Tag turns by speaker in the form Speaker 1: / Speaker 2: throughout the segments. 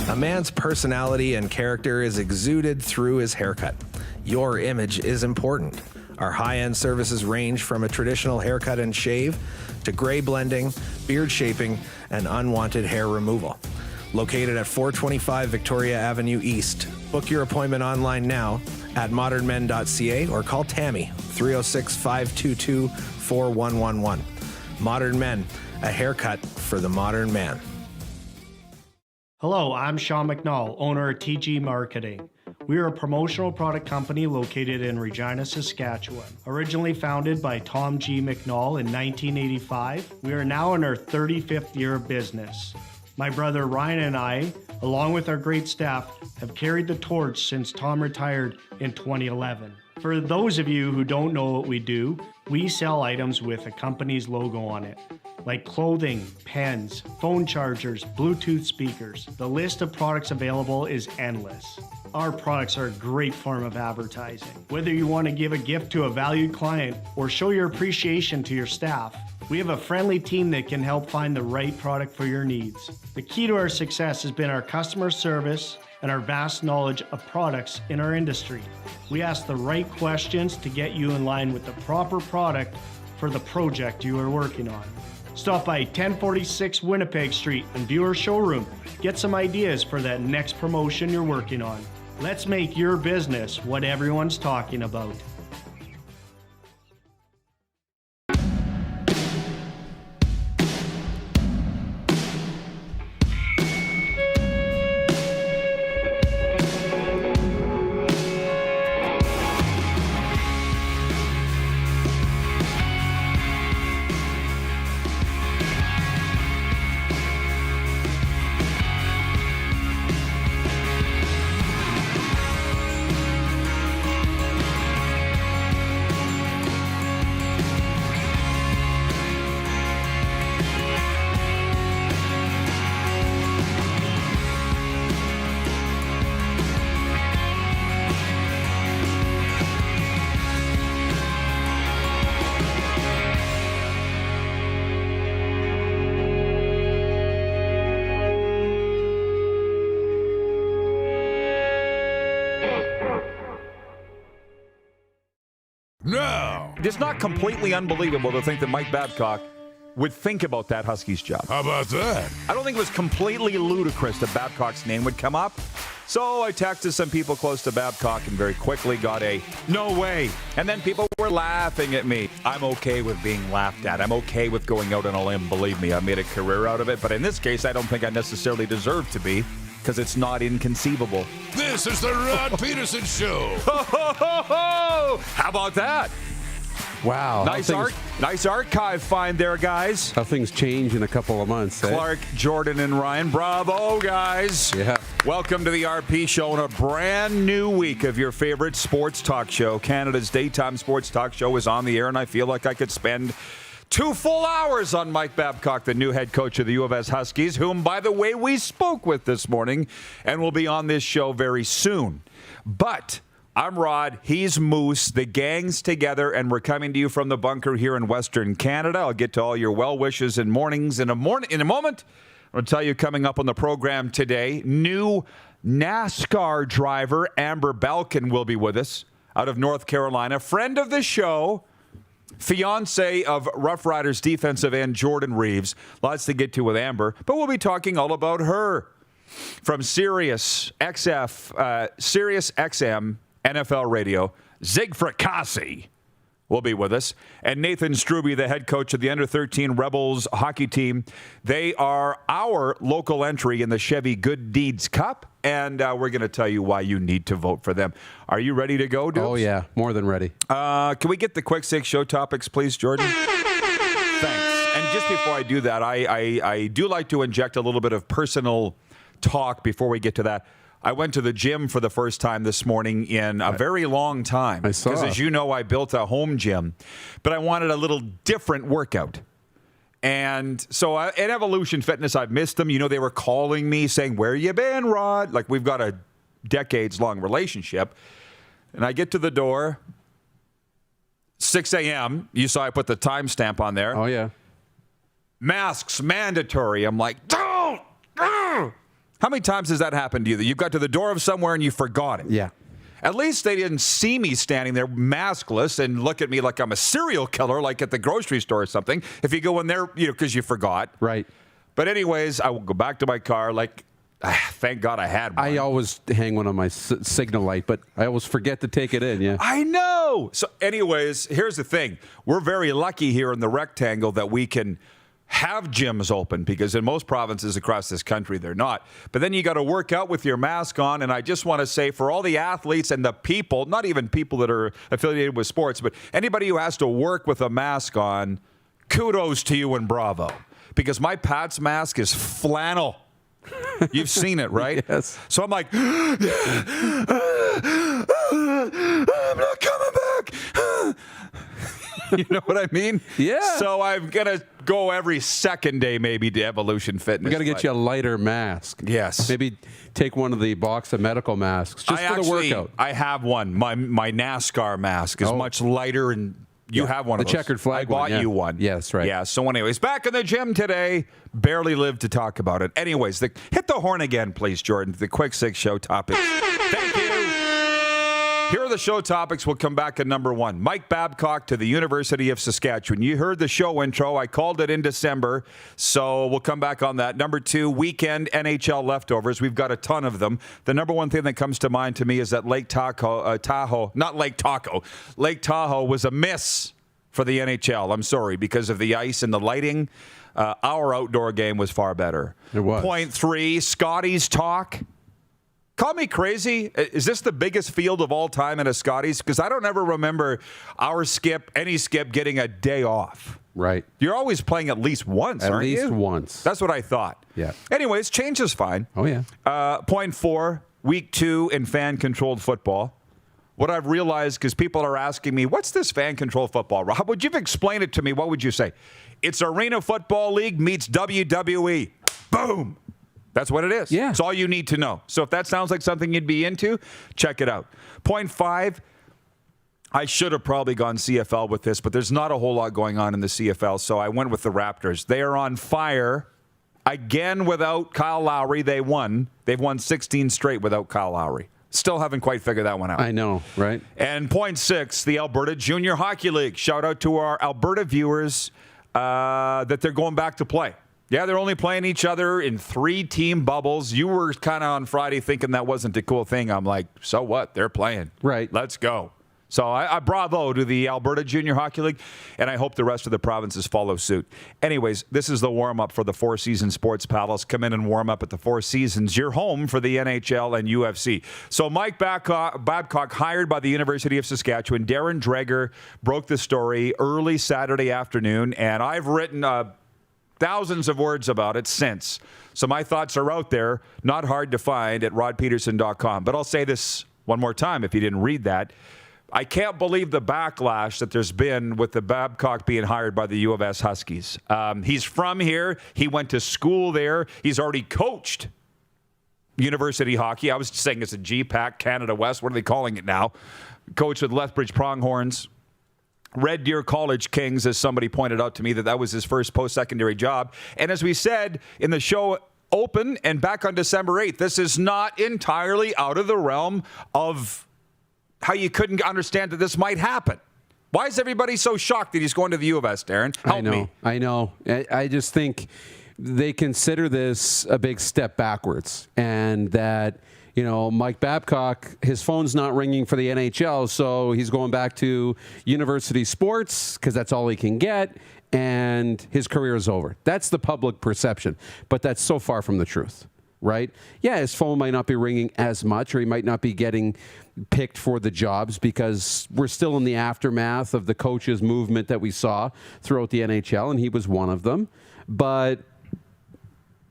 Speaker 1: A man's personality and character is exuded through his haircut. Your image is important. Our high-end services range from a traditional haircut and shave to gray blending, beard shaping, and unwanted hair removal. Located at 425 Victoria Avenue East. Book your appointment online now at modernmen.ca or call Tammy, 306-522-4111. Modern Men, a haircut for the modern man.
Speaker 2: Hello, I'm Sean McNall, owner of TG Marketing. We are a promotional product company located in Regina, Saskatchewan. Originally founded by Tom G. McNall in 1985, we are now in our 35th year of business. My brother Ryan and I, along with our great staff, have carried the torch since Tom retired in 2011. For those of you who don't know what we do, we sell items with a company's logo on it, like clothing, pens, phone chargers, Bluetooth speakers. The list of products available is endless. Our products are a great form of advertising. Whether you want to give a gift to a valued client or show your appreciation to your staff, we have a friendly team that can help find the right product for your needs. The key to our success has been our customer service and our vast knowledge of products in our industry. We ask the right questions to get you in line with the proper product for the project you are working on. Stop by 1046 Winnipeg Street and view our showroom. Get some ideas for that next promotion you're working on. Let's make your business what everyone's talking about.
Speaker 3: No.
Speaker 4: It's not completely unbelievable to think that Mike Babcock would think about that Huskies job.
Speaker 3: How about that?
Speaker 4: I don't think it was completely ludicrous that Babcock's name would come up. So I texted some people close to Babcock and very quickly got a no way. And then people were laughing at me. I'm okay with being laughed at. I'm okay with going out on a limb. Believe me, I made a career out of it. But in this case, I don't think I necessarily deserve to be, because it's not inconceivable.
Speaker 3: This is the Rod Pedersen Show.
Speaker 4: Ho, ho, ho, ho! How about that?
Speaker 5: Wow.
Speaker 4: Nice archive find there, guys.
Speaker 5: How things change in a couple of months.
Speaker 4: Clark, Jordan, and Ryan. Bravo, guys.
Speaker 5: Yeah.
Speaker 4: Welcome to the RP Show on a brand new week of your favorite sports talk show. Canada's daytime sports talk show is on the air, and I feel like I could spend 2 full hours on Mike Babcock, the new head coach of the U of S Huskies, whom, by the way, we spoke with this morning and will be on this show very soon. But I'm Rod, he's Moose, the gang's together, and we're coming to you from the bunker here in Western Canada. I'll get to all your well wishes and mornings in a moment. I'm going to tell you coming up on the program today, new NASCAR driver Amber Balcaen will be with us out of North Carolina, friend of the show, fiance of Rough Riders defensive end Jordan Reeves. Lots to get to with Amber, but we'll be talking all about her. From SiriusXM NFL Radio, Zig Fracassi will be with us. And Nathan Struby, the head coach of the Under-13 Rebels hockey team. They are our local entry in the Chevy Good Deeds Cup, and we're going to tell you why you need to vote for them. Are you ready to go, dudes?
Speaker 5: Oh, yeah. More than ready.
Speaker 4: Can we get the quick 6 show topics, please, Jordan? Thanks. And just before I do that, I do like to inject a little bit of personal talk before we get to that. I went to the gym for the first time this morning in a very long time.
Speaker 5: I saw.
Speaker 4: Because as you know, I built a home gym, but I wanted a little different workout. And so at Evolution Fitness, I've missed them. You know, they were calling me saying, "Where you been, Rod?" Like, we've got a decades-long relationship. And I get to the door, 6 a.m. You saw I put the timestamp on there.
Speaker 5: Oh, yeah.
Speaker 4: Masks mandatory. I'm like, don't! How many times has that happened to you that you got to the door of somewhere and you forgot it?
Speaker 5: Yeah.
Speaker 4: At least they didn't see me standing there maskless and look at me like I'm a serial killer, like at the grocery store or something. If you go in there, because you forgot.
Speaker 5: Right.
Speaker 4: But anyways, I will go back to my car like, thank God I had one.
Speaker 5: I always hang one on my signal light, but I always forget to take it in, yeah.
Speaker 4: I know. So anyways, here's the thing. We're very lucky here in the rectangle that we can have gyms open, because in most provinces across this country, they're not. But then you got to work out with your mask on. And I just want to say, for all the athletes and the people, not even people that are affiliated with sports, but anybody who has to work with a mask on, kudos to you and bravo. Because my Pat's mask is flannel. You've seen it, right?
Speaker 5: Yes.
Speaker 4: So I'm like, I'm not coming back. You know what I mean?
Speaker 5: Yeah.
Speaker 4: So I'm going to go every second day maybe to Evolution Fitness.
Speaker 5: We got to get you a lighter mask.
Speaker 4: Yes.
Speaker 5: Maybe take one of the box of medical masks just for the workout.
Speaker 4: I have one. My NASCAR mask is much lighter, and you have one of
Speaker 5: the
Speaker 4: those.
Speaker 5: checkered flag
Speaker 4: I bought
Speaker 5: one,
Speaker 4: you one.
Speaker 5: Yeah, that's right.
Speaker 4: Yeah, so anyways, back in the gym today. Barely lived to talk about it. Anyways, hit the horn again, please, Jordan. The Quick Six show topics. Thank you. Here are the show topics. We'll come back at number one. Mike Babcock to the University of Saskatchewan. You heard the show intro. I called it in December, so we'll come back on that. Number two, weekend NHL leftovers. We've got a ton of them. The number one thing that comes to mind to me is that Lake Tahoe was a miss for the NHL. I'm sorry, because of the ice and the lighting. Our outdoor game was far better.
Speaker 5: It was.
Speaker 4: Point three, Scotties talk. Call me crazy. Is this the biggest field of all time in a Scotties? Because I don't ever remember any skip, getting a day off.
Speaker 5: Right.
Speaker 4: You're always playing at least once, aren't you?
Speaker 5: At least once.
Speaker 4: That's what I thought.
Speaker 5: Yeah.
Speaker 4: Anyways, change is fine.
Speaker 5: Oh, yeah.
Speaker 4: Point four, week two in fan-controlled football. What I've realized, because people are asking me, what's this fan-controlled football? Rob, would you explain it to me? What would you say? It's Arena Football League meets WWE. Boom. That's what it is.
Speaker 5: Yeah.
Speaker 4: That's all you need to know. So if that sounds like something you'd be into, check it out. Point five, I should have probably gone CFL with this, but there's not a whole lot going on in the CFL, so I went with the Raptors. They are on fire. Again, without Kyle Lowry, they won. They've won 16 straight without Kyle Lowry. Still haven't quite figured that one out.
Speaker 5: I know, right?
Speaker 4: And point six, the Alberta Junior Hockey League. Shout out to our Alberta viewers that they're going back to play. Yeah, they're only playing each other in 3-team bubbles. You were kind of on Friday thinking that wasn't a cool thing. I'm like, so what? They're playing.
Speaker 5: Right.
Speaker 4: Let's go. So I bravo to the Alberta Junior Hockey League, and I hope the rest of the provinces follow suit. Anyways, this is the warm-up for the Four Seasons Sports Palace. Come in and warm up at the Four Seasons. You're home for the NHL and UFC. So Mike Babcock hired by the University of Saskatchewan. Darren Dreger broke the story early Saturday afternoon, and I've written thousands of words about it since. So my thoughts are out there, not hard to find at rodpedersen.com. But I'll say this one more time if you didn't read that. I can't believe the backlash that there's been with the Babcock being hired by the U of S Huskies. He's from here. He went to school there. He's already coached university hockey. I was saying it's a GPAC, Canada West. What are they calling it now? Coached with Lethbridge Pronghorns. Red Deer College Kings, as somebody pointed out to me, that was his first post-secondary job. And as we said in the show open and back on December 8th, this is not entirely out of the realm of how you couldn't understand that this might happen. Why is everybody so shocked that he's going to the U of S, Darren? Help me.
Speaker 5: I know. I just think they consider this a big step backwards, and that, you know, Mike Babcock, his phone's not ringing for the NHL, so he's going back to university sports because that's all he can get, and his career is over. That's the public perception, but that's so far from the truth, right? Yeah, his phone might not be ringing as much, or he might not be getting picked for the jobs because we're still in the aftermath of the coaches movement that we saw throughout the NHL, and he was one of them. But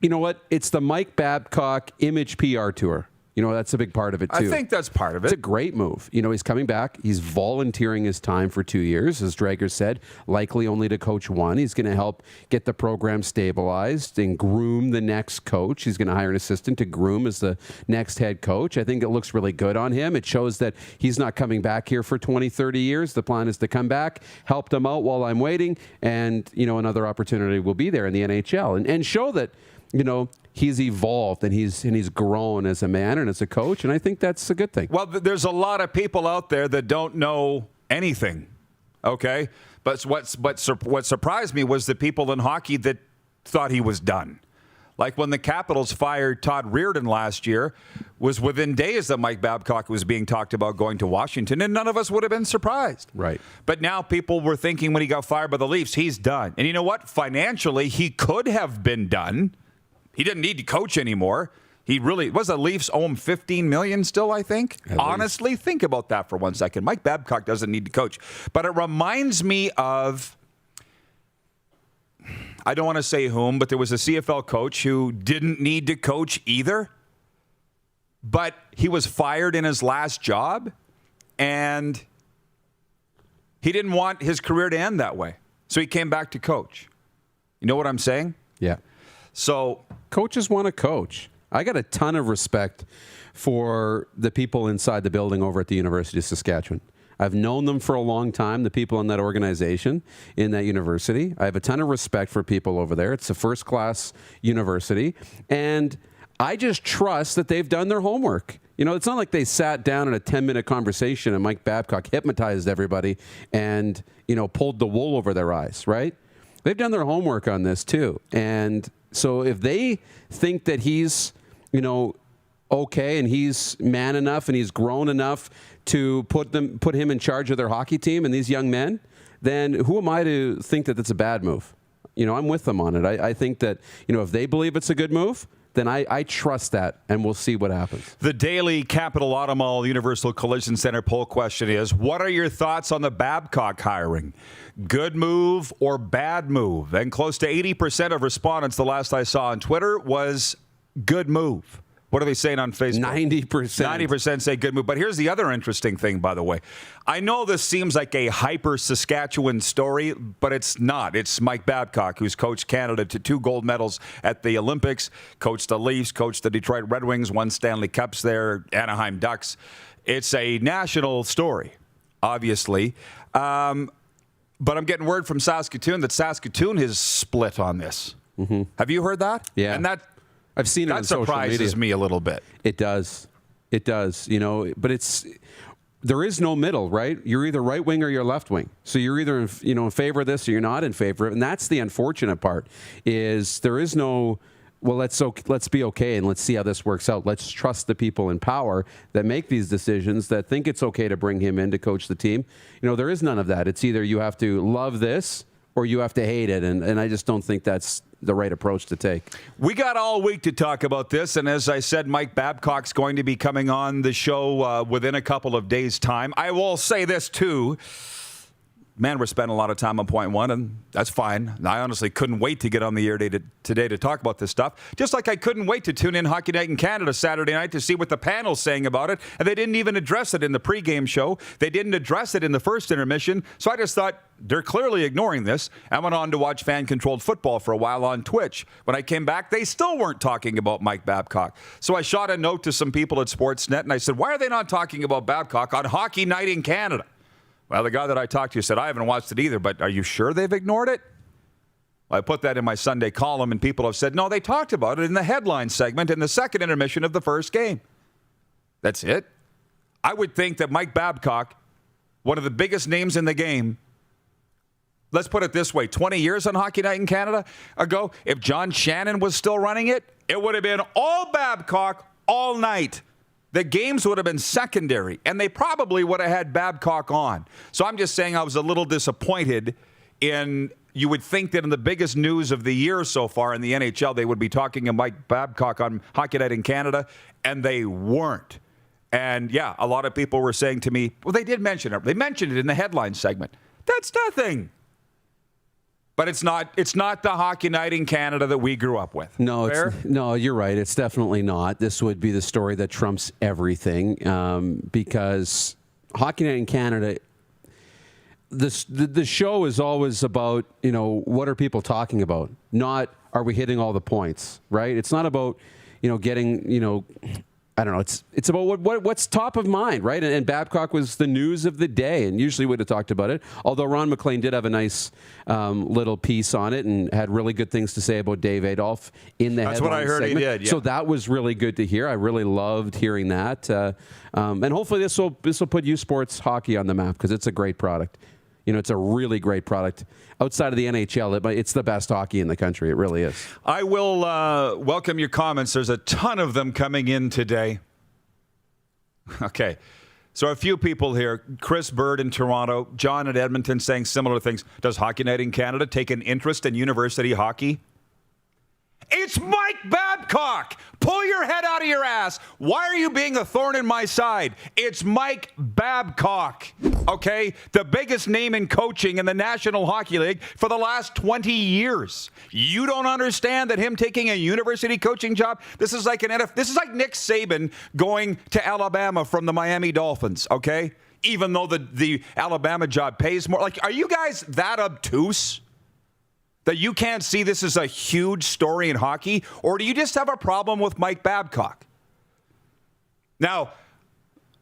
Speaker 5: you know what? It's the Mike Babcock image PR tour. You know, that's a big part of it, too.
Speaker 4: I think that's part of it.
Speaker 5: It's a great move. You know, he's coming back. He's volunteering his time for 2 years, as Dreger said, likely only to coach one. He's going to help get the program stabilized and groom the next coach. He's going to hire an assistant to groom as the next head coach. I think it looks really good on him. It shows that he's not coming back here for 20, 30 years. The plan is to come back, help them out while I'm waiting, and, you know, another opportunity will be there in the NHL. And show that, he's evolved and he's grown as a man and as a coach, and I think that's a good thing.
Speaker 4: Well, there's a lot of people out there that don't know anything, okay? But what surprised me was the people in hockey that thought he was done. Like when the Capitals fired Todd Reardon last year, was within days that Mike Babcock was being talked about going to Washington, and none of us would have been surprised.
Speaker 5: Right.
Speaker 4: But now people were thinking when he got fired by the Leafs, he's done. And you know what? Financially, he could have been done. He didn't need to coach anymore. He really was. The Leafs owe him $15 million still, I think. Honestly, think about that for 1 second. Mike Babcock doesn't need to coach. But it reminds me of, I don't want to say whom, but there was a CFL coach who didn't need to coach either. But he was fired in his last job, and he didn't want his career to end that way. So he came back to coach. You know what I'm saying?
Speaker 5: Yeah.
Speaker 4: So
Speaker 5: coaches want to coach. I got a ton of respect for the people inside the building over at the University of Saskatchewan. I've known them for a long time, the people in that organization, in that university. I have a ton of respect for people over there. It's a first-class university. And I just trust that they've done their homework. It's not like they sat down in a 10-minute conversation and Mike Babcock hypnotized everybody and, pulled the wool over their eyes, right? They've done their homework on this too. And so if they think that he's, okay and he's man enough and he's grown enough to put him in charge of their hockey team and these young men, then who am I to think that that's a bad move? I'm with them on it. I think that, if they believe it's a good move, then I trust that, and we'll see what happens.
Speaker 4: The daily Capital Automall Universal Collision Center poll question is, what are your thoughts on the Babcock hiring? Good move or bad move? And close to 80% of respondents, the last I saw on Twitter, was good move. What are they saying on Facebook?
Speaker 5: 90%.
Speaker 4: 90% say good move. But here's the other interesting thing, by the way. I know this seems like a hyper Saskatchewan story, but it's not. It's Mike Babcock, who's coached Canada to 2 gold medals at the Olympics, coached the Leafs, coached the Detroit Red Wings, won Stanley Cups there, Anaheim Ducks. It's a national story, obviously. But I'm getting word from Saskatoon that Saskatoon is split on this. Mm-hmm. Have you heard that?
Speaker 5: Yeah.
Speaker 4: And
Speaker 5: I've seen it on social media.
Speaker 4: That surprises me a little bit.
Speaker 5: It does. But there is no middle, right? You're either right wing or you're left wing. So you're either in favor of this or you're not in favor of it. And that's the unfortunate part, is there is no, well, let's be okay and let's see how this works out. Let's trust the people in power that make these decisions, that think it's okay to bring him in to coach the team. There is none of that. It's either you have to love this or you have to hate it. And I just don't think that's the right approach to take.
Speaker 4: We got all week to talk about this, and as I said, Mike Babcock's going to be coming on the show within a couple of days' time. I will say this, too. Man, we're spending a lot of time on point one, and that's fine. I honestly couldn't wait to get on the air today to talk about this stuff. Just like I couldn't wait to tune in Hockey Night in Canada Saturday night to see what the panel's saying about it. And they didn't even address it in the pregame show. They didn't address it in the first intermission. So I just thought, they're clearly ignoring this. I went on to watch fan-controlled football for a while on Twitch. When I came back, they still weren't talking about Mike Babcock. So I shot a note to some people at Sportsnet, and I said, why are they not talking about Babcock on Hockey Night in Canada? Well, the guy that I talked to said, I haven't watched it either, but are you sure they've ignored it? Well, I put that in my Sunday column, and people have said, no, they talked about it in the headline segment in the second intermission of the first game. That's it. I would think that Mike Babcock, one of the biggest names in the game, let's put it this way, 20 years on Hockey Night in Canada ago, if John Shannon was still running it, it would have been all Babcock all night. The games would have been secondary, and they probably would have had Babcock on. So I'm just saying I was a little disappointed in, you would think that in the biggest news of the year so far in the NHL, they would be talking to Mike Babcock on Hockey Night in Canada, and they weren't. And, yeah, a lot of people were saying to me, well, they did mention it. They mentioned it in the headline segment. That's nothing. But it's not the Hockey Night in Canada that we grew up with.
Speaker 5: No, you're right. It's definitely not. This would be the story that trumps everything, because Hockey Night in Canada, the show is always about, what are people talking about? Not, are we hitting all the points, right? It's not about, getting, I don't know. It's about what's top of mind, right? And Babcock was the news of the day, and usually would have talked about it. Although Ron McLean did have a nice little piece on it and had really good things to say about Dave Adolph in the
Speaker 4: That's what I heard
Speaker 5: segment.
Speaker 4: he did. Yeah.
Speaker 5: So that was really good to hear. I really loved hearing that, and hopefully this will put U Sports hockey on the map because it's a great product. It's a really great product. Outside of the NHL, it's the best hockey in the country. It really is.
Speaker 4: I will welcome your comments. There's a ton of them coming in today. Okay. So a few people here. Chris Bird in Toronto. John in Edmonton saying similar things. Does Hockey Night in Canada take an interest in university hockey? It's Mike Babcock. Pull your head out of your ass. Why are you being a thorn in my side? It's Mike Babcock, okay? The biggest name in coaching in the National Hockey League for the last 20 years. You don't understand that him taking a university coaching job, this is like this is like Nick Saban going to Alabama from the Miami Dolphins, okay? Even though the Alabama job pays more. Like, are you guys that obtuse? That you can't see this as a huge story in hockey? Or do you just have a problem with Mike Babcock? Now,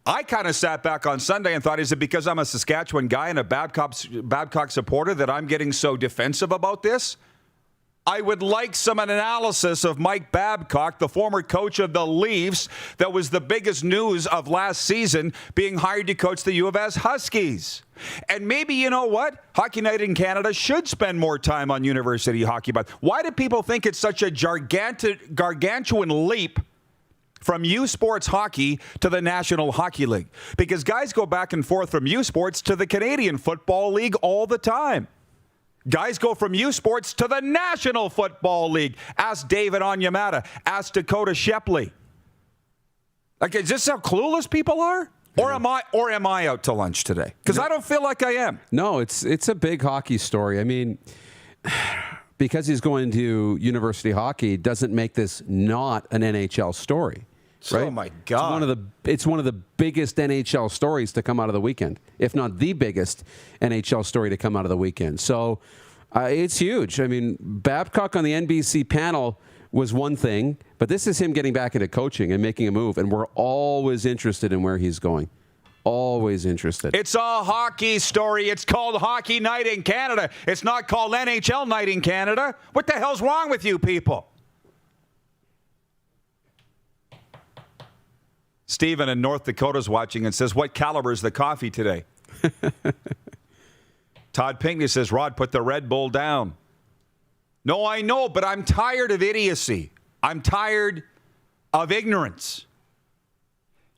Speaker 4: I kind of sat back on Sunday and thought, is it because I'm a Saskatchewan guy and a Babcock supporter that I'm getting so defensive about this? I would like some analysis of Mike Babcock, the former coach of the Reeves, that was the biggest news of last season, being hired to coach the U of S Huskies. And maybe, you know what? Hockey Night in Canada should spend more time on university hockey. But why do people think it's such a gargantuan leap from U Sports hockey to the National Hockey League? Because guys go back and forth from U Sports to the Canadian Football League all the time. Guys go from U Sports to the National Football League. Ask David Onyemata. Ask Dakota Shepley. Like, is this how clueless people are? Or am I out to lunch today? Because I don't feel like I am.
Speaker 5: No, it's a big hockey story. I mean, because he's going to university hockey doesn't make this not an NHL story. Right?
Speaker 4: Oh my God!
Speaker 5: It's one of the biggest NHL stories to come out of the weekend, if not the biggest NHL story to come out of the weekend. So it's huge. I mean, Babcock on the NBC panel was one thing, but this is him getting back into coaching and making a move, and we're always interested in where he's going. Always interested.
Speaker 4: It's a hockey story. It's called Hockey Night in Canada. It's not called NHL Night in Canada. What the hell's wrong with you people? Stephen in North Dakota's watching and says, what caliber is the coffee today? Todd Pinckney says, Rod, put the Red Bull down. No, I know, but I'm tired of idiocy. I'm tired of ignorance.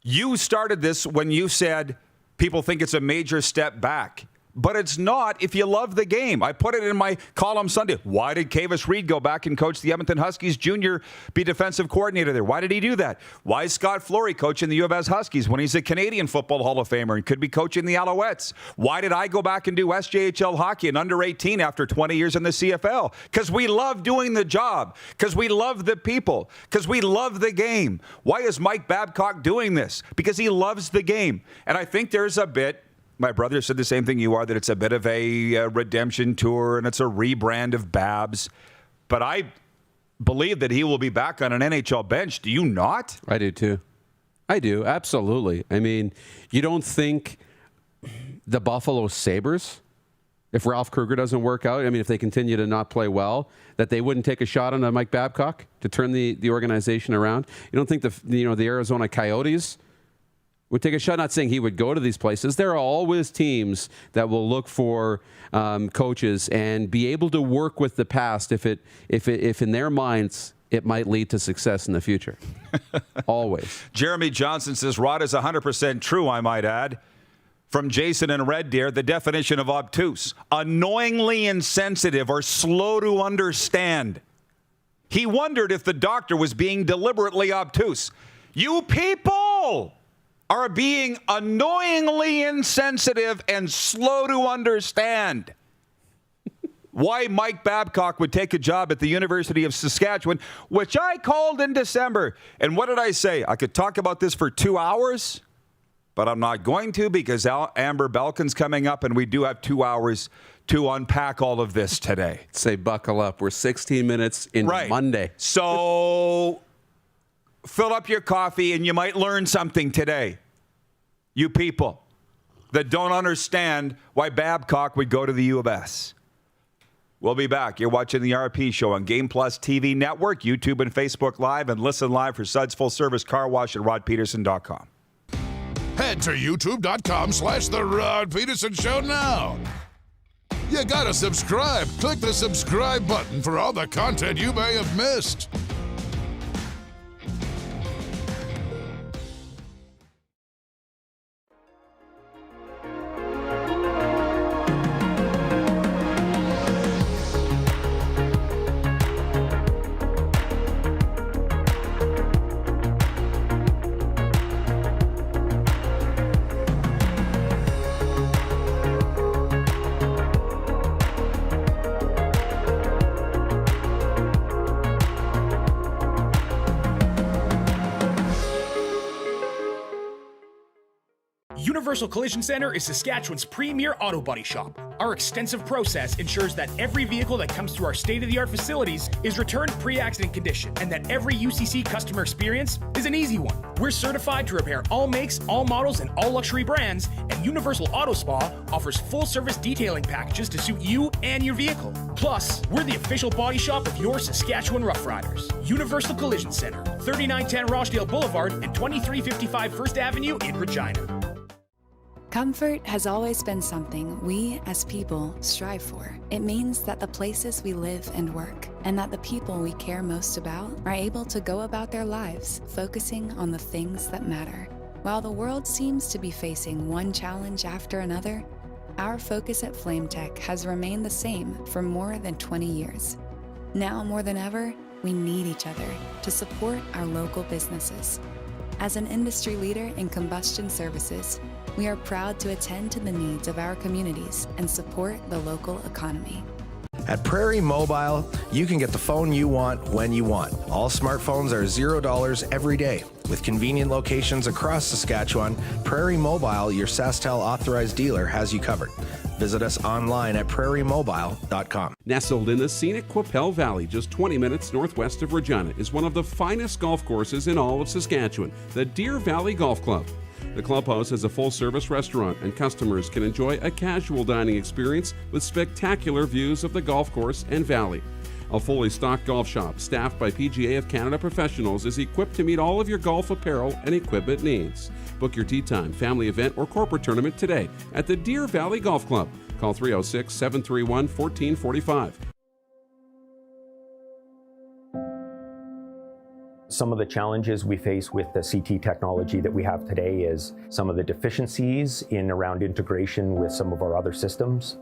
Speaker 4: You started this when you said people think it's a major step back. But it's not if you love the game. I put it in my column Sunday. Why did Kavis Reed go back and coach the Edmonton Huskies Junior, be defensive coordinator there? Why did he do that? Why is Scott Flory coaching the U of S Huskies when he's a Canadian Football Hall of Famer and could be coaching the Alouettes? Why did I go back and do SJHL hockey and under 18 after 20 years in the CFL? Because we love doing the job. Because we love the people. Because we love the game. Why is Mike Babcock doing this? Because he loves the game. And I think there's a bit, my brother said the same thing you are, that it's a bit of a redemption tour and it's a rebrand of Babs. But I believe that he will be back on an NHL bench. Do you not?
Speaker 5: I do too. I do, absolutely. I mean, you don't think the Buffalo Sabres, if Ralph Kruger doesn't work out, I mean, if they continue to not play well, that they wouldn't take a shot on Mike Babcock to turn the organization around? You don't think the Arizona Coyotes would take a shot? Not saying he would go to these places. There are always teams that will look for coaches and be able to work with the past if in their minds it might lead to success in the future. Always.
Speaker 4: Jeremy Johnson says, Rod is 100% true, I might add. From Jason and Red Deer, the definition of obtuse: annoyingly insensitive or slow to understand. He wondered if the doctor was being deliberately obtuse. You people are being annoyingly insensitive and slow to understand. Why Mike Babcock would take a job at the University of Saskatchewan, which I called in December. And what did I say? I could talk about this for 2 hours, but I'm not going to because Amber Balcaen's coming up, and we do have 2 hours to unpack all of this today.
Speaker 5: Say buckle up. We're 16 minutes into Monday.
Speaker 4: So fill up your coffee and you might learn something today. You people that don't understand why Babcock would go to the U of S. We'll be back. You're watching the RP Show on Game Plus TV Network, YouTube and Facebook Live, and listen live for Suds Full Service Car Wash at rodpedersen.com.
Speaker 3: Head to youtube.com/The Rod Pedersen Show now. You gotta subscribe. Click the subscribe button for all the content you may have missed.
Speaker 6: Universal Collision Center is Saskatchewan's premier auto body shop. Our extensive process ensures that every vehicle that comes through our state-of-the-art facilities is returned pre-accident condition, and that every UCC customer experience is an easy one. We're certified to repair all makes, all models, and all luxury brands, and Universal Auto Spa offers full-service detailing packages to suit you and your vehicle. Plus, we're the official body shop of your Saskatchewan Rough Riders. Universal Collision Center, 3910 Rochdale Boulevard and 2355 First Avenue in Regina.
Speaker 7: Comfort has always been something we, as people, strive for. It means that the places we live and work, and that the people we care most about, are able to go about their lives focusing on the things that matter. While the world seems to be facing one challenge after another, our focus at FlameTech has remained the same for more than 20 years. Now more than ever, we need each other to support our local businesses. As an industry leader in combustion services, we are proud to attend to the needs of our communities and support the local economy.
Speaker 1: At Prairie Mobile, you can get the phone you want when you want. All smartphones are $0 every day. With convenient locations across Saskatchewan, Prairie Mobile, your SaskTel authorized dealer, has you covered. Visit us online at prairiemobile.com.
Speaker 8: Nestled in the scenic Qu'Appelle Valley, just 20 minutes northwest of Regina, is one of the finest golf courses in all of Saskatchewan, the Deer Valley Golf Club. The clubhouse has a full-service restaurant, and customers can enjoy a casual dining experience with spectacular views of the golf course and valley. A fully stocked golf shop, staffed by PGA of Canada professionals, is equipped to meet all of your golf apparel and equipment needs. Book your tee time, family event, or corporate tournament today at the Deer Valley Golf Club. Call 306-731-1445.
Speaker 9: Some of the challenges we face with the CT technology that we have today is some of the deficiencies in around integration with some of our other systems.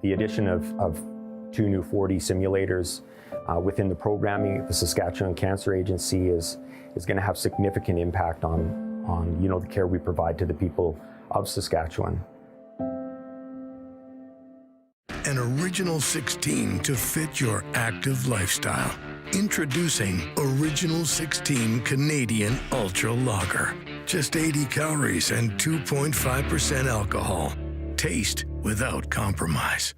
Speaker 9: The addition of 2 new 4D simulators within the programming of the Saskatchewan Cancer Agency is going to have significant impact on the care we provide to the people of Saskatchewan.
Speaker 10: An original 16 to fit your active lifestyle. Introducing Original 16 Canadian Ultra Lager. Just 80 calories and 2.5% alcohol. Taste without compromise.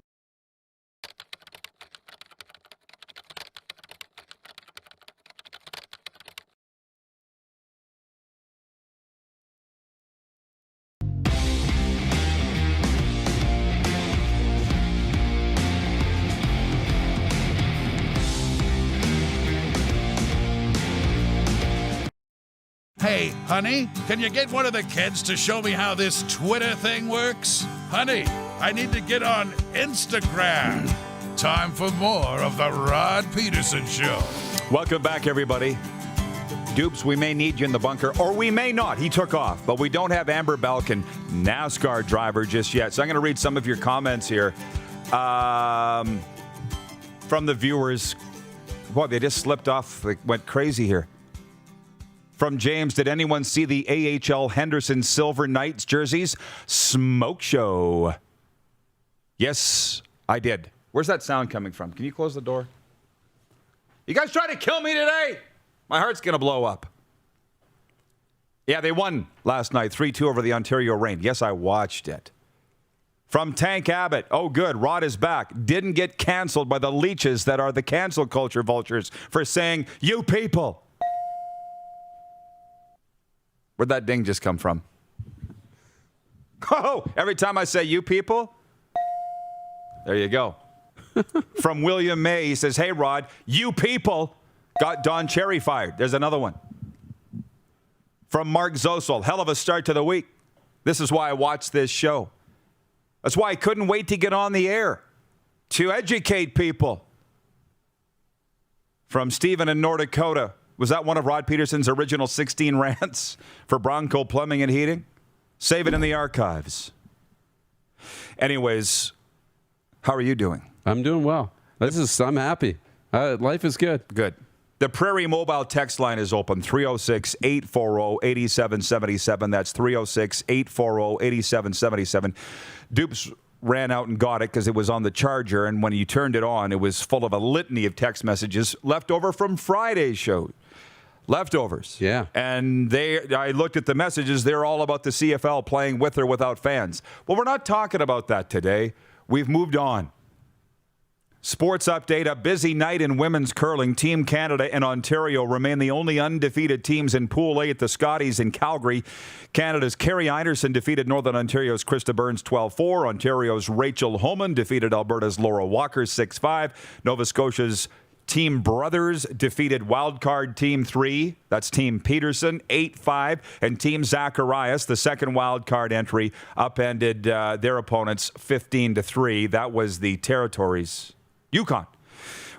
Speaker 3: Hey, honey, can you get one of the kids to show me how this Twitter thing works? Honey, I need to get on Instagram. Time for more of the Rod Pedersen Show.
Speaker 4: Welcome back, everybody. Dupes, we may need you in the bunker, or we may not. He took off, but we don't have Amber Balcaen, NASCAR driver, just yet. So I'm going to read some of your comments here from the viewers. Boy, they just slipped off. They went crazy here. From James, did anyone see the AHL Henderson Silver Knights jerseys? Smoke show. Yes, I did. Where's that sound coming from? Can you close the door? You guys trying to kill me today? My heart's going to blow up. Yeah, they won last night, 3-2 over the Ontario Reign. Yes, I watched it. From Tank Abbott. Oh, good. Rod is back. Didn't get canceled by the leeches that are the cancel culture vultures for saying, you people. Where'd that ding just come from? Oh, every time I say you people, there you go. From William May, he says, hey, Rod, you people got Don Cherry fired. There's another one. From Mark Zosel, hell of a start to the week. This is why I watched this show. That's why I couldn't wait to get on the air, to educate people. From Stephen in North Dakota, was that one of Rod Pedersen's original 16 rants for Bronco Plumbing and Heating? Save it in the archives. Anyways, how are you doing?
Speaker 5: I'm doing well. I'm happy. Life is good.
Speaker 4: Good. The Prairie Mobile text line is open, 306-840-8777. That's 306-840-8777. Dupes ran out and got it because it was on the charger, and when you turned it on, it was full of a litany of text messages left over from Friday's show. Leftovers.
Speaker 5: Yeah.
Speaker 4: And I looked at the messages. They're all about the CFL playing with or without fans. Well, we're not talking about that today. We've moved on. Sports update, a busy night in women's curling. Team Canada and Ontario remain the only undefeated teams in Pool A at the Scotties in Calgary. Canada's Carrie Einerson defeated Northern Ontario's Krista Burns 12-4. Ontario's Rachel Homan defeated Alberta's Laura Walker 6-5. Nova Scotia's Team Brothers defeated wildcard Team 3, that's Team Peterson, 8-5. And Team Zacharias, the second wildcard entry, upended their opponents 15-3. That was the Territories. Yukon.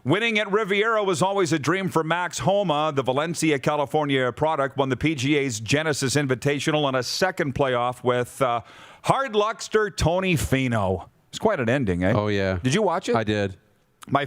Speaker 4: Winning at Riviera was always a dream for Max Homa. The Valencia, California product won the PGA's Genesis Invitational on a second playoff with hard luckster Tony Finau. It's quite an ending, eh?
Speaker 5: Oh, yeah.
Speaker 4: Did you watch it?
Speaker 5: I did.
Speaker 4: My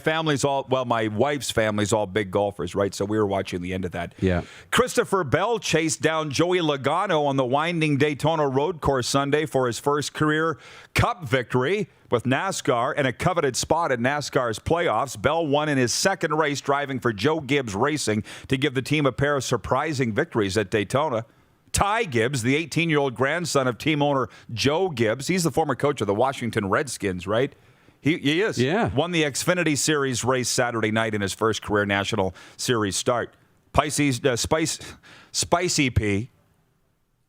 Speaker 4: wife's family's all big golfers, right? So we were watching the end of that.
Speaker 5: Yeah.
Speaker 4: Christopher Bell chased down Joey Logano on the winding Daytona Road Course Sunday for his first career Cup victory with NASCAR and a coveted spot at NASCAR's playoffs. Bell won in his second race driving for Joe Gibbs Racing to give the team a pair of surprising victories at Daytona. Ty Gibbs, the 18-year-old grandson of team owner Joe Gibbs, he's the former coach of the Washington Redskins, right? He is.
Speaker 5: Yeah.
Speaker 4: Won the Xfinity Series race Saturday night in his first career National Series start. Spicy P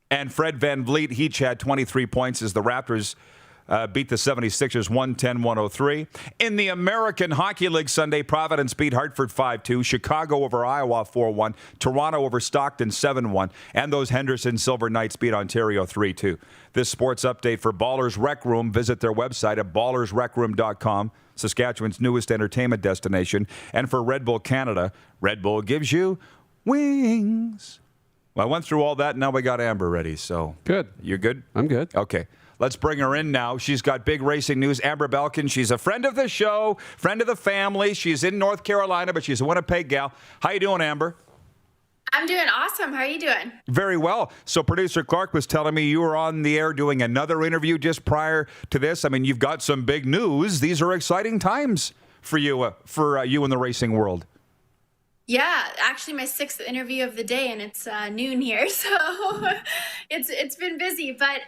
Speaker 4: and Fred Van Vliet each had 23 points as the Raptors beat the 76ers 110-103. In the American Hockey League Sunday, Providence beat Hartford 5-2. Chicago over Iowa 4-1. Toronto over Stockton 7-1. And those Henderson Silver Knights beat Ontario 3-2. This sports update for Ballers Rec Room. Visit their website at ballersrecroom.com, Saskatchewan's newest entertainment destination. And for Red Bull Canada, Red Bull gives you wings. Well, I went through all that, and now we got Amber ready. So
Speaker 5: good.
Speaker 4: You're good?
Speaker 5: I'm good.
Speaker 4: Okay. Let's bring her in now. She's got big racing news. Amber Balcaen, she's a friend of the show, friend of the family. She's in North Carolina, but she's a Winnipeg gal. How you doing, Amber?
Speaker 11: I'm doing awesome. How are you doing?
Speaker 4: Very well. So producer Clark was telling me you were on the air doing another interview just prior to this. I mean, you've got some big news. These are exciting times for you in the racing world.
Speaker 11: Yeah, actually my 6th interview of the day, and it's noon here, so it's been busy, but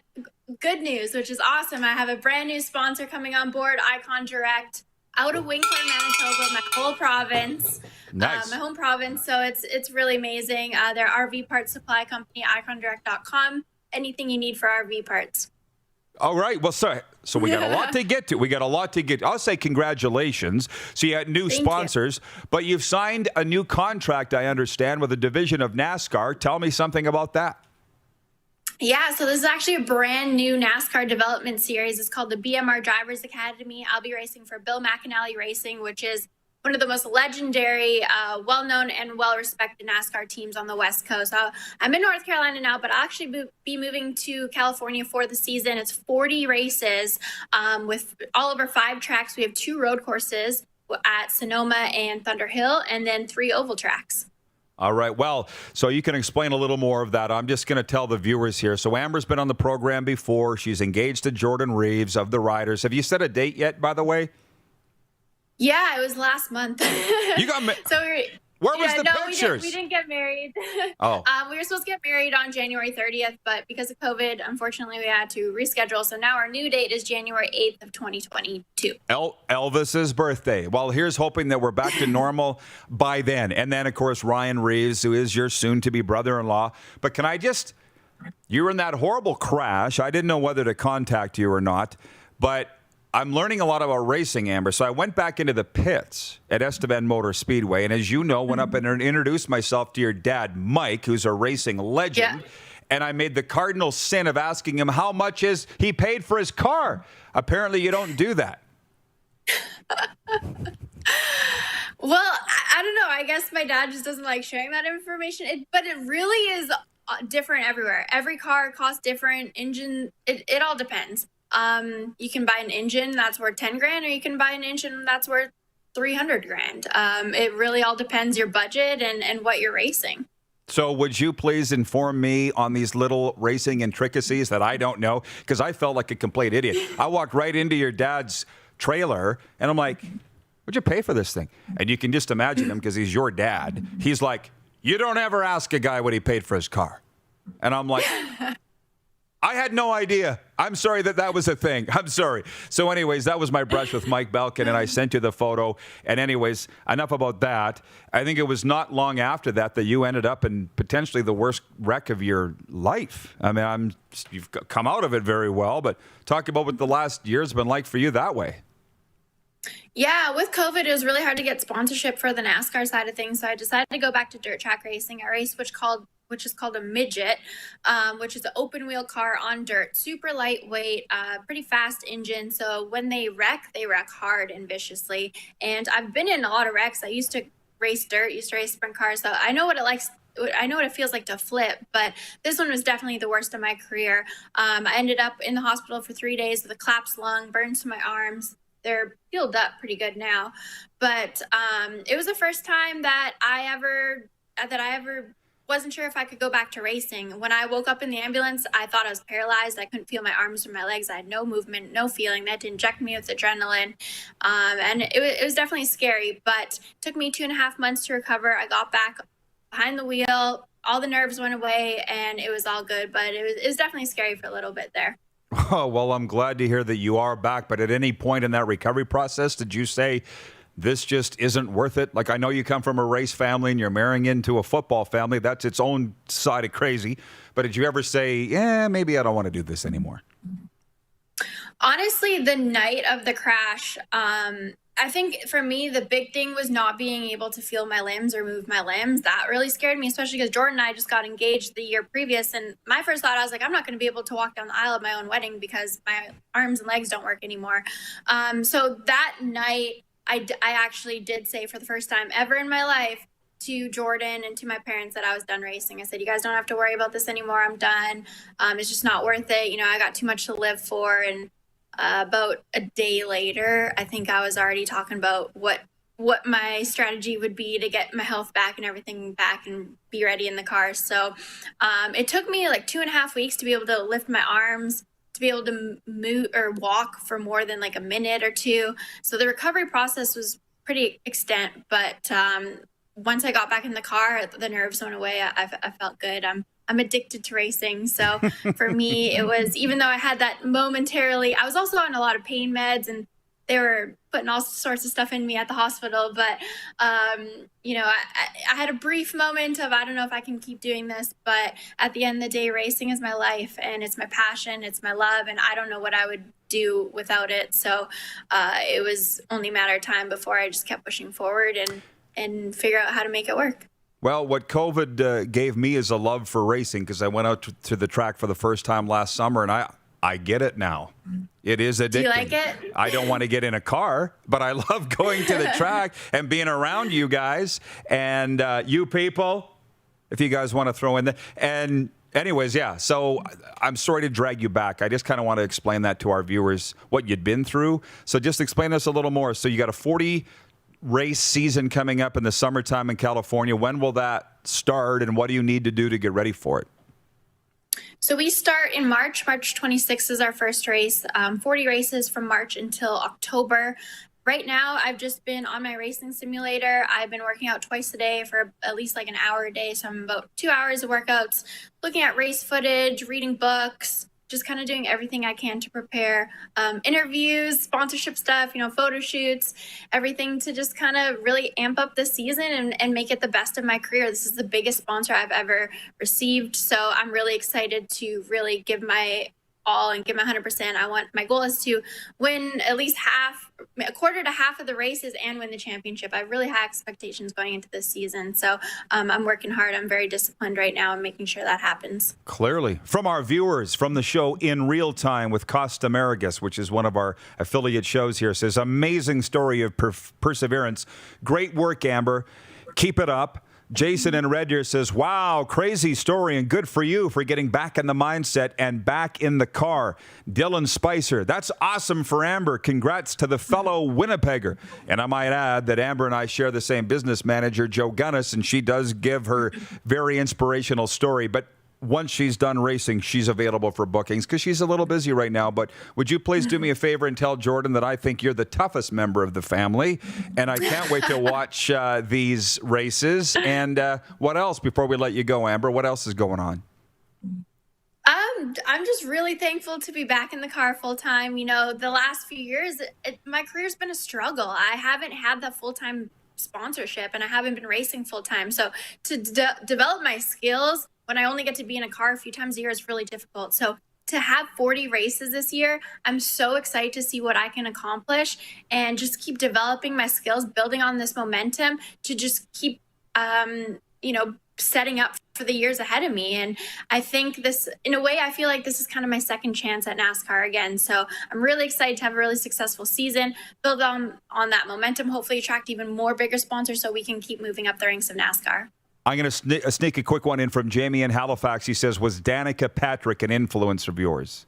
Speaker 11: good news, which is awesome. I have a brand new sponsor coming on board, Icon Direct, out of Winkler, Manitoba, my whole province,
Speaker 4: nice.
Speaker 11: My home province. So it's really amazing. Their RV parts supply company, icondirect.com. Anything you need for RV parts.
Speaker 4: All right. Well, so we got a lot to get to. I'll say congratulations. So you had new sponsors, but you've signed a new contract, I understand, with a division of NASCAR. Tell me something about that.
Speaker 11: Yeah, so this is actually a brand new NASCAR development series. It's called the Bmr Drivers Academy. I'll be racing for Bill McAnally Racing, which is one of the most legendary, well-known, and well-respected NASCAR teams on the West Coast. I'm in North Carolina now, but I'll actually be moving to California for the season. It's 40 races with all over 5 tracks. We have 2 road courses at Sonoma and Thunder Hill, and then 3 oval tracks.
Speaker 4: All right. Well, so you can explain a little more of that. I'm just going to tell the viewers here. So Amber's been on the program before. She's engaged to Jordan Reeves of the Riders. Have you set a date yet, by the way?
Speaker 11: Yeah, it was last month.
Speaker 4: You got Where was the
Speaker 11: no,
Speaker 4: pictures?
Speaker 11: We didn't get married.
Speaker 4: Oh.
Speaker 11: We were supposed to get married on January 30th, but because of COVID, unfortunately, we had to reschedule. So now our new date is January 8th of 2022.
Speaker 4: Elvis's birthday. Well, here's hoping that we're back to normal by then. And then, of course, Ryan Reeves, who is your soon-to-be brother-in-law. But can I just... You were in that horrible crash. I didn't know whether to contact you or not. But I'm learning a lot about racing, Amber. So I went back into the pits at Estevan Motor Speedway. And as you know, went up and introduced myself to your dad, Mike, who's a racing legend. Yeah. And I made the cardinal sin of asking him how much is he paid for his car. Apparently, you don't do that.
Speaker 11: Well, I don't know. I guess my dad just doesn't like sharing that information. But it really is different everywhere. Every car costs different. Engine, it all depends. You can buy an engine that's worth 10 grand, or you can buy an engine that's worth 300 grand. It really all depends your budget and what you're racing.
Speaker 4: So would you please inform me on these little racing intricacies that I don't know? Because I felt like a complete idiot. I walked right into your dad's trailer and I'm like, what'd you pay for this thing? And you can just imagine him because he's your dad. He's like, you don't ever ask a guy what he paid for his car. And I'm like... I had no idea. I'm sorry that was a thing. I'm sorry. So anyways, that was my brush with Mike Balcaen, and I sent you the photo. And anyways, enough about that. I think it was not long after that you ended up in potentially the worst wreck of your life. I mean, you've come out of it very well, but talk about what the last year's been like for you that way.
Speaker 11: Yeah, with COVID, it was really hard to get sponsorship for the NASCAR side of things. So I decided to go back to dirt track racing. I raced which is called a midget, which is an open wheel car on dirt, super lightweight, pretty fast engine. So when they wreck hard and viciously. And I've been in a lot of wrecks. I used to race dirt, used to race sprint cars. So I know what it feels like to flip, but this one was definitely the worst of my career. I ended up in the hospital for 3 days with a collapsed lung, burns to my arms. They're healed up pretty good now. But it was the first time that I ever wasn't sure if I could go back to racing. When I woke up in the ambulance, I thought I was paralyzed. I couldn't feel my arms or my legs. I had no movement, no feeling. They had to inject me with adrenaline. And it was definitely scary, but it took me 2.5 months to recover. I got back behind the wheel. All the nerves went away, and it was all good. But it was definitely scary for a little bit there.
Speaker 4: Oh, well, I'm glad to hear that you are back. But at any point in that recovery process, did you say, this just isn't worth it? Like, I know you come from a race family and you're marrying into a football family. That's its own side of crazy. But did you ever say, yeah, maybe I don't want to do this anymore?
Speaker 11: Honestly, the night of the crash, I think for me, the big thing was not being able to feel my limbs or move my limbs. That really scared me, especially because Jordan and I just got engaged the year previous. And my first thought, I was like, I'm not going to be able to walk down the aisle of my own wedding because my arms and legs don't work anymore. So that night, I actually did say for the first time ever in my life to Jordan and to my parents that I was done racing. I said, you guys don't have to worry about this anymore. I'm done. It's just not worth it. You know, I got too much to live for. And about a day later, I think I was already talking about what my strategy would be to get my health back and everything back and be ready in the car. So it took me like 2.5 weeks to be able to lift my arms, to be able to move or walk for more than like a minute or two. So the recovery process was pretty extent, but once I got back in the car, the nerves went away. I felt good. I'm addicted to racing. So for me, it was, even though I had that momentarily, I was also on a lot of pain meds and they were putting all sorts of stuff in me at the hospital. But, you know, I had a brief moment of, I don't know if I can keep doing this, but at the end of the day, racing is my life and it's my passion, it's my love, and I don't know what I would do without it. So it was only a matter of time before I just kept pushing forward and figure out how to make it work.
Speaker 4: Well, what COVID gave me is a love for racing because I went out to the track for the first time last summer, and I get it now. It is addicting.
Speaker 11: Do you like it?
Speaker 4: I don't want to get in a car, but I love going to the track and being around you guys and you people, if you guys want to throw in the... And anyways, yeah, so I'm sorry to drag you back. I just kind of want to explain that to our viewers, what you'd been through. So just explain us a little more. So you got a 40-race season coming up in the summertime in California. When will that start, and what do you need to do to get ready for it?
Speaker 11: So we start in March. March 26th is our first race. 40 races from March until October. right now I've just been on my racing simulator. I've been working out twice a day for at least like an hour a day. So I'm about 2 hours of workouts, looking at race footage, reading books, just kind of doing everything I can to prepare interviews, sponsorship stuff, photo shoots, everything to just kind of really amp up the season and make it the best of my career. This is the biggest sponsor I've ever received. So I'm really excited to really give my all and give my 100%. My goal is to win at least a quarter to half of the races and win the championship. I have really high expectations going into this season. So I'm working hard. I'm very disciplined right now and making sure that happens.
Speaker 4: Clearly. From our viewers from the show In Real Time with Costa Marigas, which is one of our affiliate shows here, says, amazing story of perseverance. Great work, Amber. Keep it up. Jason in Red Deer says, wow, crazy story and good for you for getting back in the mindset and back in the car. Dylan Spicer, that's awesome for Amber. Congrats to the fellow Winnipegger. And I might add that Amber and I share the same business manager, Joe Gunnis, and she does give her very inspirational story. But once she's done racing, she's available for bookings because she's a little busy right now. But would you please do me a favor and tell Jordan that I think you're the toughest member of the family, and I can't wait to watch these races. And what else before we let you go, Amber? What else is going on?
Speaker 11: I'm just really thankful to be back in the car full time. The last few years, my career's been a struggle. I haven't had that full-time sponsorship, and I haven't been racing full time. So to develop my skills when I only get to be in a car a few times a year is really difficult. So to have 40 races this year, I'm so excited to see what I can accomplish and just keep developing my skills, building on this momentum to just keep, setting up for the years ahead of me. And I think this, in a way, I feel like this is kind of my second chance at NASCAR again. So I'm really excited to have a really successful season, build on that momentum, hopefully attract even more bigger sponsors so we can keep moving up the ranks of NASCAR.
Speaker 4: I'm going to sneak a quick one in from Jamie in Halifax. He says, was Danica Patrick an influence of yours?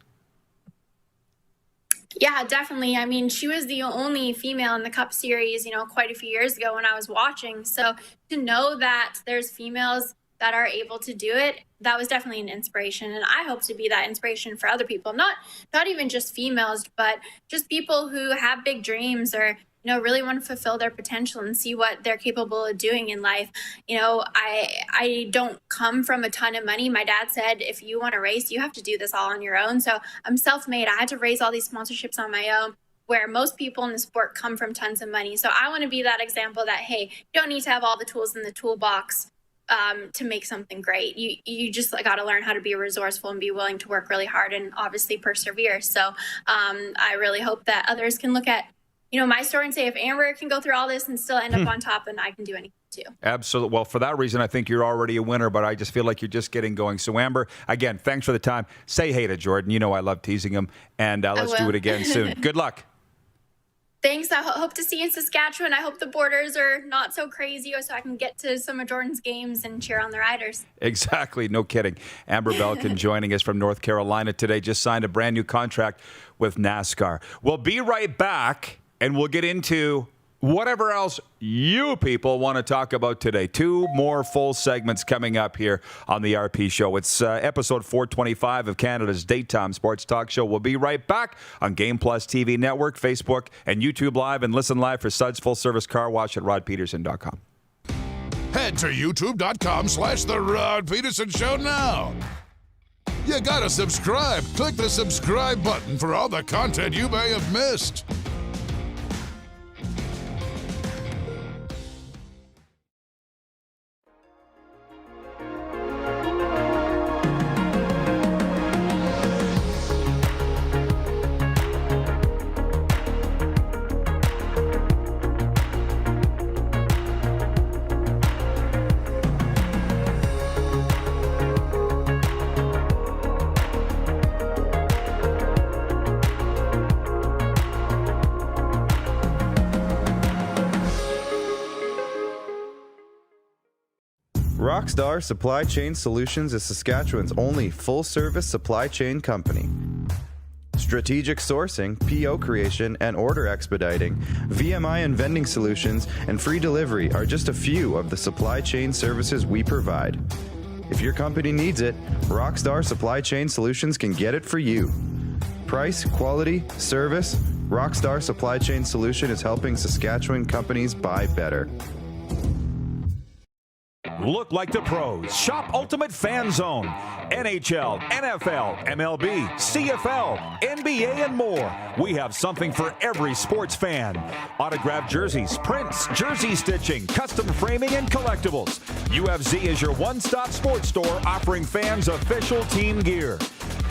Speaker 11: Yeah, definitely. I mean, she was the only female in the Cup Series, quite a few years ago when I was watching. So to know that there's females that are able to do it, that was definitely an inspiration. And I hope to be that inspiration for other people, not even just females, but just people who have big dreams or really want to fulfill their potential and see what they're capable of doing in life. I don't come from a ton of money. My dad said, if you want to race, you have to do this all on your own. So I'm self-made. I had to raise all these sponsorships on my own, where most people in the sport come from tons of money. So I want to be that example that, hey, you don't need to have all the tools in the toolbox to make something great. You just got to learn how to be resourceful and be willing to work really hard and obviously persevere. So I really hope that others can look at my story and say, if Amber can go through all this and still end up on top, then I can do anything too.
Speaker 4: Absolutely. Well, for that reason, I think you're already a winner, but I just feel like you're just getting going. So, Amber, again, thanks for the time. Say hey to Jordan. I love teasing him, and let's do it again soon. Good luck.
Speaker 11: Thanks. I hope to see you in Saskatchewan. I hope the borders are not so crazy so I can get to some of Jordan's games and cheer on the riders.
Speaker 4: Exactly. No kidding. Amber Balcaen joining us from North Carolina today. Just signed a brand new contract with NASCAR. We'll be right back, and we'll get into whatever else you people want to talk about today. 2 more full segments coming up here on the RP Show. It's episode 425 of Canada's daytime sports talk show. We'll be right back on Game Plus TV Network, Facebook, and YouTube Live, and listen live for Suds Full Service Car Wash at rodpedersen.com.
Speaker 3: Head to youtube.com/The Rod Pedersen Show now. You gotta subscribe. Click the subscribe button for all the content you may have missed.
Speaker 12: Rockstar Supply Chain Solutions is Saskatchewan's only full-service supply chain company. Strategic sourcing, PO creation, and order expediting, VMI and vending solutions, and free delivery are just a few of the supply chain services we provide. If your company needs it, Rockstar Supply Chain Solutions can get it for you. Price, quality, service, Rockstar Supply Chain Solution is helping Saskatchewan companies buy better.
Speaker 4: Look like the pros. Shop Ultimate Fan Zone. NHL, NFL, MLB, CFL, NBA, and more. We have something for every sports fan. Autographed jerseys, prints, jersey stitching, custom framing, and collectibles. UFZ is your one-stop sports store offering fans official team gear.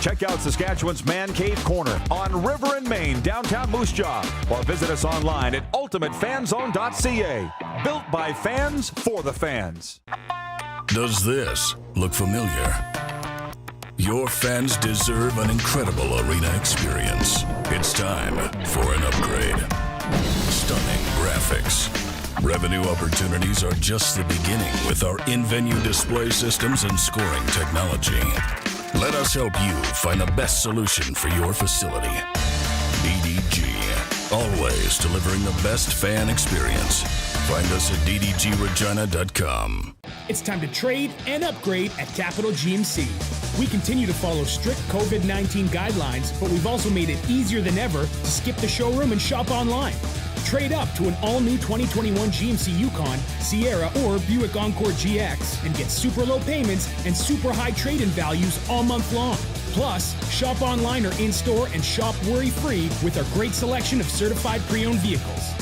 Speaker 4: Check out Saskatchewan's Man Cave Corner on River and Main, downtown Moose Jaw, or visit us online at ultimatefanzone.ca. Built by fans for the fans.
Speaker 10: Does this look familiar? Your fans deserve an incredible arena experience. It's time for an upgrade. Stunning graphics. Revenue opportunities are just the beginning with our in-venue display systems and scoring technology. Let us help you find the best solution for your facility. DDG, always delivering the best fan experience. Find us at ddgregina.com.
Speaker 6: It's time to trade and upgrade at Capital GMC. We continue to follow strict COVID-19 guidelines, but we've also made it easier than ever to skip the showroom and shop online. Trade up to an all-new 2021 GMC Yukon, Sierra, or Buick Encore GX and get super low payments and super high trade-in values all month long. Plus, shop online or in-store and shop worry-free with our great selection of certified pre-owned vehicles.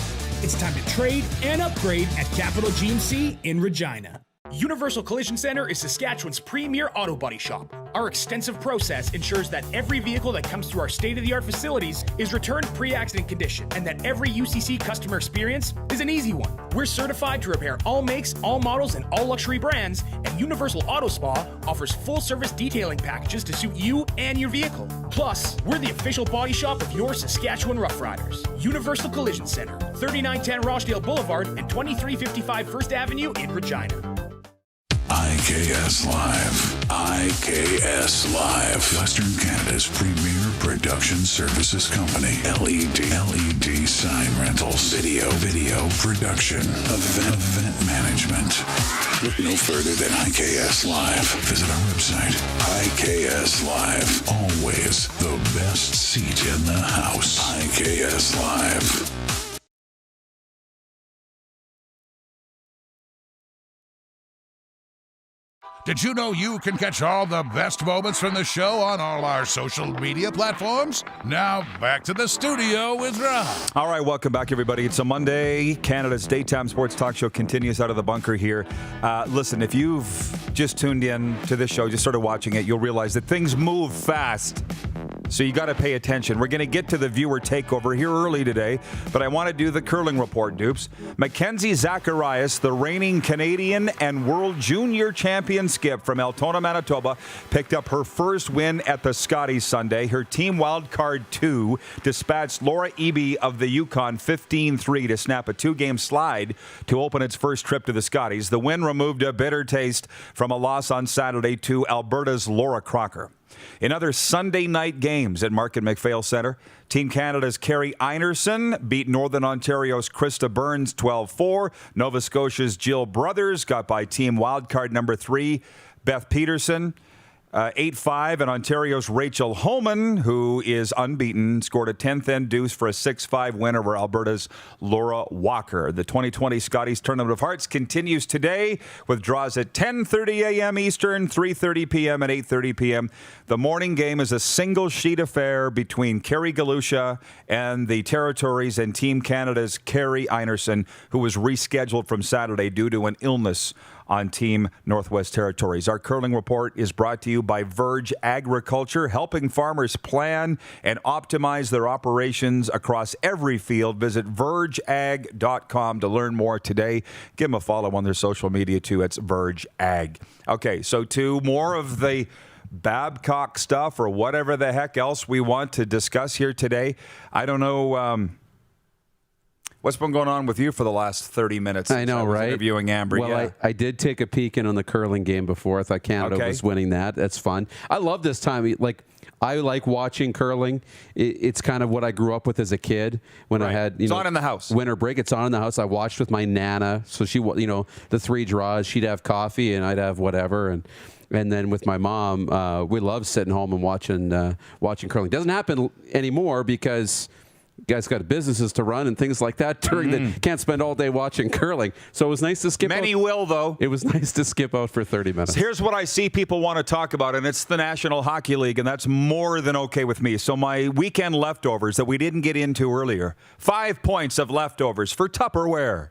Speaker 6: It's time to trade and upgrade at Capital GMC in Regina. Universal Collision Center is Saskatchewan's premier auto body shop. Our extensive process ensures that every vehicle that comes through our state-of-the-art facilities is returned pre-accident condition and that every UCC customer experience is an easy one. We're certified to repair all makes, all models, and all luxury brands, and Universal Auto Spa offers full-service detailing packages to suit you and your vehicle. Plus, we're the official body shop of your Saskatchewan Rough Riders. Universal Collision Center, 3910 Rochdale Boulevard and 2355 First Avenue in Regina.
Speaker 10: IKS Live. IKS Live. Western Canada's premier production services company. LED sign rentals. Video production. Event management. Look no further than IKS Live. Visit our website. IKS Live. Always the best seat in the house. IKS Live.
Speaker 3: Did you know you can catch all the best moments from the show on all our social media platforms? Now, back to the studio with Rod.
Speaker 4: All right, welcome back, everybody. It's a Monday. Canada's daytime sports talk show continues out of the bunker here. Listen, if you've just tuned in to this show, just started watching it, you'll realize that things move fast. So you got to pay attention. We're going to get to the viewer takeover here early today, but I want to do the curling report, dupes. Mackenzie Zacharias, the reigning Canadian and World Junior Champion skip from Altona, Manitoba, picked up her first win at the Scotties Sunday. Her team wildcard 2 dispatched Laura Eby of the Yukon 15-3 to snap a 2-game slide to open its first trip to the Scotties. The win removed a bitter taste from a loss on Saturday to Alberta's Laura Crocker. In other Sunday night games at Market McPhail Centre, Team Canada's Carrie Einerson beat Northern Ontario's Krista Burns 12-4. Nova Scotia's Jill Brothers got by Team Wildcard number 3, Beth Peterson, 8-5, and Ontario's Rachel Holman, who is unbeaten, scored a 10th end deuce for a 6-5 win over Alberta's Laura Walker. The 2020 Scotties Tournament of Hearts continues today with draws at 10:30 a.m. Eastern, 3:30 p.m. and 8:30 p.m. The morning game is a single sheet affair between Kerry Galusha and the Territories and Team Canada's Carrie Einerson, who was rescheduled from Saturday due to an illness on Team Northwest Territories. Our curling report is brought to you by Verge Agriculture, helping farmers plan and optimize their operations across every field. Visit vergeag.com to learn more today. Give them a follow on their social media too. It's Verge Ag. Okay, so to more of the Babcock stuff or whatever the heck else we want to discuss here today. I don't know what's been going on with you for the last 30 minutes.
Speaker 5: I know, right?
Speaker 4: Interviewing Amber.
Speaker 5: Well,
Speaker 4: yeah.
Speaker 5: I did take a peek in on the curling game before. I thought Canada was winning that. That's fun. I love this time. I like watching curling. It's kind of what I grew up with as a kid when I had,
Speaker 4: it's on in the house.
Speaker 5: Winter break. It's on in the house. I watched with my Nana. So she, the 3 draws, she'd have coffee and I'd have whatever. And then with my mom, we love sitting home and watching curling. Doesn't happen anymore because Guys got businesses to run and things like that during the can't spend all day watching curling. So it was nice to skip
Speaker 4: Many
Speaker 5: out.
Speaker 4: will, though.
Speaker 5: It was nice to skip out for 30 minutes.
Speaker 4: Here's what I see people want to talk about, and it's the National Hockey League, and that's more than okay with me. So my weekend leftovers that we didn't get into earlier, 5 points of leftovers for Tupperware.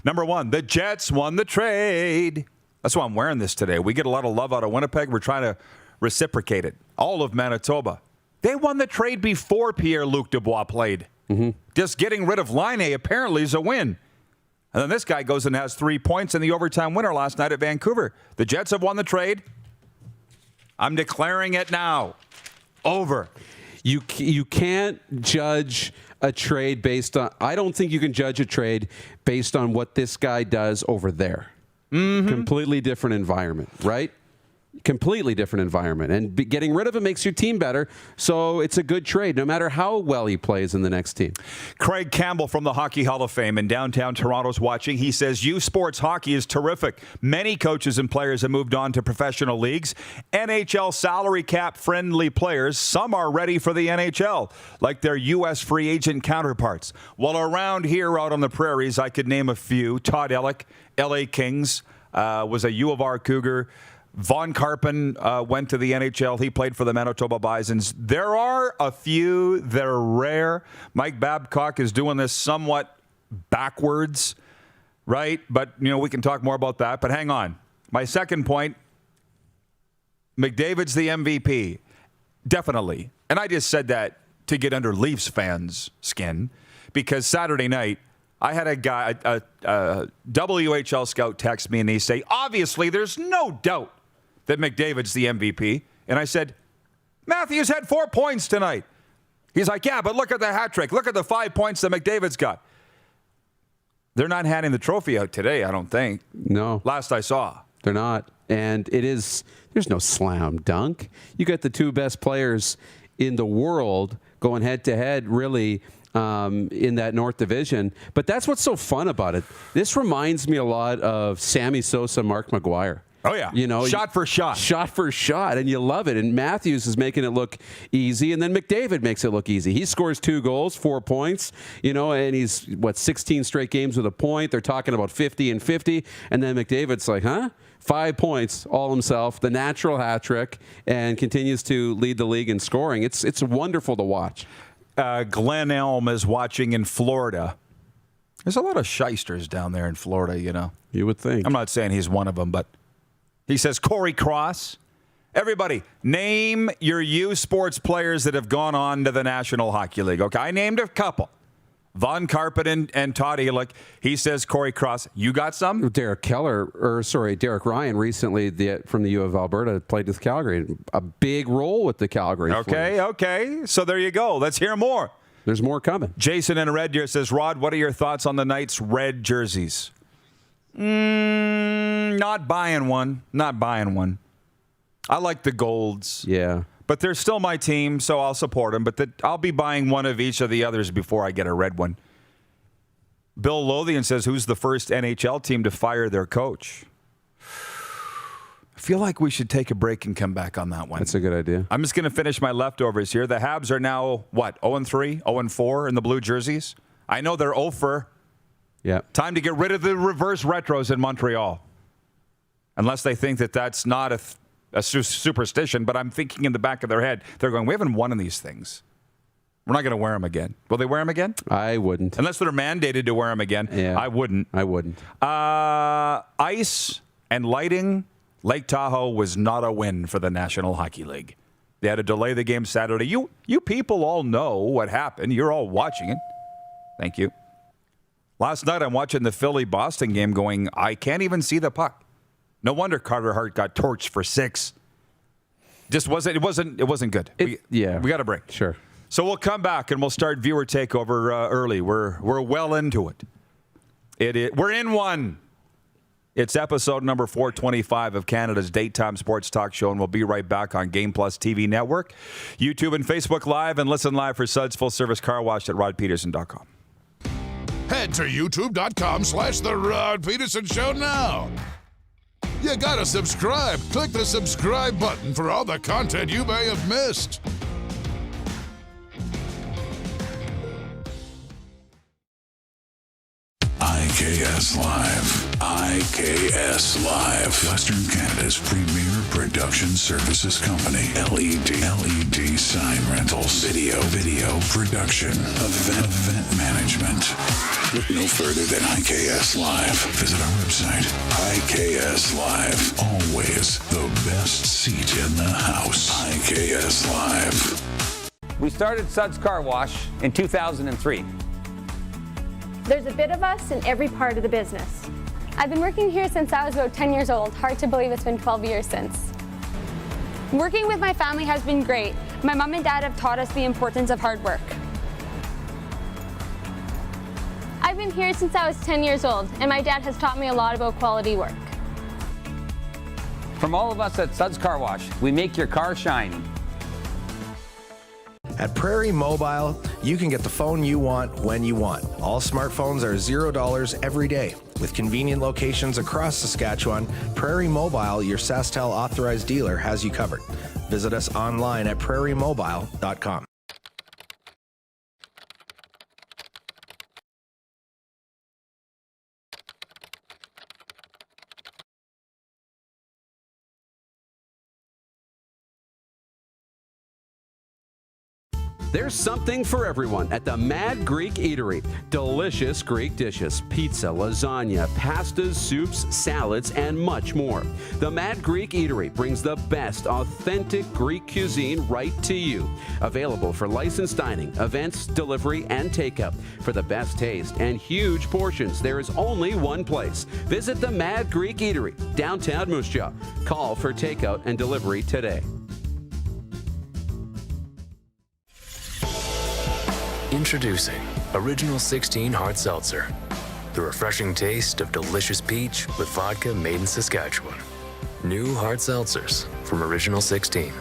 Speaker 4: Number 1, the Jets won the trade. That's why I'm wearing this today. We get a lot of love out of Winnipeg. We're trying to reciprocate it. All of Manitoba. They won the trade before Pierre-Luc Dubois played. Just getting rid of Line apparently is a win. And then this guy goes and has 3 points in the overtime winner last night at Vancouver. The Jets have won the trade. I'm declaring it now. Over.
Speaker 5: You can't judge a trade based on... I don't think you can judge a trade based on what this guy does over there. Completely different environment, right? Completely different environment. And getting rid of him makes your team better. So it's a good trade, no matter how well he plays in the next team.
Speaker 4: Craig Campbell from the Hockey Hall of Fame in downtown Toronto's watching. He says, youth sports hockey is terrific. Many coaches and players have moved on to professional leagues. NHL salary cap friendly players, some are ready for the NHL, like their U.S. free agent counterparts. While around here out on the prairies, I could name a few. Todd Ellick, L.A. Kings, was a U of R Cougar. Von Karpen went to the NHL. He played for the Manitoba Bisons. There are a few. They're rare. Mike Babcock is doing this somewhat backwards, right? But, we can talk more about that. But hang on. My second point, McDavid's the MVP. Definitely. And I just said that to get under Leafs fans' skin because Saturday night, I had a guy, a WHL scout text me, and they say, obviously, there's no doubt that McDavid's the MVP. And I said, Matthews had 4 points tonight. He's like, yeah, but look at the hat trick. Look at the 5 points that McDavid's got. They're not handing the trophy out today, I don't think.
Speaker 5: No.
Speaker 4: Last I saw.
Speaker 5: They're not. And there's no slam dunk. You got the 2 best players in the world going head to head, really, in that North Division. But that's what's so fun about it. This reminds me a lot of Sammy Sosa, Mark McGuire.
Speaker 4: Oh, yeah. Shot for shot.
Speaker 5: Shot for shot, and you love it. And Matthews is making it look easy, and then McDavid makes it look easy. He scores 2 goals, 4 points, and he's, 16 straight games with a point. They're talking about 50 and 50, and then McDavid's like, 5 points, all himself, the natural hat trick, and continues to lead the league in scoring. It's wonderful to watch.
Speaker 4: Glenn Elm is watching in Florida. There's a lot of shysters down there in Florida,
Speaker 5: You would think.
Speaker 4: I'm not saying he's one of them, but he says Corey Cross. Everybody, name your U Sports players that have gone on to the National Hockey League. Okay, I named a couple. Von Karpen and Todd Ellick. He says Corey Cross. You got some?
Speaker 5: Derek Ryan recently from the U of Alberta played with Calgary. A big role with the Calgary Flames.
Speaker 4: Okay. So there you go. Let's hear more.
Speaker 5: There's more coming.
Speaker 4: Jason in Red Deer says, Rod, what are your thoughts on the Knights' red jerseys? Not buying one. I like the golds.
Speaker 5: Yeah.
Speaker 4: But they're still my team, so I'll support them. But I'll be buying one of each of the others before I get a red one. Bill Lothian says, who's the first NHL team to fire their coach? I feel like we should take a break and come back on that one.
Speaker 5: That's a good idea.
Speaker 4: I'm just going to finish my leftovers here. The Habs are now, 0-3, 0-4 in the blue jerseys? I know they're 0-for.
Speaker 5: Yeah.
Speaker 4: Time to get rid of the reverse retros in Montreal. Unless they think that that's not a superstition, but I'm thinking in the back of their head, they're going, we haven't won in these things. We're not going to wear them again. Will they wear them again?
Speaker 5: I wouldn't.
Speaker 4: Unless they're mandated to wear them again.
Speaker 5: Yeah.
Speaker 4: I wouldn't. Ice and lighting, Lake Tahoe was not a win for the National Hockey League. They had to delay the game Saturday. You people all know what happened. You're all watching it. Thank you. Last night I'm watching the Philly-Boston game going, I can't even see the puck. No wonder Carter Hart got torched for 6. It wasn't good. We got a break.
Speaker 5: Sure.
Speaker 4: So we'll come back and we'll start viewer takeover early. We're well into it. We're in one. It's episode number 425 of Canada's daytime sports talk show, and we'll be right back on Game Plus TV Network, YouTube and Facebook Live, and listen live for Suds Full Service Car Wash at rodpedersen.com.
Speaker 3: Head to youtube.com/The Rod Pedersen Show now. You gotta subscribe. Click the subscribe button for all the content you may have missed.
Speaker 10: IKS Live. IKS Live. Western Canada's premier production services company. LED sign rentals. Video production. Event management. Look no further than IKS Live. Visit our website. IKS Live. Always the best seat in the house. IKS Live.
Speaker 13: We started Suds Car Wash in 2003.
Speaker 14: There's a bit of us in every part of the business. I've been working here since I was about 10 years old. Hard to believe it's been 12 years since. Working with my family has been great. My mom and dad have taught us the importance of hard work. I've been here since I was 10 years old, and my dad has taught me a lot about quality work.
Speaker 13: From all of us at Suds Car Wash, we make your car shine.
Speaker 1: At Prairie Mobile, you can get the phone you want when you want. All smartphones are $0 every day. With convenient locations across Saskatchewan, Prairie Mobile, your SaskTel authorized dealer, has you covered. Visit us online at prairiemobile.com.
Speaker 5: There's something for everyone at the Mad Greek Eatery. Delicious Greek dishes, pizza, lasagna, pastas, soups, salads, and much more. The Mad Greek Eatery brings the best authentic Greek cuisine right to you. Available for licensed dining, events, delivery, and takeout. For the best taste and huge portions, there is only one place. Visit the Mad Greek Eatery, downtown Moose Jaw. Call for takeout and delivery today.
Speaker 15: Introducing Original 16 Hard Seltzer. The refreshing taste of delicious peach with vodka made in Saskatchewan. New hard seltzers from Original 16.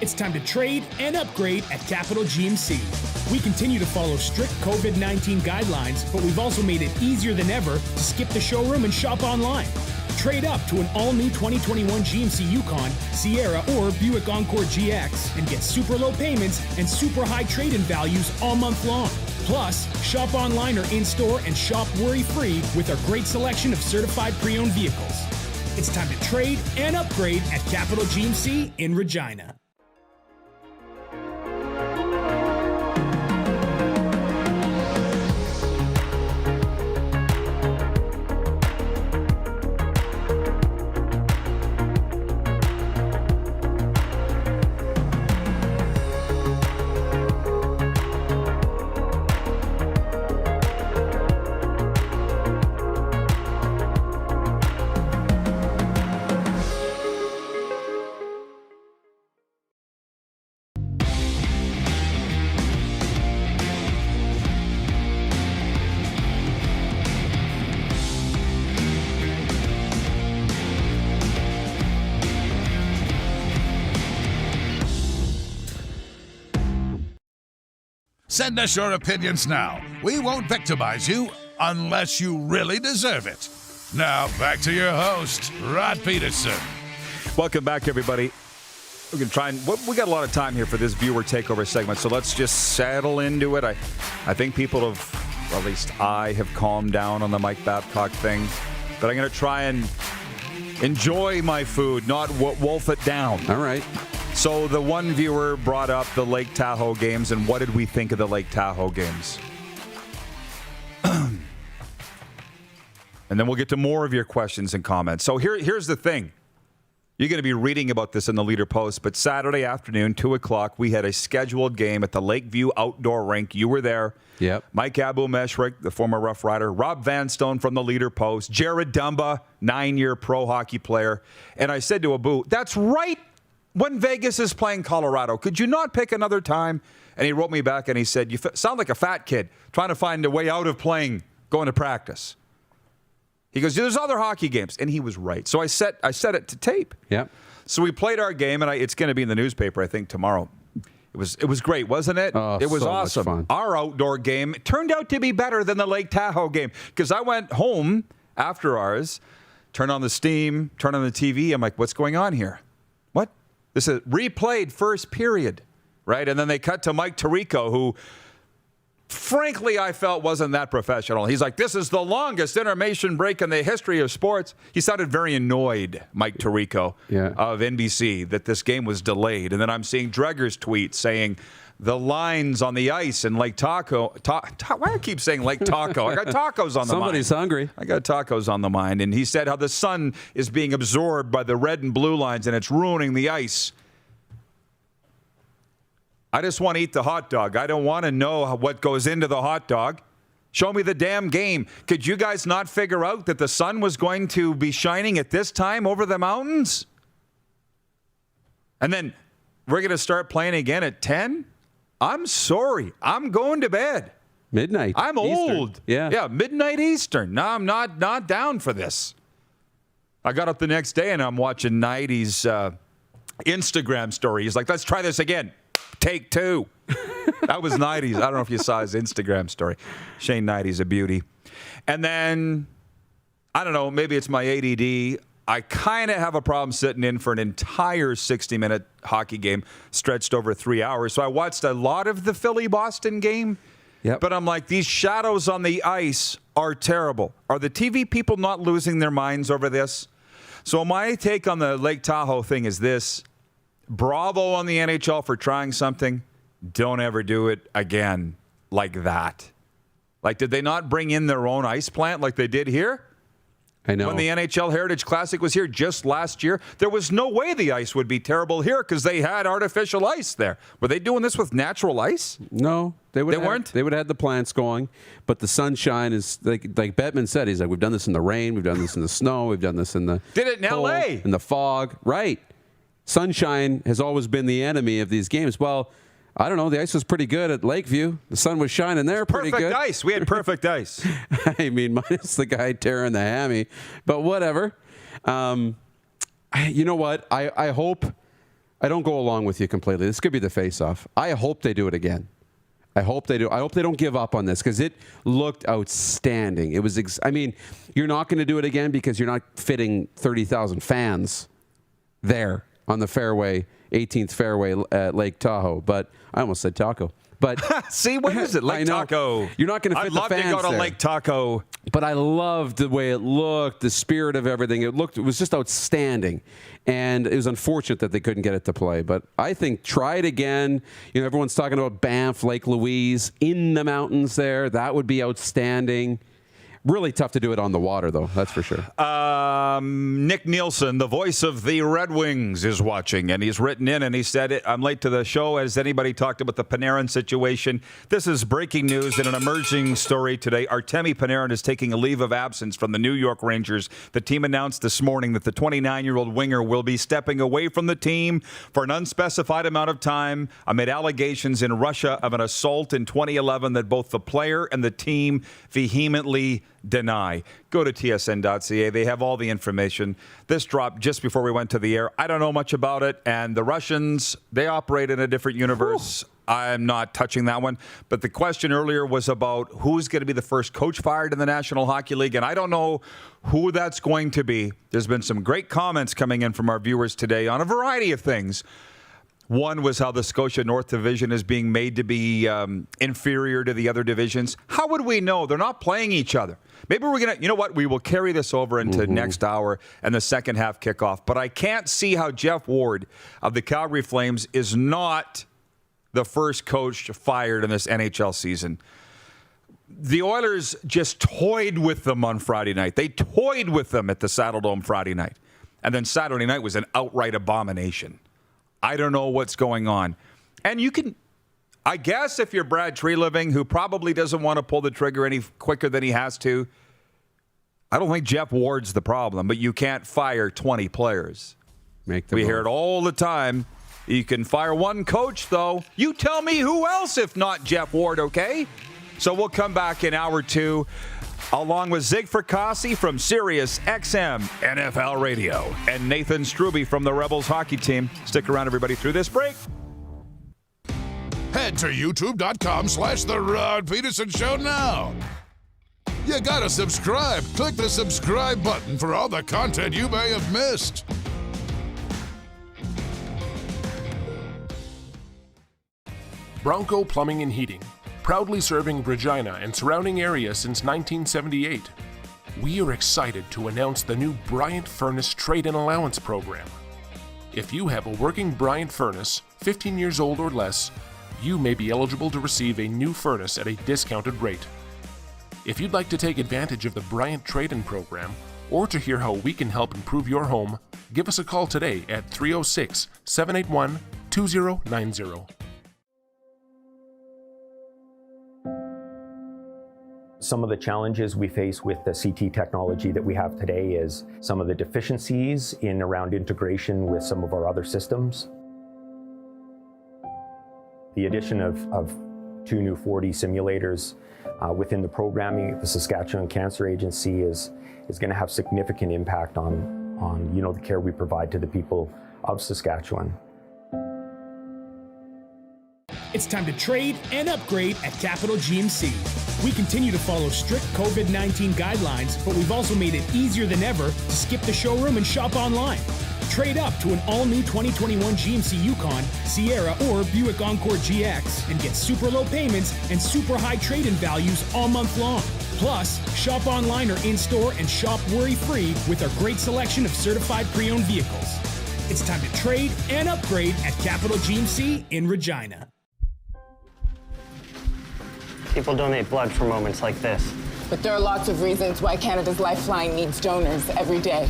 Speaker 6: It's time to trade and upgrade at Capital GMC. We continue to follow strict COVID-19 guidelines, but we've also made it easier than ever to skip the showroom and shop online. Trade up to an all-new 2021 GMC Yukon, Sierra, or Buick Encore GX and get super low payments and super high trade-in values all month long. Plus, shop online or in-store and shop worry-free with our great selection of certified pre-owned vehicles. It's time to trade and upgrade at Capital GMC in Regina.
Speaker 3: Send us your opinions now. We won't victimize you unless you really deserve it. Now, back to your host, Rod Pedersen.
Speaker 4: Welcome back, everybody. We're going to try and... We got a lot of time here for this viewer takeover segment, so let's just settle into it. I think people have, or at least I, have calmed down on the Mike Babcock thing. But I'm going to try and enjoy my food, not wolf it down.
Speaker 5: All right.
Speaker 4: So the one viewer brought up the Lake Tahoe games, and what did we think of the Lake Tahoe games? And then we'll get to more of your questions and comments. So here's the thing. You're going to be reading about this in the Leader Post, but Saturday afternoon, 2 o'clock, we had a scheduled game at the Lakeview Outdoor Rink. You were there.
Speaker 5: Yep.
Speaker 4: Mike Abu-Meshrik, the former Rough Rider, Rob Vanstone from the Leader Post, Jared Dumba, 9-year pro hockey player. And I said to Abu, that's right when Vegas is playing Colorado. Could you not pick another time? And he wrote me back and he said, you sound like a fat kid trying to find a way out of playing, going to practice. He goes, there's other hockey games. And he was right. So I set it to tape.
Speaker 5: Yeah.
Speaker 4: So we played our game, and it's going to be in the newspaper, I think, tomorrow. It was great, wasn't it?
Speaker 5: Oh,
Speaker 4: it was
Speaker 5: so
Speaker 4: awesome.
Speaker 5: much fun.
Speaker 4: Our outdoor game turned out to be better than the Lake Tahoe game because I went home after ours, turned on the steam, turned on the TV. I'm like, what's going on here? What? This is replayed first period, right? And then they cut to Mike Tirico, who frankly, I felt wasn't that professional. He's like, this is the longest intermission break in the history of sports. He sounded very annoyed, Mike Tirico of NBC, that this game was delayed. And then I'm seeing Dreger's tweet saying the lines on the ice in Lake Tahoe. Why do I keep saying Lake Tahoe? I got tacos on the mind.
Speaker 5: Somebody's hungry.
Speaker 4: I got tacos on the mind. And he said how the sun is being absorbed by the red and blue lines and it's ruining the ice. I just want to eat the hot dog. I don't want to know what goes into the hot dog. Show me the damn game. Could you guys not figure out that the sun was going to be shining at this time over the mountains? And then we're going to start playing again at 10? I'm sorry. I'm going to bed.
Speaker 5: Midnight.
Speaker 4: I'm
Speaker 5: Eastern.
Speaker 4: old.
Speaker 5: Yeah,
Speaker 4: midnight Eastern. No, I'm not down for this. I got up the next day and I'm watching Nighty's Instagram story. He's like, let's try this again. Take 2. That was Nighty's. I don't know if you saw his Instagram story. Shane Nighty's a beauty. And then, I don't know, maybe it's my ADD. I kind of have a problem sitting in for an entire 60-minute hockey game stretched over 3 hours. So I watched a lot of the Philly-Boston game.
Speaker 5: Yep.
Speaker 4: But I'm like, these shadows on the ice are terrible. Are the TV people not losing their minds over this? So my take on the Lake Tahoe thing is this. Bravo on the NHL for trying something. Don't ever do it again like that. Like, did they not bring in their own ice plant like they did here?
Speaker 5: I know.
Speaker 4: When the NHL Heritage Classic was here just last year, there was no way the ice would be terrible here because they had artificial ice there. Were they doing this with natural ice?
Speaker 5: No, they
Speaker 4: weren't.
Speaker 5: They would have had the plants going, but the sunshine is like Bettman said. He's like, we've done this in the rain, we've done this in the snow, we've done this in the
Speaker 4: did it in
Speaker 5: cold,
Speaker 4: LA
Speaker 5: in the fog, right? Sunshine has always been the enemy of these games. Well, I don't know. The ice was pretty good at Lakeview. The sun was shining there pretty good.
Speaker 4: Perfect ice. We had perfect ice.
Speaker 5: I mean, minus the guy tearing the hammy. But whatever. You know what? I hope I don't go along with you completely. This could be the face-off. I hope they do it again. I hope they do. I hope they don't give up on this because it looked outstanding. It was. I mean, you're not going to do it again because you're not fitting 30,000 fans there on the fairway, 18th fairway at Lake Tahoe. But I almost said taco. But
Speaker 4: see, what is it? Lake Tahoe.
Speaker 5: You're not going to fit the fans there.
Speaker 4: I'd love to go to Lake Tahoe.
Speaker 5: But I loved the way it looked, the spirit of everything. It was just outstanding. And it was unfortunate that they couldn't get it to play. But I think try it again. You know, everyone's talking about Banff, Lake Louise, in the mountains there. That would be outstanding. Really tough to do it on the water, though. That's for sure.
Speaker 4: Nick Nielsen, the voice of the Red Wings, is watching, and he's written in, and he said, I'm late to the show. Has anybody talked about the Panarin situation? This is breaking news in an emerging story today. Artemi Panarin is taking a leave of absence from the New York Rangers. The team announced this morning that the 29-year-old winger will be stepping away from the team for an unspecified amount of time amid allegations in Russia of an assault in 2011 that both the player and the team vehemently deny. Go to tsn.ca. They have all the information. This dropped just before we went to the air. I don't know much about it. And the Russians, they operate in a different universe. Ooh. I'm not touching that one. But the question earlier was about who's going to be the first coach fired in the National Hockey League. And I don't know who that's going to be. There's been some great comments coming in from our viewers today on a variety of things. One was how the Scotia North Division is being made to be inferior to the other divisions. How would we know? They're not playing each other. Maybe we're going to, you know what, we will carry this over into next hour and the second half kickoff. But I can't see how Jeff Ward of the Calgary Flames is not the first coach fired in this NHL season. The Oilers just toyed with them on Friday night. They toyed with them at the Saddledome Friday night. And then Saturday night was an outright abomination. I don't know what's going on. And you can, I guess if you're Brad Treliving, who probably doesn't want to pull the trigger any quicker than he has to, I don't think Jeff Ward's the problem, but you can't fire 20 players. We hear it all the time. You can fire one coach, though. You tell me who else if not Jeff Ward, okay? So we'll come back in hour two, along with Zig Fracassi from SiriusXM NFL Radio and Nathan Strube from the Rebels hockey team. Stick around, everybody, through this break.
Speaker 3: Head to youtube.com/The Rod Pedersen Show now. You gotta subscribe. Click the subscribe button for all the content you may have missed.
Speaker 16: Bronco Plumbing and Heating. proudly serving Regina and surrounding areas since 1978. We are excited to announce the new Bryant Furnace Trade-in Allowance Program. If you have a working Bryant furnace, 15 years old or less, you may be eligible to receive a new furnace at a discounted rate. If you'd like to take advantage of the Bryant Trade-in Program, or to hear how we can help improve your home, give us a call today at 306-781-2090.
Speaker 9: Some of the challenges we face with the CT technology that we have today is some of the deficiencies in around integration with some of our other systems. The addition of 2 new 4D simulators within the programming, the Saskatchewan Cancer Agency is going to have significant impact on the care we provide to the people of Saskatchewan.
Speaker 6: It's time to trade and upgrade at Capital GMC. We continue to follow strict COVID-19 guidelines, but we've also made it easier than ever to skip the showroom and shop online. Trade up to an all-new 2021 GMC Yukon, Sierra, or Buick Encore GX and get super low payments and super high trade-in values all month long. Plus, shop online or in-store and shop worry-free with our great selection of certified pre-owned vehicles. It's time to trade and upgrade at Capital GMC in Regina.
Speaker 17: People donate blood for moments like this.
Speaker 18: But there are lots of reasons why Canada's Lifeline needs donors every day.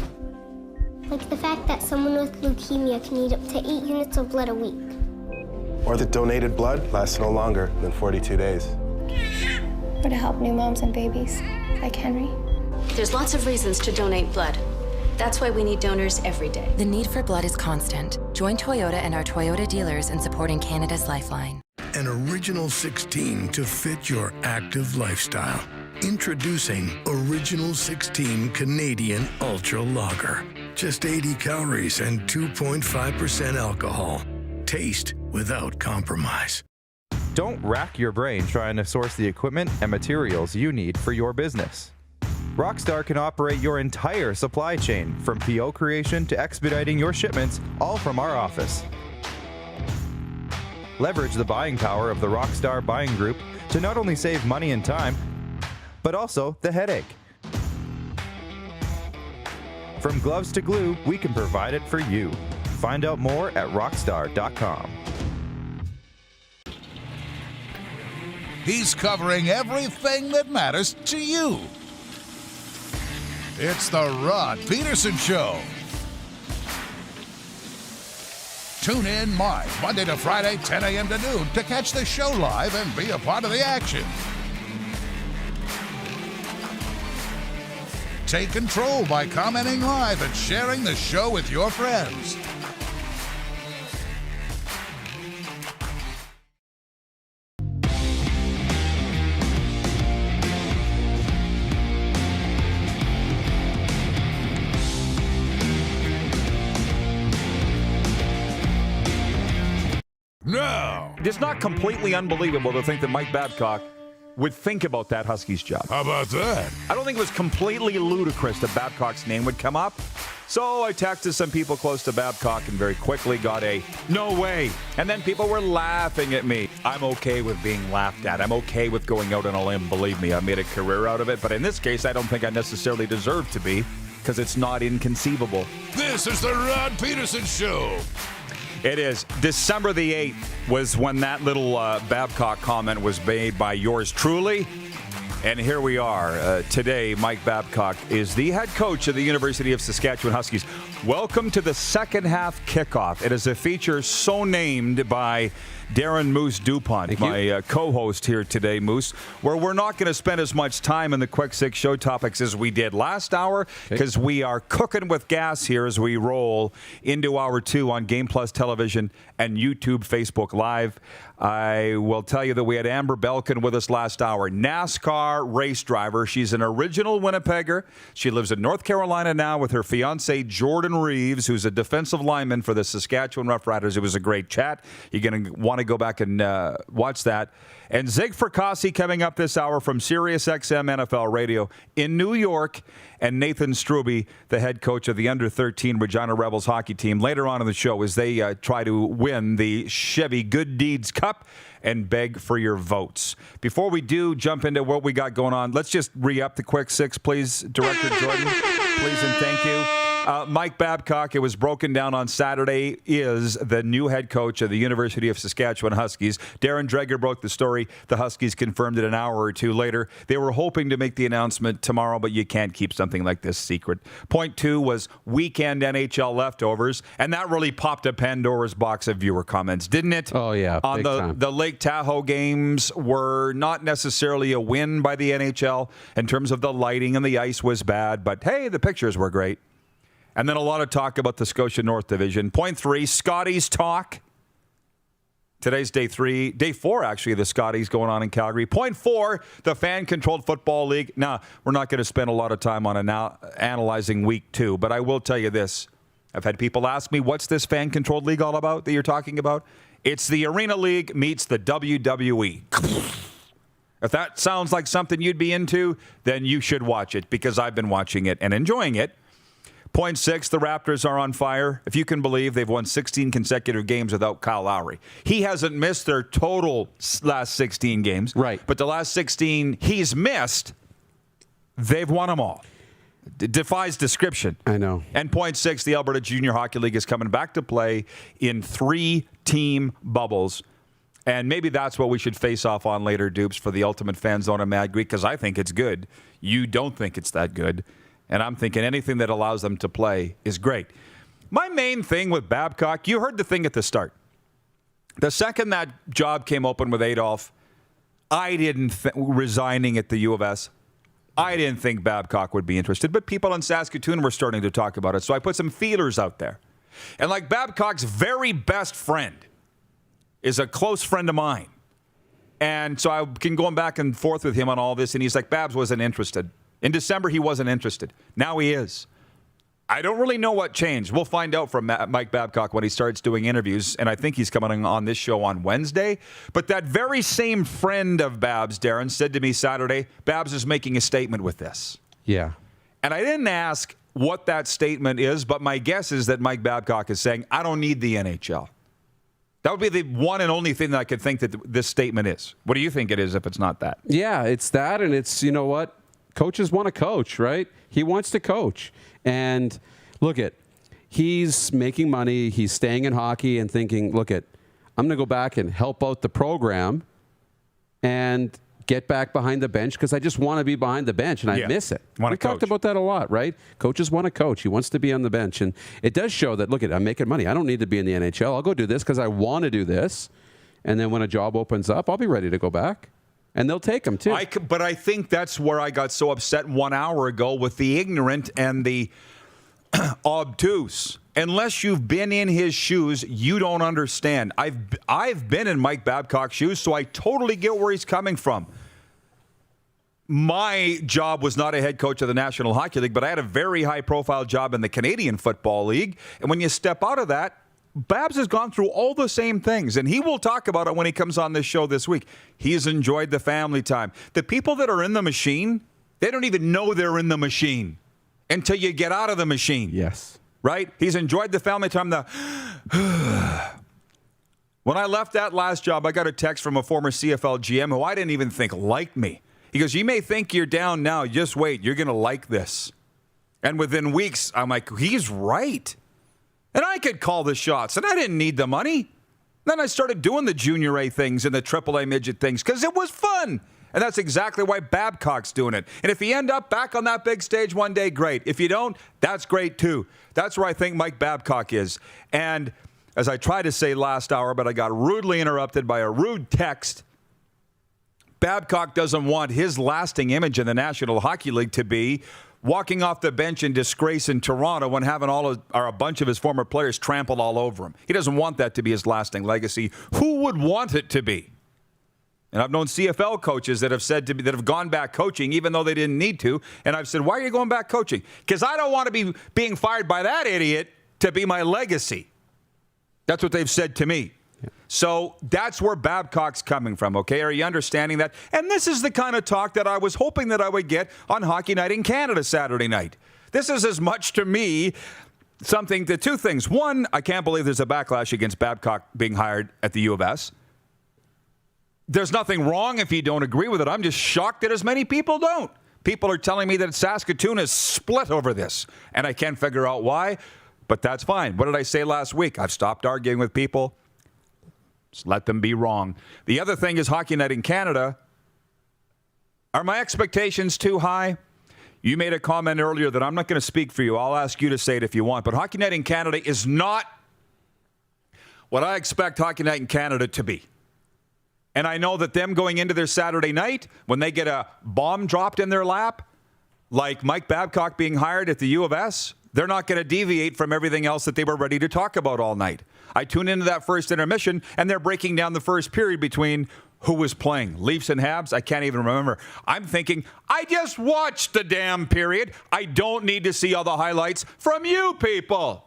Speaker 19: Like the fact that someone with leukemia can need up to 8 units of blood a week.
Speaker 20: Or that donated blood lasts no longer than 42 days.
Speaker 19: Or to help new moms and babies, like Henry.
Speaker 21: There's lots of reasons to donate blood. That's why we need donors every day.
Speaker 22: The need for blood is constant. Join Toyota and our Toyota dealers in supporting Canada's Lifeline.
Speaker 23: An original 16 to fit your active lifestyle. Introducing Original 16 Canadian Ultra Lager. Just 80 calories and 2.5% alcohol. Taste without compromise.
Speaker 12: Don't rack your brain trying to source the equipment and materials you need for your business. Rockstar can operate your entire supply chain, from PO creation to expediting your shipments, all from our office. Leverage the buying power of the Rockstar buying group to not only save money and time, but also the headache. From gloves to glue, we can provide it for you. Find out more at rockstar.com.
Speaker 3: He's covering everything that matters to you. It's the Rod Pedersen Show. Tune in live Monday to Friday, 10 a.m. to noon to catch the show live and be a part of the action. Take control by commenting live and sharing the show with your friends.
Speaker 4: No! It's not completely unbelievable to think that Mike Babcock would think about that Huskies job.
Speaker 3: How about that?
Speaker 4: I don't think it was completely ludicrous that Babcock's name would come up. So I texted some people close to Babcock and very quickly got a no way. And then people were laughing at me. I'm okay with being laughed at. I'm okay with going out on a limb. Believe me, I made a career out of it. But in this case, I don't think I necessarily deserve to be, because it's not inconceivable.
Speaker 3: This is the Rod Pedersen Show.
Speaker 4: It is. December the 8th was when that little Babcock comment was made by yours truly. And here we are. Today, Mike Babcock is the head coach of the University of Saskatchewan Huskies. Welcome to the second half kickoff. It is a feature so named by Darren Moose DuPont, my co-host here today, Moose, where we're not going to spend as much time in the Quick Six show topics as we did last hour, because we are cooking with gas here as we roll into hour 2 on Game Plus Television and YouTube, Facebook Live. I will tell you that we had Amber Balcaen with us last hour, NASCAR race driver. She's an original Winnipegger. She lives in North Carolina now with her fiance, Jordan Reeves, who's a defensive lineman for the Saskatchewan Roughriders. It was a great chat. You're going to want want to go back and watch that. And Zig Fracassi coming up this hour from SiriusXM NFL Radio in New York, and Nathan Struby, the head coach of the under-13 Regina Rebels hockey team, later on in the show as they try to win the Chevy Good Deeds Cup and beg for your votes. Before we do jump into what we got going on, let's just re-up the quick six, please, Director Jordan. Please and thank you. Mike Babcock, it was broken down on Saturday, is the new head coach of the University of Saskatchewan Huskies. Darren Dreger broke the story. The Huskies confirmed it an hour or two later. They were hoping to make the announcement tomorrow, but you can't keep something like this secret. Point 2 was weekend NHL leftovers, and that really popped a Pandora's box of viewer comments, didn't it?
Speaker 5: Oh, yeah.
Speaker 4: On the Lake Tahoe games were not necessarily a win by the NHL in terms of the lighting and the ice was bad, but hey, the pictures were great. And then a lot of talk about the Scotia North Division. Point 3, Scotties talk. Today's day 4, actually, of the Scotties going on in Calgary. Point 4, the fan-controlled football league. Now, we're not going to spend a lot of time on analyzing week 2, but I will tell you this. I've had people ask me, what's this fan-controlled league all about that you're talking about? It's the Arena League meets the WWE. If that sounds like something you'd be into, then you should watch it, because I've been watching it and enjoying it. Point 6, the Raptors are on fire. If you can believe, they've won 16 consecutive games without Kyle Lowry. He hasn't missed their total last 16 games.
Speaker 5: Right.
Speaker 4: But the last 16 he's missed, they've won them all. It defies description.
Speaker 5: I know.
Speaker 4: And point 6, the Alberta Junior Hockey League is coming back to play in 3-team bubbles. And maybe that's what we should face off on later, Dupes, for the Ultimate Fan Zone of Mad Greek, because I think it's good. You don't think it's that good. And I'm thinking anything that allows them to play is great. My main thing with Babcock, you heard the thing at the start. The second that job came open with Adolph, I didn't resigning at the U of S, I didn't think Babcock would be interested. But people in Saskatoon were starting to talk about it. So I put some feelers out there. And like Babcock's very best friend is a close friend of mine. And so I've been going back and forth with him on all this. And he's like, Babs wasn't interested. In December, he wasn't interested. Now he is. I don't really know what changed. We'll find out from Mike Babcock when he starts doing interviews, and I think he's coming on this show on Wednesday. But that very same friend of Babs, Darren, said to me Saturday, Babs is making a statement with this.
Speaker 5: Yeah.
Speaker 4: And I didn't ask what that statement is, but my guess is that Mike Babcock is saying, I don't need the NHL. That would be the one and only thing that I could think that this statement is. What do you think it is if it's not that?
Speaker 5: Yeah, it's that, and it's, you know what? Coaches want to coach, right? He wants to coach. And look at, he's making money, he's staying in hockey and thinking, look at, I'm going to go back and help out the program and get back behind the bench because I just want to be behind the bench and I miss it. We talked about that a lot, right? Coaches want to coach. He wants to be on the bench. And it does show that, look at, I'm making money. I don't need to be in the NHL. I'll go do this because I want to do this. And then when a job opens up, I'll be ready to go back. And they'll take him, too.
Speaker 4: But I think that's where I got so upset 1 hour ago with the ignorant and the obtuse. Unless you've been in his shoes, you don't understand. I've been in Mike Babcock's shoes, so I totally get where he's coming from. My job was not a head coach of the National Hockey League, but I had a very high-profile job in the Canadian Football League. And when you step out of that, Babs has gone through all the same things, and he will talk about it when he comes on this show this week. He's enjoyed the family time. The people that are in the machine, they don't even know they're in the machine until you get out of the machine.
Speaker 5: Yes.
Speaker 4: Right? He's enjoyed the family time. When I left that last job, I got a text from a former CFL GM who I didn't even think liked me. He goes, you may think you're down now. Just wait. You're going to like this. And within weeks, I'm like, he's right. And I could call the shots, and I didn't need the money. Then I started doing the Junior A things and the AAA midget things because it was fun. And that's exactly why Babcock's doing it. And if you end up back on that big stage one day, great. If you don't, that's great too. That's where I think Mike Babcock is. And as I tried to say last hour, but I got rudely interrupted by a rude text, Babcock doesn't want his lasting image in the National Hockey League to be walking off the bench in disgrace in Toronto when having a bunch of his former players trampled all over him. He doesn't want that to be his lasting legacy. Who would want it to be? And I've known CFL coaches that have said to me, that have gone back coaching even though they didn't need to. And I've said, why are you going back coaching? Because I don't want to be being fired by that idiot to be my legacy. That's what they've said to me. So that's where Babcock's coming from, okay? Are you understanding that? And this is the kind of talk that I was hoping that I would get on Hockey Night in Canada Saturday night. This is as much to me two things. One, I can't believe there's a backlash against Babcock being hired at the U of S. There's nothing wrong if you don't agree with it. I'm just shocked that as many people don't. People are telling me that Saskatoon is split over this, and I can't figure out why, but that's fine. What did I say last week? I've stopped arguing with people. Just let them be wrong. The other thing is Hockey Night in Canada. Are my expectations too high? You made a comment earlier that I'm not going to speak for you. I'll ask you to say it if you want. But Hockey Night in Canada is not what I expect Hockey Night in Canada to be. And I know that them going into their Saturday night, when they get a bomb dropped in their lap, like Mike Babcock being hired at the U of S, they're not going to deviate from everything else that they were ready to talk about all night. I tune into that first intermission, and they're breaking down the first period between who was playing. Leafs and Habs, I can't even remember. I'm thinking, I just watched the damn period. I don't need to see all the highlights from you people.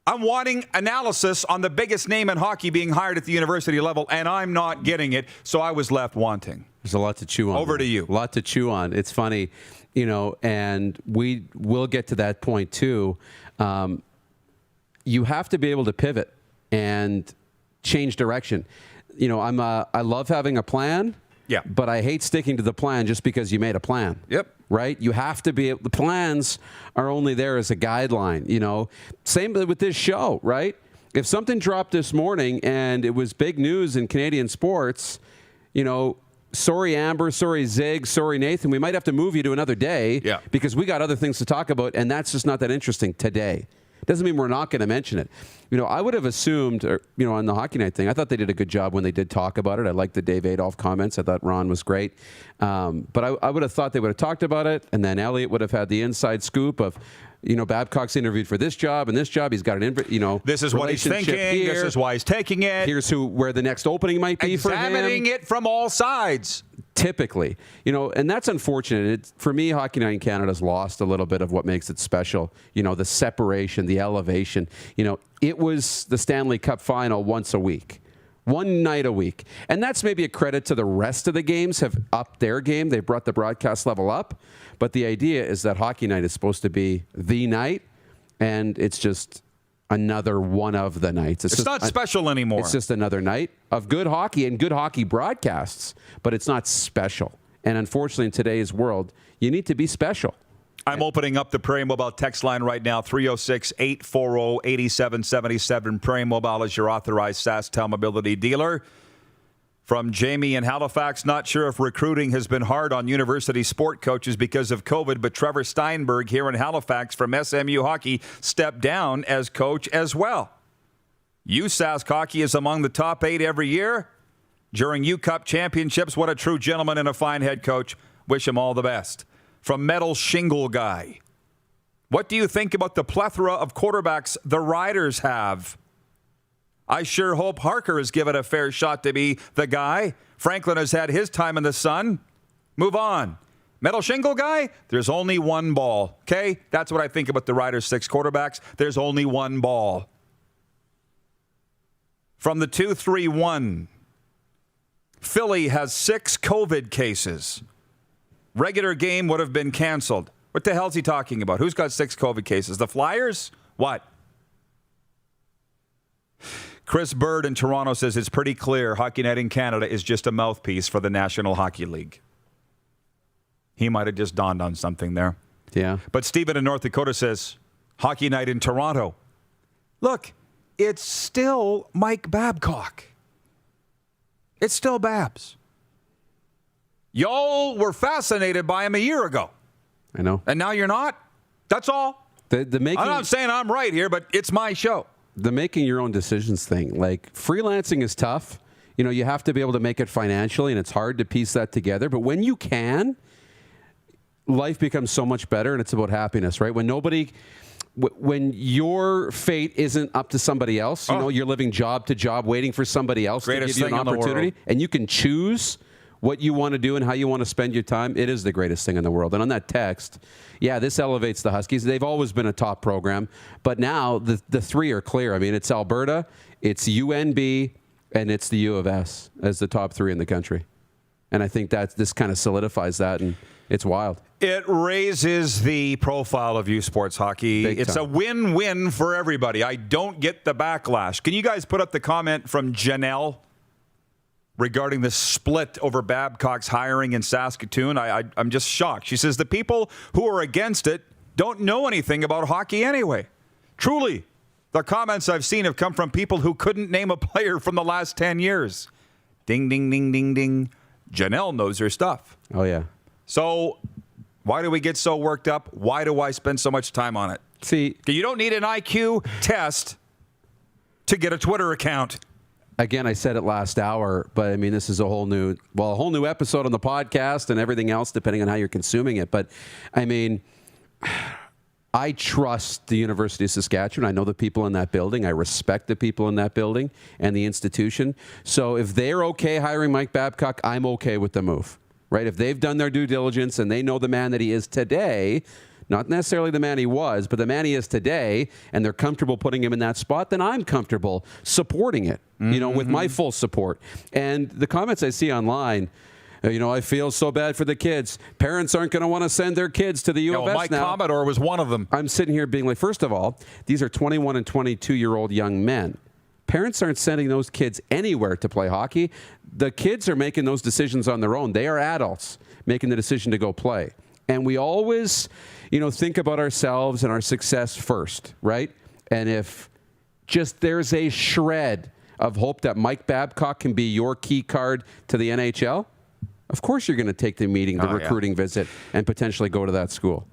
Speaker 4: I'm wanting analysis on the biggest name in hockey being hired at the university level, and I'm not getting it, so I was left wanting.
Speaker 5: There's a lot to chew on.
Speaker 4: Over to you.
Speaker 5: A lot to chew on. It's funny, and we will get to that point too. You have to be able to pivot and change direction. I love having a plan.
Speaker 4: Yeah.
Speaker 5: But I hate sticking to the plan just because you made a plan.
Speaker 4: Yep.
Speaker 5: Right? You have to be, the plans are only there as a guideline, Same with this show, right? If something dropped this morning and it was big news in Canadian sports, sorry Amber, sorry Zig, sorry Nathan, we might have to move you to another day because we got other things to talk about, and that's just not that interesting today. Doesn't mean we're not going to mention it. I would have assumed, on the Hockey Night thing, I thought they did a good job when they did talk about it. I liked the Dave Adolph comments. I thought Ron was great. But I would have thought they would have talked about it, and then Elliot would have had the inside scoop of, Babcock's interviewed for this job and this job. He's got an
Speaker 4: this is what he's thinking.
Speaker 5: Here.
Speaker 4: This is why he's taking it.
Speaker 5: Here's where the next opening might be for him.
Speaker 4: Examining it from all sides.
Speaker 5: Typically, and that's unfortunate. For me, Hockey Night in Canada's lost a little bit of what makes it special. The separation, the elevation. It was the Stanley Cup final once a week. One night a week. And that's maybe a credit to the rest of the games have upped their game. They brought the broadcast level up. But the idea is that Hockey Night is supposed to be the night, and it's just another one of the nights.
Speaker 4: It's not special anymore.
Speaker 5: It's just another night of good hockey and good hockey broadcasts, but it's not special. And unfortunately, in today's world, you need to be special.
Speaker 4: I'm opening up the Prairie Mobile text line right now, 306-840-8777. Prairie Mobile is your authorized SaskTel mobility dealer. From Jamie in Halifax, not sure if recruiting has been hard on university sport coaches because of COVID, but Trevor Steinberg here in Halifax from SMU Hockey stepped down as coach as well. USask Hockey is among the top 8 every year. During U-Cup championships, what a true gentleman and a fine head coach. Wish him all the best. From Metal Shingle Guy. What do you think about the plethora of quarterbacks the Riders have? I sure hope Harker is given a fair shot to be the guy. Franklin has had his time in the sun. Move on. Metal Shingle Guy, there's only one ball. Okay? That's what I think about the Riders' 6 quarterbacks. There's only one ball. From the 231, Philly has 6 COVID cases. Regular game would have been canceled. What the hell's he talking about? Who's got 6 COVID cases? The Flyers? What? Chris Bird in Toronto says it's pretty clear Hockey Night in Canada is just a mouthpiece for the National Hockey League. He might have just dawned on something there.
Speaker 5: Yeah.
Speaker 4: But Stephen in North Dakota says, Hockey Night in Toronto. Look, it's still Mike Babcock. It's still Babs. Y'all were fascinated by him a year ago.
Speaker 5: I know.
Speaker 4: And now you're not? That's all.
Speaker 5: The making,
Speaker 4: I'm not saying I'm right here, but it's my show.
Speaker 5: The making your own decisions thing. Like, freelancing is tough. You have to be able to make it financially, and it's hard to piece that together. But when you can, life becomes so much better, and it's about happiness, right? When your fate isn't up to somebody else, you're living job to job, waiting for somebody else to give you an opportunity, and you can choose what you want to do and how you want to spend your time, it is the greatest thing in the world. And on that text, yeah, this elevates the Huskies. They've always been a top program, but now the three are clear. I mean, it's Alberta, it's UNB, and it's the U of S as the top three in the country. And I think that this kind of solidifies that, and it's wild.
Speaker 4: It raises the profile of U Sports Hockey. It's a win-win for everybody. I don't get the backlash. Can you guys put up the comment from Janelle regarding the split over Babcock's hiring in Saskatoon? I'm just shocked. She says the people who are against it don't know anything about hockey anyway. Truly, the comments I've seen have come from people who couldn't name a player from the last 10 years. Ding, ding, ding, ding, ding. Janelle knows her stuff.
Speaker 5: Oh, yeah.
Speaker 4: So why do we get so worked up? Why do I spend so much time on it?
Speaker 5: See,
Speaker 4: you don't need an IQ test to get a Twitter account.
Speaker 5: Again, I said it last hour, but I mean, this is a whole new episode on the podcast and everything else, depending on how you're consuming it. But I mean, I trust the University of Saskatchewan. I know the people in that building. I respect the people in that building and the institution. So if they're okay hiring Mike Babcock, I'm okay with the move, right? If they've done their due diligence and they know the man that he is today, not necessarily the man he was, but the man he is today, and they're comfortable putting him in that spot, then I'm comfortable supporting it, with my full support. And the comments I see online, I feel so bad for the kids. Parents aren't going to want to send their kids to the U of S
Speaker 4: Mike
Speaker 5: now.
Speaker 4: Commodore was one of them.
Speaker 5: I'm sitting here being like, first of all, these are 21 and 22-year-old young men. Parents aren't sending those kids anywhere to play hockey. The kids are making those decisions on their own. They are adults making the decision to go play. And we always, think about ourselves and our success first, right? And if just there's a shred of hope that Mike Babcock can be your key card to the NHL, of course you're going to take the meeting, the recruiting visit, and potentially go to that school.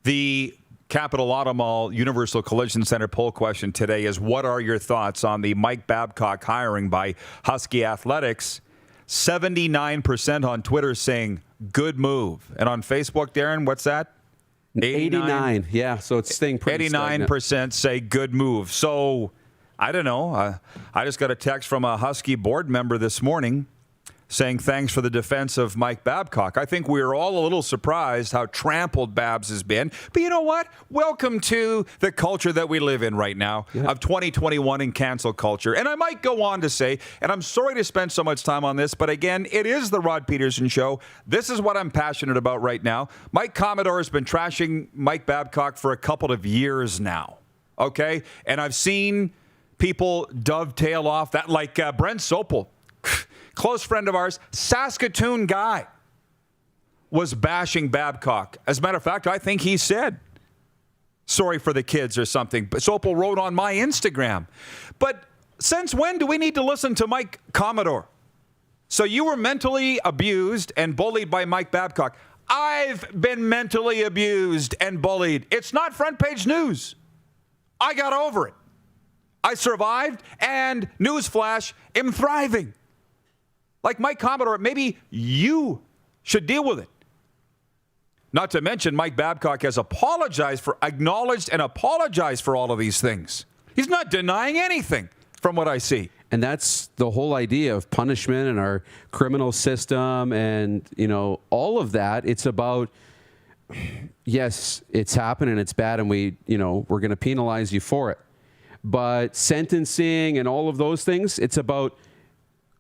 Speaker 4: The Capital Auto Mall Universal Collision Center poll question today is, what are your thoughts on the Mike Babcock hiring by Husky Athletics? 79% on Twitter saying, good move. And on Facebook, Darren, what's that?
Speaker 5: 89. Yeah, so it's staying pretty
Speaker 4: 89%
Speaker 5: stagnant.
Speaker 4: say good move. So, I don't know. I just got a text from a Husky board member this morning saying thanks for the defense of Mike Babcock. I think we are all a little surprised how trampled Babs has been. But you know what? Welcome to the culture that we live in right now of 2021 and cancel culture. And I might go on to say, and I'm sorry to spend so much time on this, but again, it is the Rod Pedersen Show. This is what I'm passionate about right now. Mike Commodore has been trashing Mike Babcock for a couple of years now. Okay? And I've seen people dovetail off that, like Brent Sopel. Close friend of ours, Saskatoon guy, was bashing Babcock. As a matter of fact, I think he said, sorry for the kids or something. But Sopel wrote on my Instagram. But since when do we need to listen to Mike Commodore? So you were mentally abused and bullied by Mike Babcock. I've been mentally abused and bullied. It's not front page news. I got over it. I survived, and newsflash, am thriving. Like Mike Commodore, maybe you should deal with it. Not to mention, Mike Babcock has acknowledged and apologized for all of these things. He's not denying anything from what I see.
Speaker 5: And that's the whole idea of punishment and our criminal system and, all of that. It's about, yes, it's happened and it's bad and we're going to penalize you for it. But sentencing and all of those things, it's about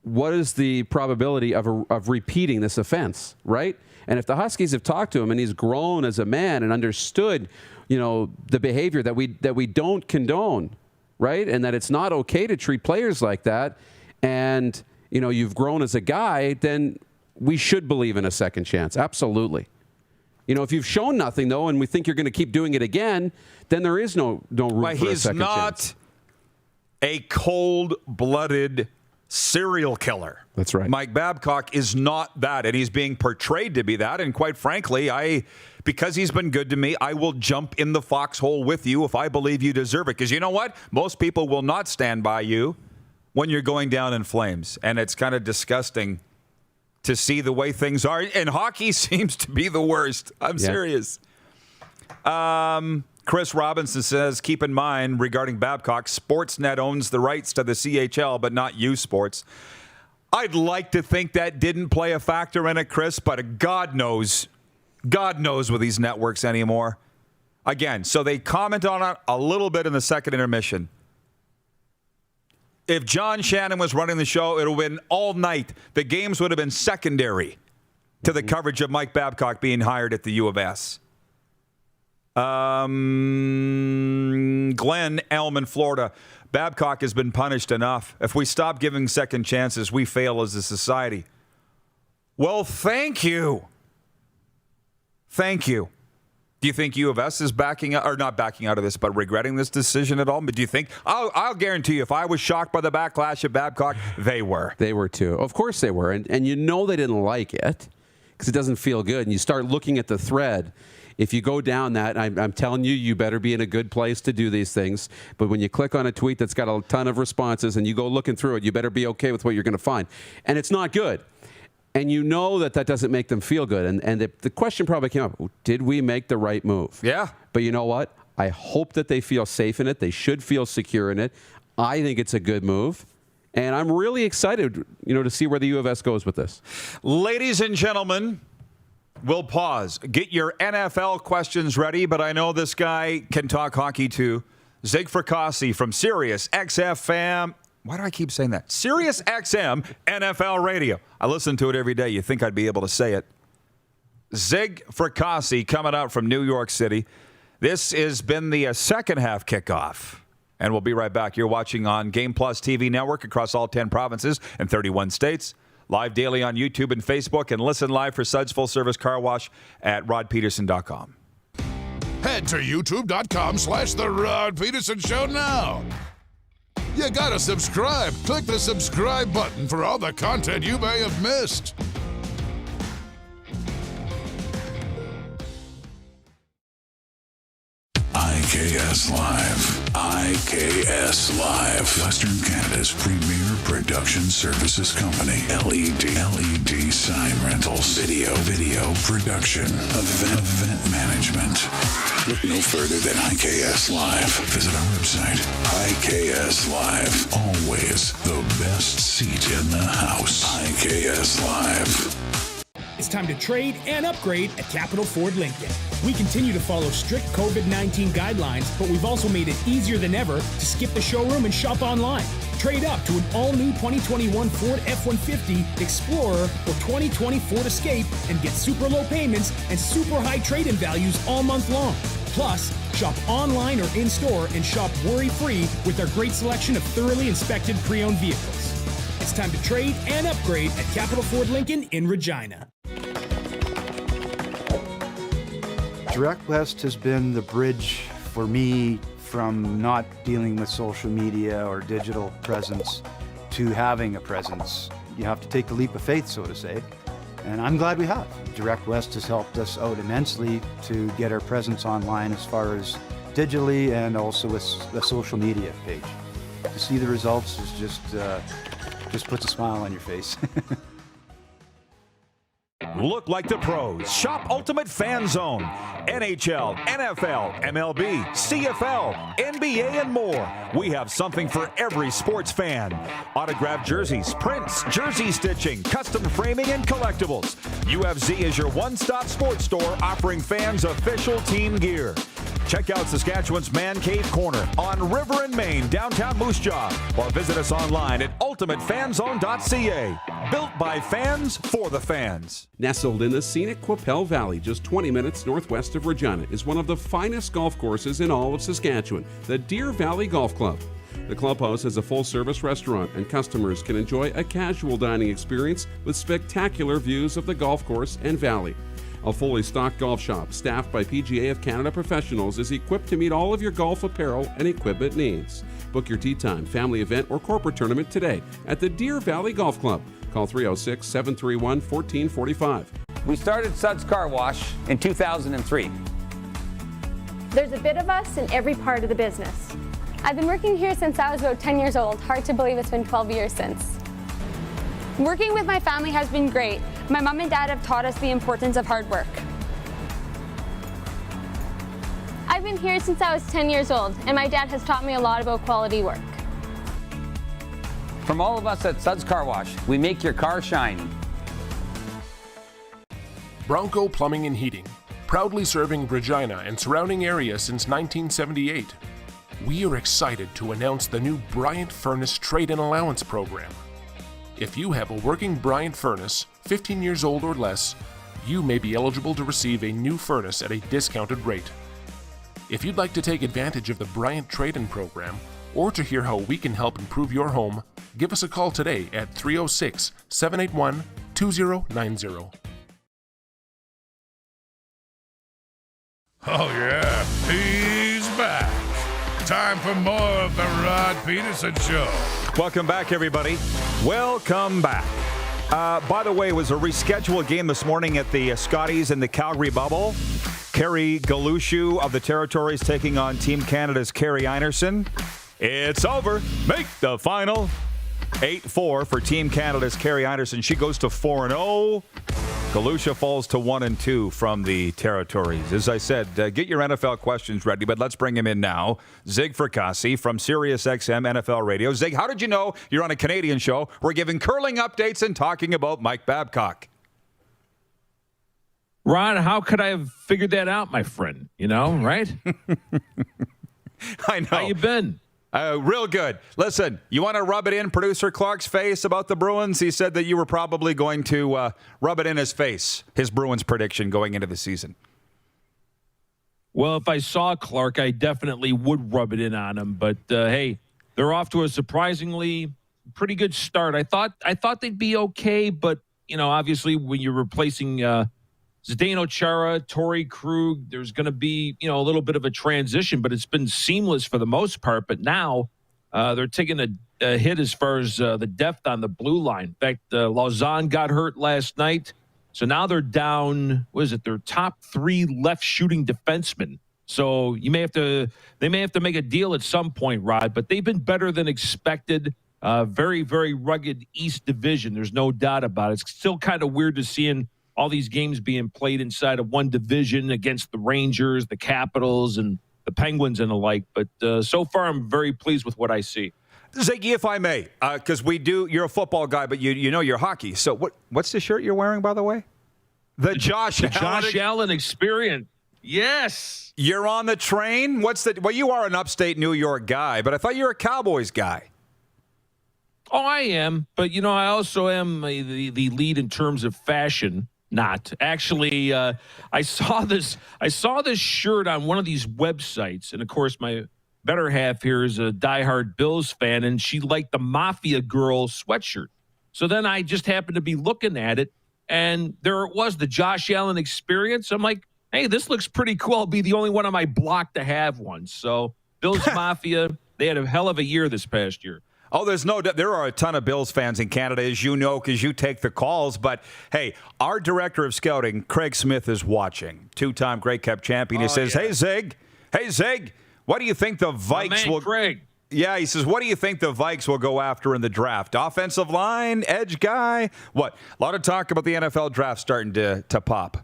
Speaker 5: what is the probability of repeating this offense, right? And if the Huskies have talked to him and he's grown as a man and understood, the behavior that we don't condone, right? And that it's not okay to treat players like that, and you've grown as a guy, then we should believe in a second chance. Absolutely. If you've shown nothing though, and we think you're going to keep doing it again, then there is no room for a second chance.
Speaker 4: He's not a cold-blooded serial killer.
Speaker 5: That's right.
Speaker 4: Mike Babcock is not that, and he's being portrayed to be that. And quite frankly, because he's been good to me, I will jump in the foxhole with you if I believe you deserve it. Because you know what? Most people will not stand by you when you're going down in flames. And it's kind of disgusting to see the way things are. And hockey seems to be the worst. I'm serious. Chris Robinson says, keep in mind regarding Babcock, Sportsnet owns the rights to the CHL, but not U Sports. I'd like to think that didn't play a factor in it, Chris, but God knows with these networks anymore. Again, so they comment on it a little bit in the second intermission. If John Shannon was running the show, it would have been all night. The games would have been secondary to the coverage of Mike Babcock being hired at the U of S. Glenn, Elm in Florida. Babcock has been punished enough. If we stop giving second chances, we fail as a society. Well, thank you. Thank you. Do you think U of S is backing out, or not backing out of this, but regretting this decision at all? But do you think, I'll guarantee you, if I was shocked by the backlash at Babcock, they were.
Speaker 5: They were too. Of course they were. And you know they didn't like it because it doesn't feel good. And you start looking at the thread. If you go down that, I'm telling you, you better be in a good place to do these things. But when you click on a tweet that's got a ton of responses and you go looking through it, you better be okay with what you're going to find. And it's not good. And you know that doesn't make them feel good. And the question probably came up, did we make the right move?
Speaker 4: Yeah.
Speaker 5: But you know what? I hope that they feel safe in it. They should feel secure in it. I think it's a good move. And I'm really excited, to see where the U of S goes with this.
Speaker 4: Ladies and gentlemen, we'll pause. Get your NFL questions ready, but I know this guy can talk hockey too. Zig Fracassi from SiriusXM. Why do I keep saying that? SiriusXM NFL Radio. I listen to it every day. You think I'd be able to say it. Zig Fracassi coming out from New York City. This has been the second half kickoff. And we'll be right back. You're watching on Game Plus TV Network across all 10 provinces and 31 states. Live daily on YouTube and Facebook. And listen live for Suds Full Service Car Wash at rodpedersen.com.
Speaker 3: Head to youtube.com/The Rod Pedersen Show now. You gotta subscribe. Click the subscribe button for all the content you may have missed.
Speaker 10: IKS Live. IKS Live. Western Canada's premier production services company. LED sign rentals. Video production. Event management. Look no further than IKS Live. Visit our website. IKS Live. Always the best seat in the house. IKS Live.
Speaker 6: It's time to trade and upgrade at Capital Ford Lincoln. We continue to follow strict COVID-19 guidelines, but we've also made it easier than ever to skip the showroom and shop online. Trade up to an all-new 2021 Ford F-150, Explorer, or 2020 Ford Escape and get super low payments and super high trade-in values all month long. Plus, shop online or in-store and shop worry-free with our great selection of thoroughly inspected pre-owned vehicles. It's time to trade and upgrade at Capital Ford Lincoln in Regina.
Speaker 2: Direct West has been the bridge for me from not dealing with social media or digital presence to having a presence. You have to take the leap of faith, so to say, and I'm glad we have. Direct West has helped us out immensely to get our presence online as far as digitally and also with the social media page. To see the results is just puts a smile on your face.
Speaker 4: Look like the pros. Shop Ultimate Fan Zone. NHL, NFL, MLB, CFL, NBA, and more. We have something for every sports fan. Autographed jerseys, prints, jersey stitching, custom framing, and collectibles. UFZ is your one-stop sports store offering fans official team gear. Check out Saskatchewan's Man Cave Corner on River and Main, downtown Moose Jaw, or visit us online at ultimatefanzone.ca. Built by fans for the fans.
Speaker 7: Nestled in the scenic Qu'Appelle Valley, just 20 minutes northwest of Regina, is one of the finest golf courses in all of Saskatchewan, the Deer Valley Golf Club. The clubhouse has a full-service restaurant, and customers can enjoy a casual dining experience with spectacular views of the golf course and valley. A fully stocked golf shop, staffed by PGA of Canada professionals, is equipped to meet all of your golf apparel and equipment needs. Book your tee time, family event, or corporate tournament today at the Deer Valley Golf Club. Call 306-731-1445.
Speaker 13: We started Suds Car Wash in 2003.
Speaker 14: There's a bit of us in every part of the business. I've been working here since I was about 10 years old. Hard to believe it's been 12 years since. Working with my family has been great. My mom and dad have taught us the importance of hard work. I've been here since I was 10 years old, and my dad has taught me a lot about quality work.
Speaker 13: From all of us at Suds Car Wash, we make your car shine.
Speaker 16: Bronco Plumbing and Heating, proudly serving Regina and surrounding areas since 1978. We are excited to announce the new Bryant Furnace Trade-in Allowance Program. If you have a working Bryant furnace, 15 years old or less, you may be eligible to receive a new furnace at a discounted rate. If you'd like to take advantage of the Bryant Trade-in Program, or to hear how we can help improve your home, give us a call today at 306-781-2090.
Speaker 3: Oh, yeah, he's back. Time for more of the Rod Pedersen Show.
Speaker 4: Welcome back, everybody. Welcome back. By the way, it was a rescheduled game this morning at the Scotties in the Calgary bubble. Kerry Galushu of the Territories taking on Team Canada's Kerry Einarson. It's over. Make the final. 8-4 for Team Canada's Kerry Einarson. She goes to 4-0. Galusha falls to 1-2 from the Territories. As I said, get your NFL questions ready, but let's bring him in now. Zig Fracassi from SiriusXM NFL Radio. Zig, how did you know you're on a Canadian show? We're giving curling updates and talking about Mike Babcock.
Speaker 1: Ron, how could I have figured that out, my friend? You know, right?
Speaker 4: I know.
Speaker 1: How you been?
Speaker 4: Real good. Listen, you want to rub it in producer Clark's face about the Bruins? He said that you were probably going to rub it in his face, his Bruins prediction going into the season.
Speaker 1: Well, if I saw Clark, I definitely would rub it in on him. But, hey, they're off to a surprisingly pretty good start. I thought they'd be okay, but, you know, obviously when you're replacing Zdeno Chara, Torrey Krug, there's going to be, you know, a little bit of a transition, but it's been seamless for the most part. But now they're taking a hit as far as the depth on the blue line. In fact, Lausanne got hurt last night. So now they're down, their top 3 left shooting defensemen. So they may have to make a deal at some point, Rod, but they've been better than expected. Very, very rugged East Division. There's no doubt about it. It's still kind of weird to seeing all these games being played inside of one division against the Rangers, the Capitals, and the Penguins and the like. But so far, I'm very pleased with what I see.
Speaker 4: Ziggy, if I may, because you're a football guy, but you know you're hockey. So what's the shirt you're wearing, by the way? The Josh
Speaker 1: Allen experience. Yes.
Speaker 4: You're on the train? Well, you are an upstate New York guy, but I thought you were a Cowboys guy.
Speaker 1: Oh, I am. But, you know, I also am the lead in terms of fashion. Not actually. I saw this shirt on one of these websites, and of course, my better half here is a diehard Bills fan, and she liked the Mafia Girl sweatshirt. So then I just happened to be looking at it, and there it was, the Josh Allen experience. I'm like, hey, this looks pretty cool. I'll be the only one on my block to have one. So Bills Mafia, they had a hell of a year this past year.
Speaker 4: Oh, there are a ton of Bills fans in Canada, as you know, because you take the calls. But, hey, our director of scouting, Craig Smith, is watching. 2-time Grey Cup champion. He says, yeah. Hey, Zig, what do you think the Vikes will...
Speaker 1: Craig.
Speaker 4: Yeah, he says, what do you think the Vikes will go after in the draft? Offensive line, edge guy? What? A lot of talk about the NFL draft starting to pop.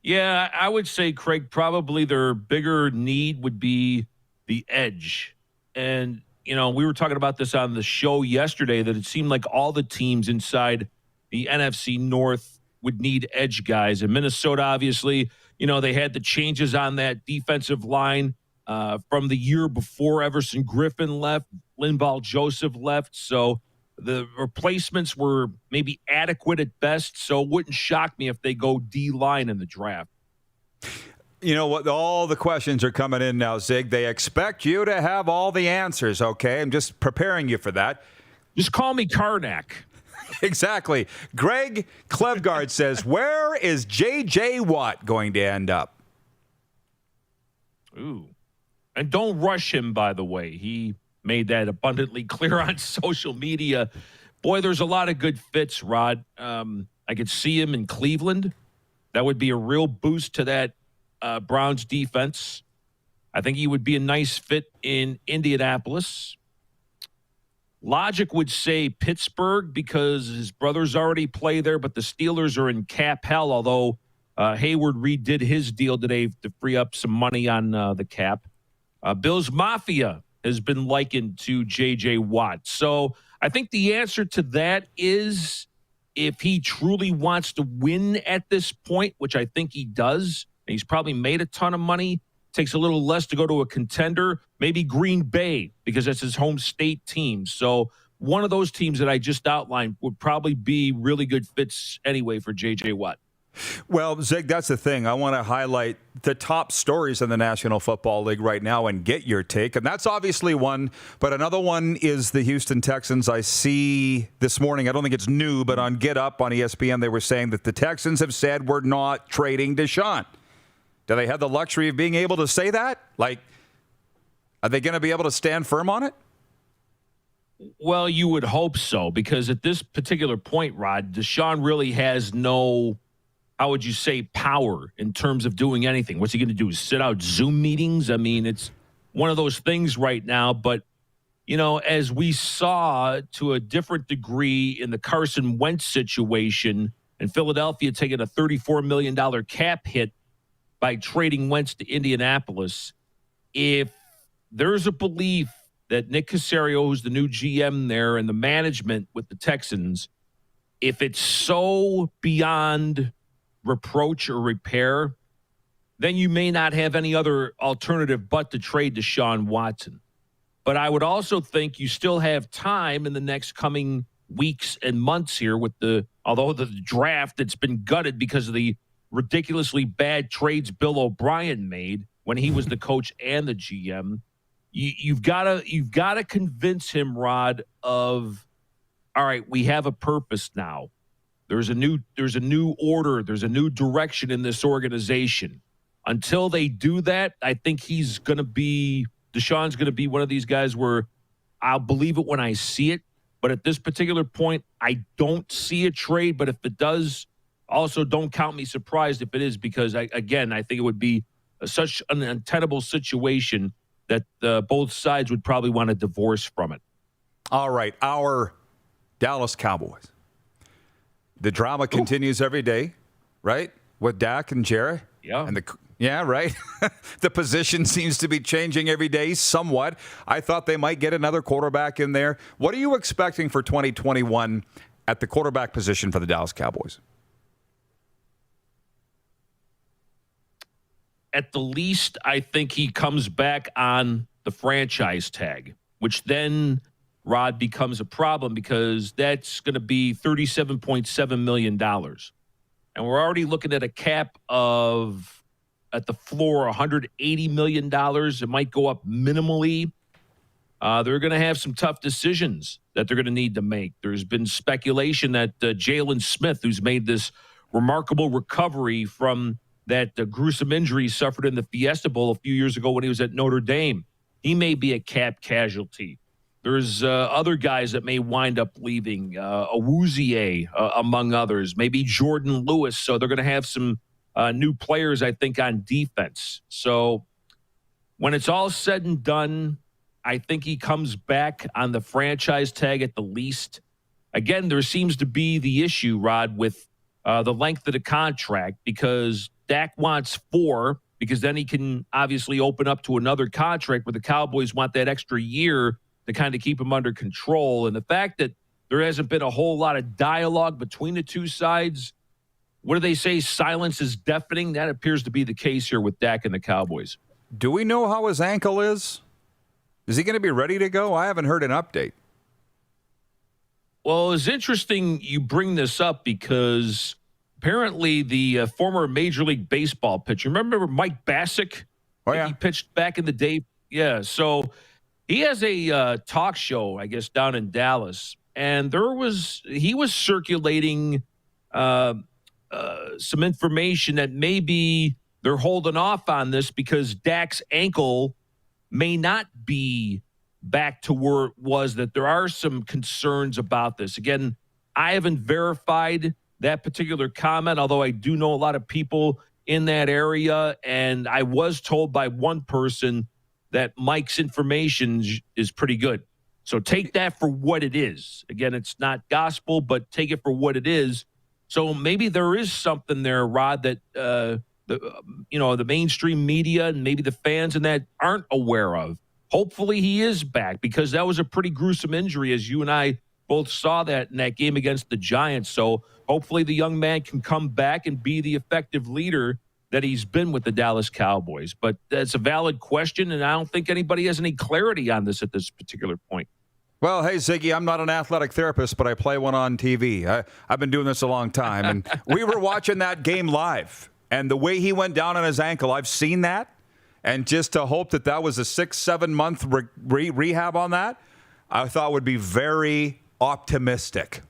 Speaker 1: Yeah, I would say, Craig, probably their bigger need would be the edge. And... you know, we were talking about this on the show yesterday that it seemed like all the teams inside the NFC North would need edge guys. And Minnesota, obviously, you know, they had the changes on that defensive line from the year before. Everson Griffin left, Linval Joseph left. So the replacements were maybe adequate at best. So it wouldn't shock me if they go D-line in the draft.
Speaker 4: You know what? All the questions are coming in now, Zig. They expect you to have all the answers, okay? I'm just preparing you for that.
Speaker 1: Just call me Karnak.
Speaker 4: Exactly. Greg Klevgard says, where is J.J. Watt going to end up?
Speaker 1: Ooh. And don't rush him, by the way. He made that abundantly clear on social media. Boy, there's a lot of good fits, Rod. I could see him in Cleveland. That would be a real boost to that Browns defense. I think he would be a nice fit in Indianapolis. Logic would say Pittsburgh because his brothers already play there, but the Steelers are in cap hell, although Hayward redid his deal today to free up some money on the cap. Bills Mafia, has been likened to J.J. Watt. So I think the answer to that is if he truly wants to win at this point, which I think he does, and he's probably made a ton of money, takes a little less to go to a contender, maybe Green Bay, because that's his home state team. So one of those teams that I just outlined would probably be really good fits anyway for J.J. Watt.
Speaker 4: Well, Zig, that's the thing. I want to highlight the top stories in the National Football League right now and get your take. And that's obviously one, but another one is the Houston Texans. I see this morning, I don't think it's new, but on Get Up on ESPN, they were saying that the Texans have said we're not trading Deshaun. Do they have the luxury of being able to say that? Like, are they going to be able to stand firm on it?
Speaker 1: Well, you would hope so, because at this particular point, Rod, Deshaun really has no, how would you say, power in terms of doing anything. What's he going to do? Sit out Zoom meetings? I mean, it's one of those things right now. But, you know, as we saw to a different degree in the Carson Wentz situation and Philadelphia taking a $34 million cap hit by trading Wentz to Indianapolis, if there's a belief that Nick Caserio, who's the new GM there, and the management with the Texans, if it's so beyond reproach or repair, then you may not have any other alternative but to trade Deshaun Watson. But I would also think you still have time in the next coming weeks and months here with although the draft that's been gutted because of the ridiculously bad trades Bill O'Brien made when he was the coach and the GM. You've got to convince him, Rod, of, all right, we have a purpose now. There's a new order. There's a new direction in this organization. Until they do that, I think Deshaun's going to be one of these guys where I'll believe it when I see it. But at this particular point, I don't see a trade. But if it does, also don't count me surprised if it is, because I think it would be such an untenable situation that both sides would probably want to divorce from it.
Speaker 4: All right, our Dallas Cowboys. The drama continues every day, right? With Dak and Jerry.
Speaker 1: Yeah.
Speaker 4: Yeah, right. The position seems to be changing every day somewhat. I thought they might get another quarterback in there. What are you expecting for 2021 at the quarterback position for the Dallas Cowboys?
Speaker 1: At the least, I think he comes back on the franchise tag, which then, Rod, becomes a problem because that's going to be $37.7 million. And we're already looking at a cap of, at the floor, $180 million. It might go up minimally. They're going to have some tough decisions that they're going to need to make. There's been speculation that Jalen Smith, who's made this remarkable recovery from that gruesome injury he suffered in the Fiesta Bowl a few years ago when he was at Notre Dame, he may be a cap casualty. There's other guys that may wind up leaving, Awuzie, among others, maybe Jordan Lewis. So they're going to have some new players, I think, on defense. So when it's all said and done, I think he comes back on the franchise tag at the least. Again, there seems to be the issue, Rod, with the length of the contract, because Dak wants 4, because then he can obviously open up to another contract where the Cowboys want that extra year to kind of keep him under control. And the fact that there hasn't been a whole lot of dialogue between the two sides, what do they say? Silence is deafening. That appears to be the case here with Dak and the Cowboys.
Speaker 4: Do we know how his ankle is? Is he going to be ready to go? I haven't heard an update.
Speaker 1: Well, it's interesting you bring this up because apparently the former Major League Baseball pitcher, remember Mike Bassick?
Speaker 4: Oh, yeah.
Speaker 1: He pitched back in the day. Yeah, so he has a talk show, I guess, down in Dallas. And he was circulating some information that maybe they're holding off on this because Dak's ankle may not be back to where it was, that there are some concerns about this. Again, I haven't verified that particular comment, although I do know a lot of people in that area. And I was told by one person that Mike's information is pretty good. So take that for what it is. Again, it's not gospel, but take it for what it is. So maybe there is something there, Rod, that the mainstream media and maybe the fans and that aren't aware of. hopefully he is back, because that was a pretty gruesome injury, as you and I both saw that in that game against the Giants. So hopefully the young man can come back and be the effective leader that he's been with the Dallas Cowboys. But that's a valid question, and I don't think anybody has any clarity on this at this particular point.
Speaker 4: Well, hey, Ziggy, I'm not an athletic therapist, but I play one on TV. I've been doing this a long time, and we were watching that game live. And the way he went down on his ankle, I've seen that. And just to hope that that was a 6-7 month rehab on that, I thought would be very optimistic,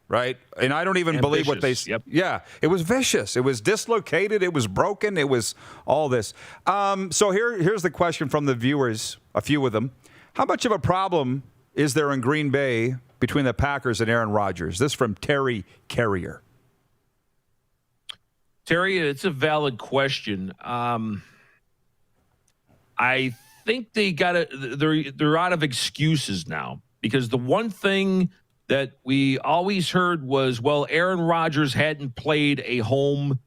Speaker 4: right? And I don't even believe what they...
Speaker 1: Yep.
Speaker 4: Yeah, it was vicious. It was dislocated. It was broken. It was all this. So here's the question from the viewers, a few of them. How much of a problem is there in Green Bay between the Packers and Aaron Rodgers? This from Terry Carrier.
Speaker 1: Terry, it's a valid question. I think they're out of excuses now, because the one thing that we always heard was, well, Aaron Rodgers hadn't played a home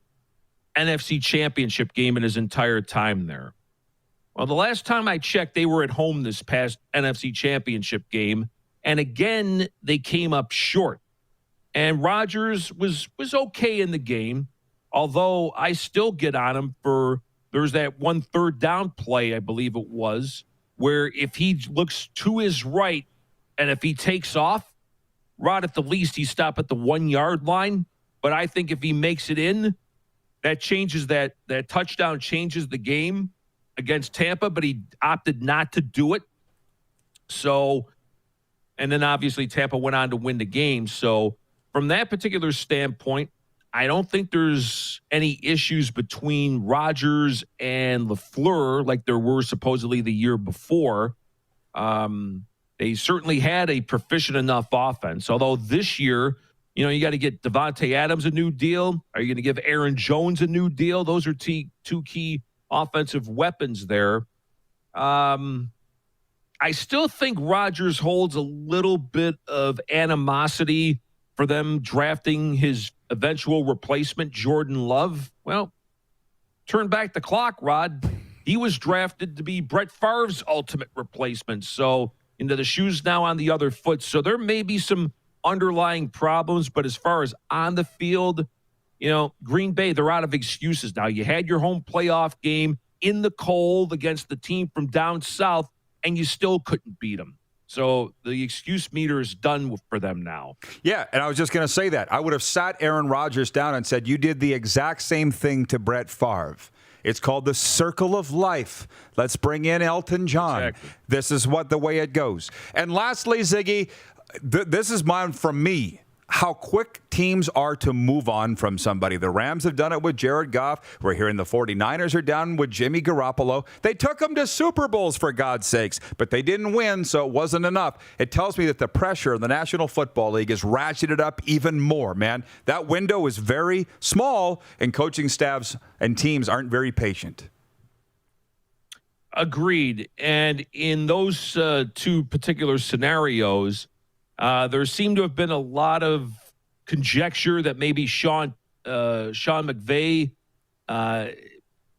Speaker 1: NFC championship game in his entire time there. Well, the last time I checked, they were at home this past NFC championship game, and again, they came up short. And Rodgers was okay in the game, although I still get on him for, there's that 1 third down play, I believe it was, where if he looks to his right and if he takes off, Rod, at the least, he stopped at the 1 yard line. But I think if he makes it in, that changes that touchdown changes the game against Tampa, but he opted not to do it. So, and then obviously Tampa went on to win the game. So from that particular standpoint, I don't think there's any issues between Rodgers and LaFleur like there were supposedly the year before. They certainly had a proficient enough offense, although this year, you got to get Devontae Adams a new deal. Are you going to give Aaron Jones a new deal? Those are two key offensive weapons there. I still think Rodgers holds a little bit of animosity for them drafting his eventual replacement, Jordan Love. Well, turn back the clock, Rod. He was drafted to be Brett Favre's ultimate replacement. So into the shoes now on the other foot. So there may be some underlying problems, but as far as on the field, Green Bay, they're out of excuses now. You had your home playoff game in the cold against the team from down south, and you still couldn't beat them. So the excuse meter is done for them now.
Speaker 4: Yeah, and I was just going to say that. I would have sat Aaron Rodgers down and said, you did the exact same thing to Brett Favre. It's called the circle of life. Let's bring in Elton John.
Speaker 1: Exactly.
Speaker 4: This is the way it goes. And lastly, Ziggy, this is mine from me. How quick teams are to move on from somebody. The Rams have done it with Jared Goff. We're hearing the 49ers are done with Jimmy Garoppolo. They took them to Super Bowls, for God's sakes, but they didn't win, so it wasn't enough. It tells me that the pressure in the National Football League is ratcheted up even more, man. That window is very small, and coaching staffs and teams aren't very patient.
Speaker 1: Agreed. And in those two particular scenarios, there seemed to have been a lot of conjecture that maybe Sean McVay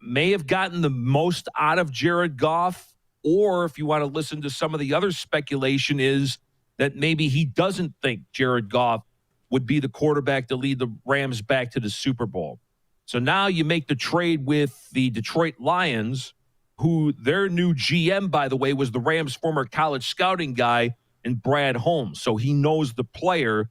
Speaker 1: may have gotten the most out of Jared Goff, or if you want to listen to some of the other speculation, is that maybe he doesn't think Jared Goff would be the quarterback to lead the Rams back to the Super Bowl. So now you make the trade with the Detroit Lions, who their new GM, by the way, was the Rams' former college scouting guy, and Brad Holmes. So he knows the player.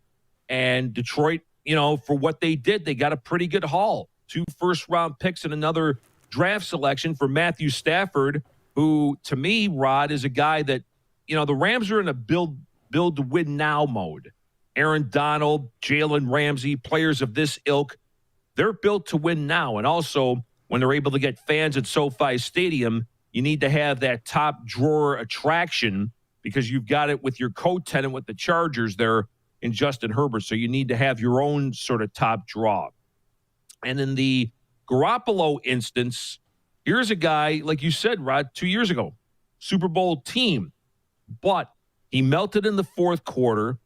Speaker 1: And Detroit, for what they did, they got a pretty good haul. 2 first-round picks and another draft selection for Matthew Stafford, who, to me, Rod, is a guy that, the Rams are in a build-to-win-now mode. Aaron Donald, Jalen Ramsey, players of this ilk, they're built to win now. And also, when they're able to get fans at SoFi Stadium, you need to have that top-drawer attraction, because you've got it with your co-tenant with the Chargers there in Justin Herbert. So you need to have your own sort of top draw. And in the Garoppolo instance, here's a guy, like you said, Rod, 2 years ago, Super Bowl team. But he melted in the fourth quarter,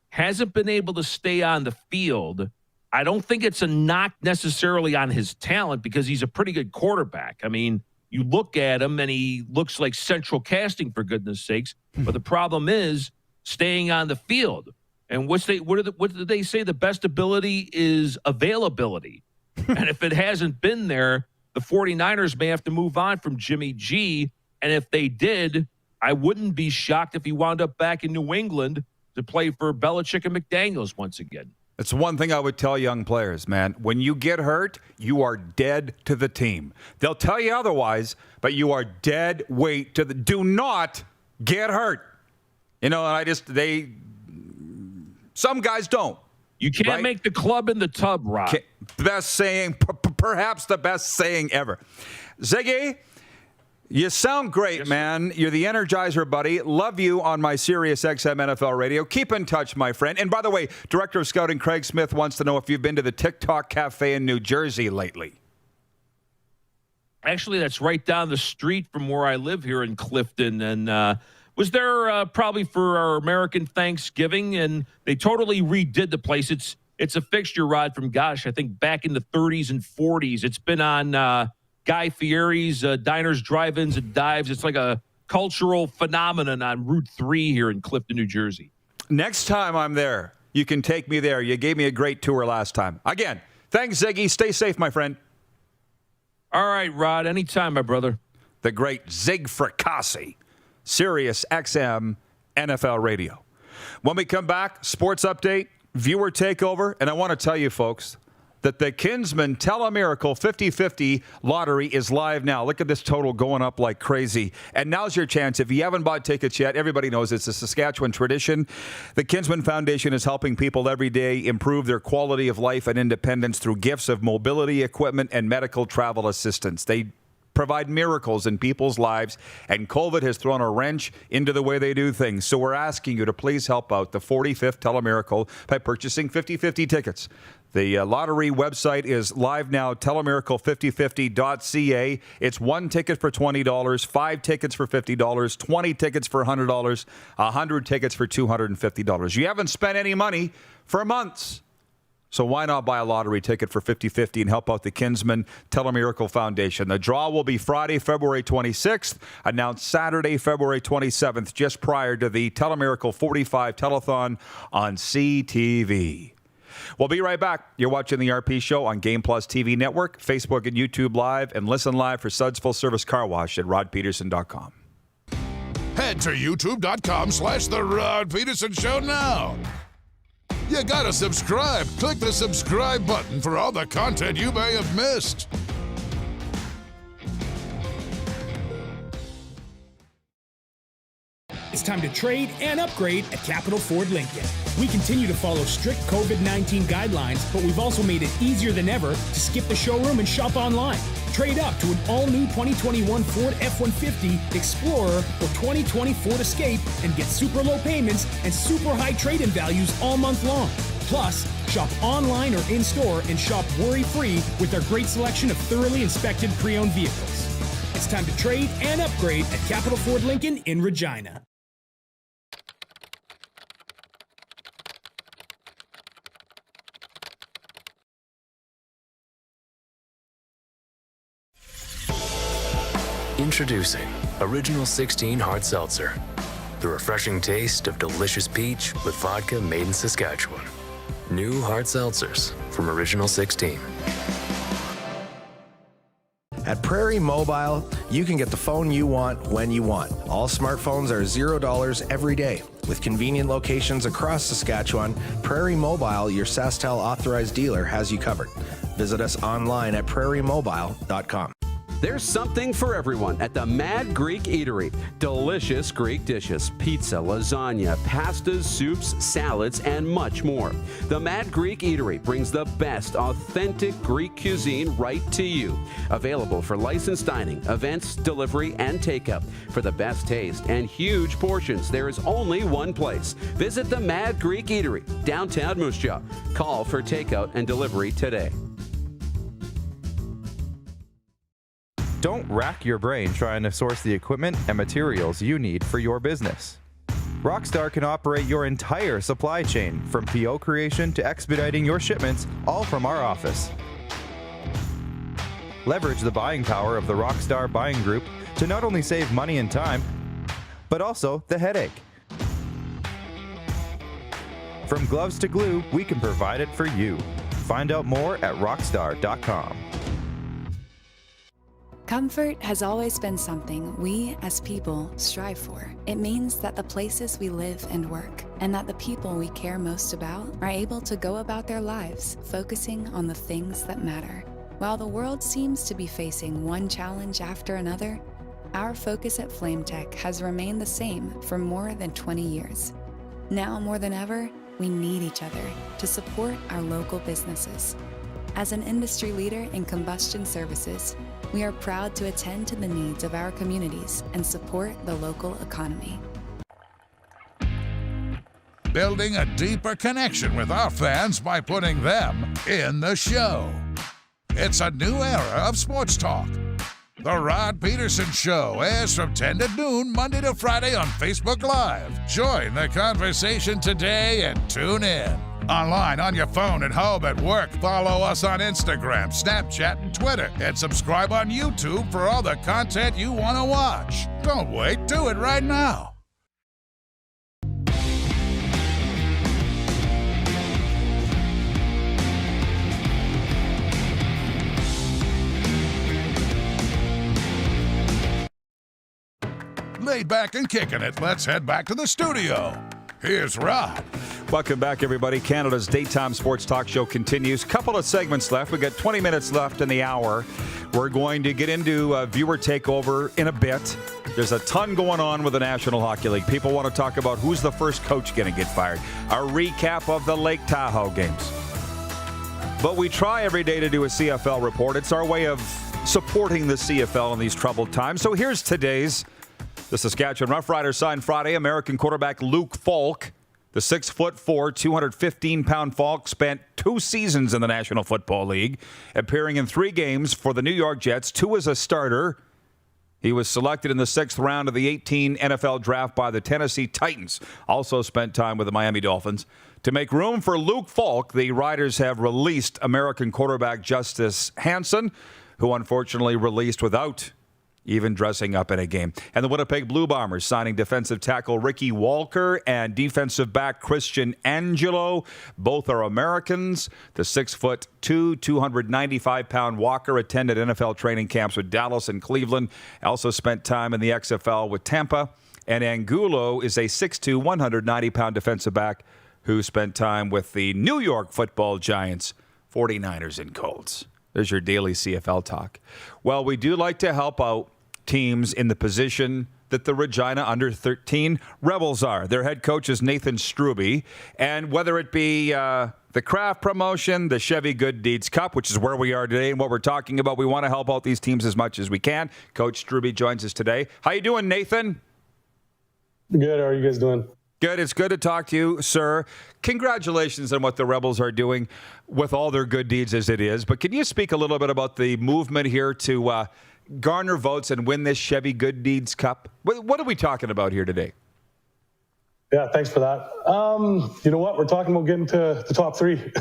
Speaker 1: hasn't been able to stay on the field. I don't think it's a knock necessarily on his talent, because he's a pretty good quarterback. I mean, You look at him, and he looks like central casting, for goodness sakes. But the problem is staying on the field. And what did they say? The best ability is availability. And if it hasn't been there, the 49ers may have to move on from Jimmy G. And if they did, I wouldn't be shocked if he wound up back in New England to play for Belichick and McDaniels once again.
Speaker 4: It's one thing I would tell young players, man. When you get hurt, you are dead to the team. They'll tell you otherwise, but you are dead weight to the. Do not get hurt. You know, some guys don't.
Speaker 1: You can't make the club in the tub, Rod.
Speaker 4: Best saying, perhaps the best saying ever. Ziggy, you sound great, man. You're the Energizer, buddy. Love you on my SiriusXM NFL radio. Keep in touch, my friend. And by the way, Director of Scouting Craig Smith wants to know if you've been to the TikTok Cafe in New Jersey lately.
Speaker 1: Actually, that's right down the street from where I live here in Clifton. And was there probably for our American Thanksgiving, and they totally redid the place. It's a fixture, Rod, from, I think back in the 30s and 40s. It's been on Guy Fieri's Diners, Drive-Ins, and Dives. It's like a cultural phenomenon on Route 3 here in Clifton, New Jersey.
Speaker 4: Next time I'm there, you can take me there. You gave me a great tour last time. Again, thanks, Ziggy. Stay safe, my friend.
Speaker 1: All right, Rod. Anytime, my brother.
Speaker 4: The great Zig Fracassi, SiriusXM NFL Radio. When we come back, sports update, viewer takeover, and I want to tell you, folks, that the Kinsman Telemiracle 50-50 lottery is live now. Look at this total going up like crazy. And now's your chance. If you haven't bought tickets yet, everybody knows it's a Saskatchewan tradition. The Kinsman Foundation is helping people every day improve their quality of life and independence through gifts of mobility equipment and medical travel assistance. They provide miracles in people's lives, and COVID has thrown a wrench into the way they do things. So we're asking you to please help out the 45th Telemiracle by purchasing 50-50 tickets. The lottery website is live now, telemiracle5050.ca. It's 1 ticket for $20, 5 tickets for $50, 20 tickets for $100, 100 tickets for $250. You haven't spent any money for months. So why not buy a lottery ticket for 50-50 and help out the Kinsman Telemiracle Foundation? The draw will be Friday, February 26th, announced Saturday, February 27th, just prior to the Telemiracle 45 Telethon on CTV. We'll be right back. You're watching the RP Show on Game Plus TV Network, Facebook and YouTube Live, and listen live for Suds Full Service Car Wash at rodpedersen.com.
Speaker 3: Head to youtube.com/The Rod Pedersen Show now. You gotta subscribe. Click the subscribe button for all the content you may have missed.
Speaker 6: It's time to trade and upgrade at Capital Ford Lincoln. We continue to follow strict COVID-19 guidelines, but we've also made it easier than ever to skip the showroom and shop online. Trade up to an all-new 2021 Ford F-150 Explorer or 2020 Ford Escape and get super low payments and super high trade-in values all month long. Plus, shop online or in-store and shop worry-free with our great selection of thoroughly inspected pre-owned vehicles. It's time to trade and upgrade at Capital Ford Lincoln in Regina.
Speaker 8: Introducing Original 16 Hard Seltzer. The refreshing taste of delicious peach with vodka made in Saskatchewan. New hard seltzers from Original 16.
Speaker 11: At Prairie Mobile, you can get the phone you want when you want. All smartphones are $0 every day. With convenient locations across Saskatchewan, Prairie Mobile, your SaskTel authorized dealer, has you covered. Visit us online at prairiemobile.com.
Speaker 5: There's something for everyone at the Mad Greek Eatery. Delicious Greek dishes, pizza, lasagna, pastas, soups, salads, and much more. The Mad Greek Eatery brings the best authentic Greek cuisine right to you. Available for licensed dining, events, delivery, and takeout. For the best taste and huge portions, there is only one place. Visit the Mad Greek Eatery, downtown Moose Jaw. Call for takeout and delivery today.
Speaker 12: Don't rack your brain trying to source the equipment and materials you need for your business. Rockstar can operate your entire supply chain, from PO creation to expediting your shipments, all from our office. Leverage the buying power of the Rockstar Buying Group to not only save money and time, but also the headache. From gloves to glue, we can provide it for you. Find out more at rockstar.com.
Speaker 9: Comfort has always been something we, as people, strive for. It means that the places we live and work, and that the people we care most about, are able to go about their lives focusing on the things that matter. While the world seems to be facing one challenge after another, our focus at FlameTech has remained the same for more than 20 years. Now more than ever, we need each other to support our local businesses. As an industry leader in combustion services, we are proud to attend to the needs of our communities and support the local economy.
Speaker 3: Building a deeper connection with our fans by putting them in the show. It's a new era of sports talk. The Rod Pedersen Show airs from 10 to noon, Monday to Friday on Facebook Live. Join the conversation today and tune in. Online, on your phone, at home, at work. Follow us on Instagram, Snapchat, and Twitter. And subscribe on YouTube for all the content you want to watch. Don't wait, do it right now. Laid back and kicking it, let's head back to the studio. Here's Rod.
Speaker 4: Welcome back, everybody. Canada's daytime sports talk show continues. Couple of segments left. We've got 20 minutes left in the hour. We're going to get into viewer takeover in a bit. There's a ton going on with the National Hockey League. People want to talk about who's the first coach going to get fired. A recap of the Lake Tahoe games. But we try every day to do a CFL report. It's our way of supporting the CFL in these troubled times. So here's today's. The Saskatchewan Roughriders signed Friday American quarterback Luke Falk. The 6'4", 215-pound Falk spent 2 seasons in the National Football League, appearing in 3 games for the New York Jets, 2 as a starter. He was selected in the 6th round of the 2018 NFL Draft by the Tennessee Titans. Also spent time with the Miami Dolphins. To make room for Luke Falk, the Riders have released American quarterback Justice Hansen, who unfortunately released without even dressing up in a game. And the Winnipeg Blue Bombers signing defensive tackle Ricky Walker and defensive back Christian Angelo. Both are Americans. The 6'2", 295-pound Walker attended NFL training camps with Dallas and Cleveland. Also spent time in the XFL with Tampa. And Angulo is a 6'2", 190-pound defensive back who spent time with the New York Football Giants, 49ers, and Colts. There's your daily CFL talk. Well, we do like to help out teams in the position that the Regina Under-13 Rebels are. Their head coach is Nathan Strube. And whether it be the Kraft promotion, the Chevy Good Deeds Cup, which is where we are today and what we're talking about, we want to help out these teams as much as we can. Coach Strube joins us today. How you doing, Nathan?
Speaker 15: Good. How are you guys doing?
Speaker 4: Good. It's good to talk to you, sir. Congratulations on what the Rebels are doing with all their good deeds as it is. But can you speak a little bit about the movement here to garner votes and win this Chevy Good Deeds Cup? What are we talking about here today?
Speaker 15: Yeah, thanks for that. You know what? We're talking about getting to the top 3.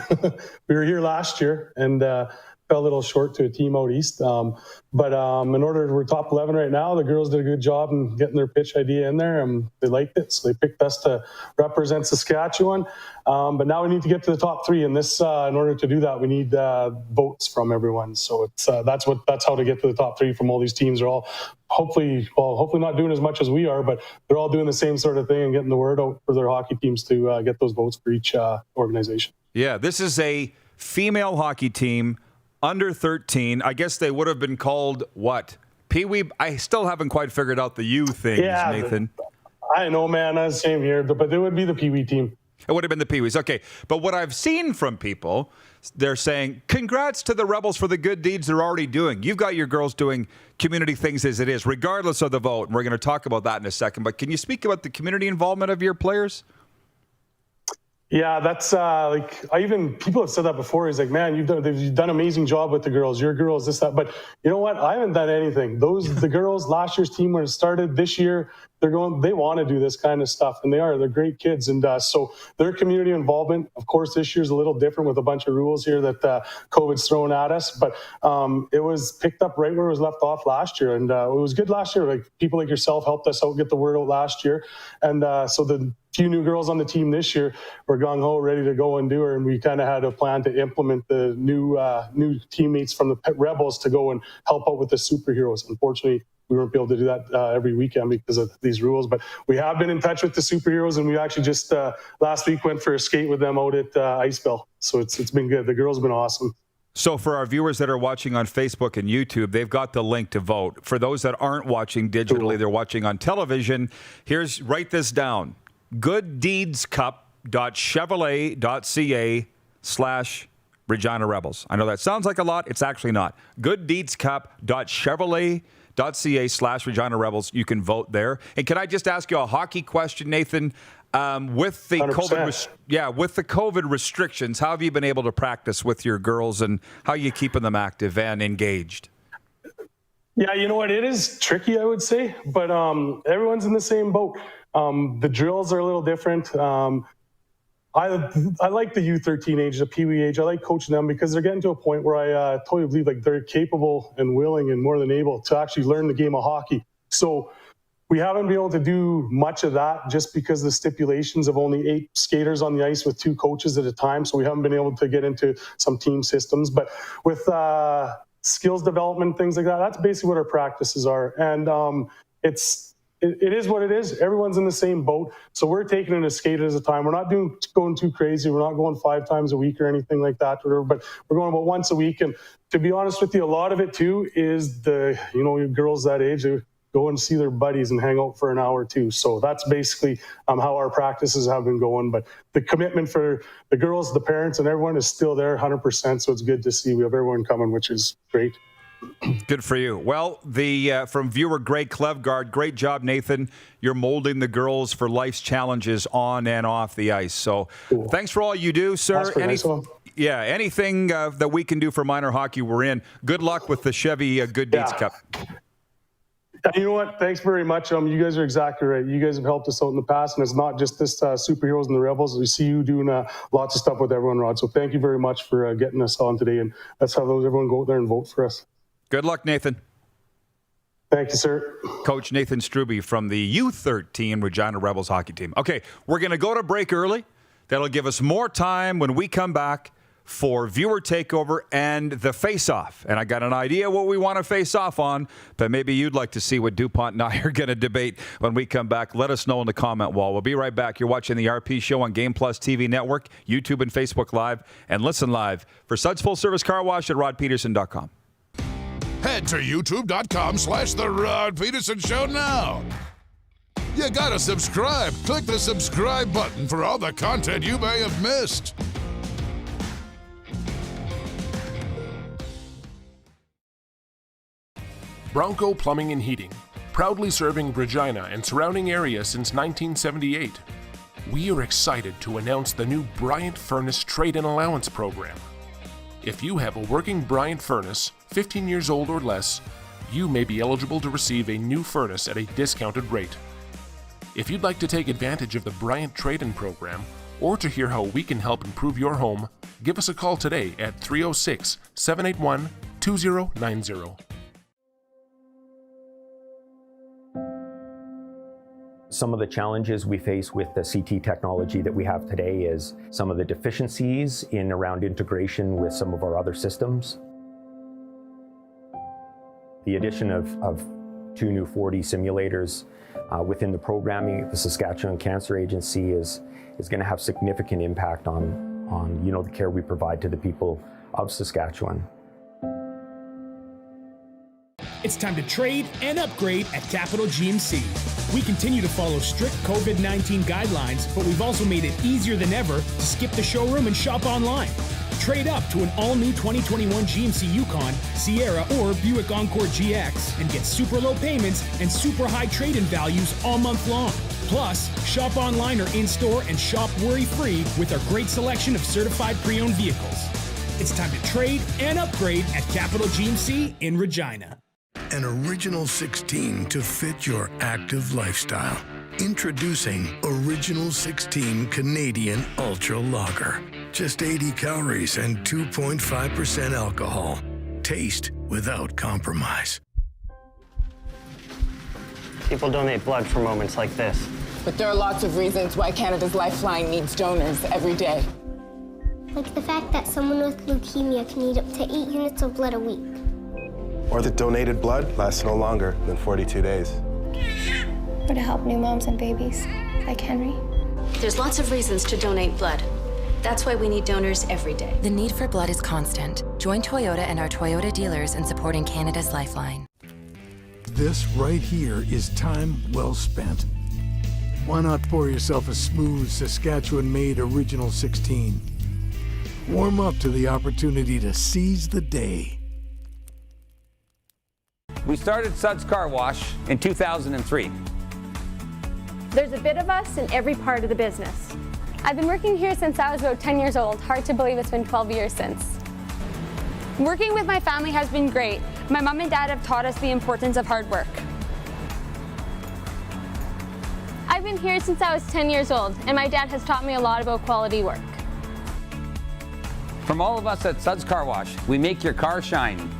Speaker 15: We were here last year and fell a little short to a team out east. But in order, we're top 11 right now. The girls did a good job in getting their pitch idea in there, and they liked it, so they picked us to represent Saskatchewan. But now we need to get to the top 3, and this, in order to do that, we need votes from everyone. So it's that's how to get to the top 3 from all these teams. Are all hopefully not doing as much as we are, but they're all doing the same sort of thing and getting the word out for their hockey teams to get those votes for each organization.
Speaker 4: Yeah, this is a female hockey team. Under 13, I guess they would have been called what? Pee-wee? I still haven't quite figured out the U things,
Speaker 15: yeah,
Speaker 4: Nathan.
Speaker 15: I know, man. That's the same here, but they would be the Pee-wee team.
Speaker 4: It would have been the Pee-wees. Okay. But what I've seen from people, they're saying, congrats to the Rebels for the good deeds they're already doing. You've got your girls doing community things as it is, regardless of the vote. And we're going to talk about that in a second. But can you speak about the community involvement of your players?
Speaker 15: Yeah, that's people have said that before. He's like, man, you've done an amazing job with the girls. Your girls, this, that. But you know what? I haven't done anything. The girls, last year's team when it started, this year, they want to do this kind of stuff, and they're great kids. And so their community involvement, of course, this year's a little different with a bunch of rules here that COVID's thrown at us. But it was picked up right where it was left off last year. And it was good last year. Like people like yourself helped us out, get the word out last year. And so the few new girls on the team this year were gung-ho, ready to go and do her, and we kind of had a plan to implement the new teammates from the Rebels to go and help out with the superheroes. Unfortunately, we weren't able to do that every weekend because of these rules, but we have been in touch with the superheroes, and we actually just last week went for a skate with them out at Iceville. So it's been good. The girls have been awesome.
Speaker 4: So for our viewers that are watching on Facebook and YouTube, they've got the link to vote. For those that aren't watching digitally, they're watching on television. Write this down. gooddeedscup.chevrolet.ca/Regina Rebels. I know that sounds like a lot. It's actually not. gooddeedscup.chevrolet.ca/Regina Rebels. You can vote there. And can I just ask you a hockey question, Nathan? With the COVID restrictions, how have you been able to practice with your girls, and how are you keeping them active and engaged?
Speaker 15: Yeah, you know what? It is tricky, I would say, but everyone's in the same boat. The drills are a little different. I like the U13 age, the Pee Wee age. I like coaching them because they're getting to a point where I totally believe like they're capable and willing and more than able to actually learn the game of hockey. So we haven't been able to do much of that just because of the stipulations of only 8 skaters on the ice with 2 coaches at a time. So we haven't been able to get into some team systems. But with skills development, things like that, that's basically what our practices are. And it is what it is. Everyone's in the same boat. So we're taking it a skate at a time. We're not going too crazy. We're not going 5 times a week or anything like that. But we're going about once a week. And to be honest with you, a lot of it too is girls that age, they go and see their buddies and hang out for an hour or two. So that's basically how our practices have been going. But the commitment for the girls, the parents, and everyone is still there 100%. So it's good to see we have everyone coming, which is great.
Speaker 4: Good for you. Well, from viewer Greg Klevgard, great job, Nathan. You're molding the girls for life's challenges on and off the ice. So Thanks for all you do, sir. Anything that we can do for minor hockey, we're in. Good luck with the Chevy Good Deeds Cup.
Speaker 15: You know what? Thanks very much. You guys are exactly right. You guys have helped us out in the past, and it's not just this superheroes and the Rebels. We see you doing lots of stuff with everyone, Rod. So thank you very much for getting us on today, and let's have everyone go out there and vote for us.
Speaker 4: Good luck, Nathan.
Speaker 15: Thank you, sir.
Speaker 4: Coach Nathan Strube from the U13 Regina Rebels hockey team. Okay, we're going to go to break early. That'll give us more time when we come back for viewer takeover and the face-off. And I got an idea what we want to face off on, but maybe you'd like to see what DuPont and I are going to debate when we come back. Let us know in the comment wall. We'll be right back. You're watching the RP Show on Game Plus TV Network, YouTube and Facebook Live, and listen live for Suds Full Service Car Wash at rodpedersen.com.
Speaker 3: Head to youtube.com/The Rod Pedersen Show now. You gotta subscribe. Click the subscribe button for all the content you may have missed.
Speaker 16: Bronco Plumbing and Heating, proudly serving Regina and surrounding areas since 1978. We are excited to announce the new Bryant Furnace Trade-in Allowance Program. If you have a working Bryant furnace, 15 years old or less, you may be eligible to receive a new furnace at a discounted rate. If you'd like to take advantage of the Bryant Trade-in Program, or to hear how we can help improve your home, give us a call today at 306-781-2090.
Speaker 17: Some of the challenges we face with the CT technology that we have today is some of the deficiencies in around integration with some of our other systems. The addition of 2 new 4D simulators within the programming of the Saskatchewan Cancer Agency is going to have significant impact on the care we provide to the people of Saskatchewan.
Speaker 6: It's time to trade and upgrade at Capital GMC. We continue to follow strict COVID-19 guidelines, but we've also made it easier than ever to skip the showroom and shop online. Trade up to an all-new 2021 GMC Yukon, Sierra, or Buick Encore GX and get super low payments and super high trade-in values all month long. Plus, shop online or in-store and shop worry-free with our great selection of certified pre-owned vehicles. It's time to trade and upgrade at Capital GMC in Regina.
Speaker 23: An original 16 to fit your active lifestyle. Introducing Original 16 Canadian Ultra Lager. Just 80 calories and 2.5% alcohol. Taste without compromise.
Speaker 18: People donate blood for moments like this.
Speaker 19: But there are lots of reasons why Canada's Lifeline needs donors every day.
Speaker 20: Like the fact that someone with leukemia can need up to 8 units of blood a week.
Speaker 24: Or that donated blood lasts no longer than 42 days.
Speaker 20: Or to help new moms and babies, like Henry.
Speaker 21: There's lots of reasons to donate blood. That's why we need donors every day.
Speaker 22: The need for blood is constant. Join Toyota and our Toyota dealers in supporting Canada's Lifeline.
Speaker 23: This right here is time well spent. Why not pour yourself a smooth Saskatchewan-made Original 16? Warm up to the opportunity to seize the day.
Speaker 13: We started Suds Car Wash in 2003.
Speaker 14: There's a bit of us in every part of the business. I've been working here since I was about 10 years old. Hard to believe it's been 12 years since. Working with my family has been great. My mom and dad have taught us the importance of hard work. I've been here since I was 10 years old, and my dad has taught me a lot about quality work.
Speaker 13: From all of us at Suds Car Wash, we make your car shine.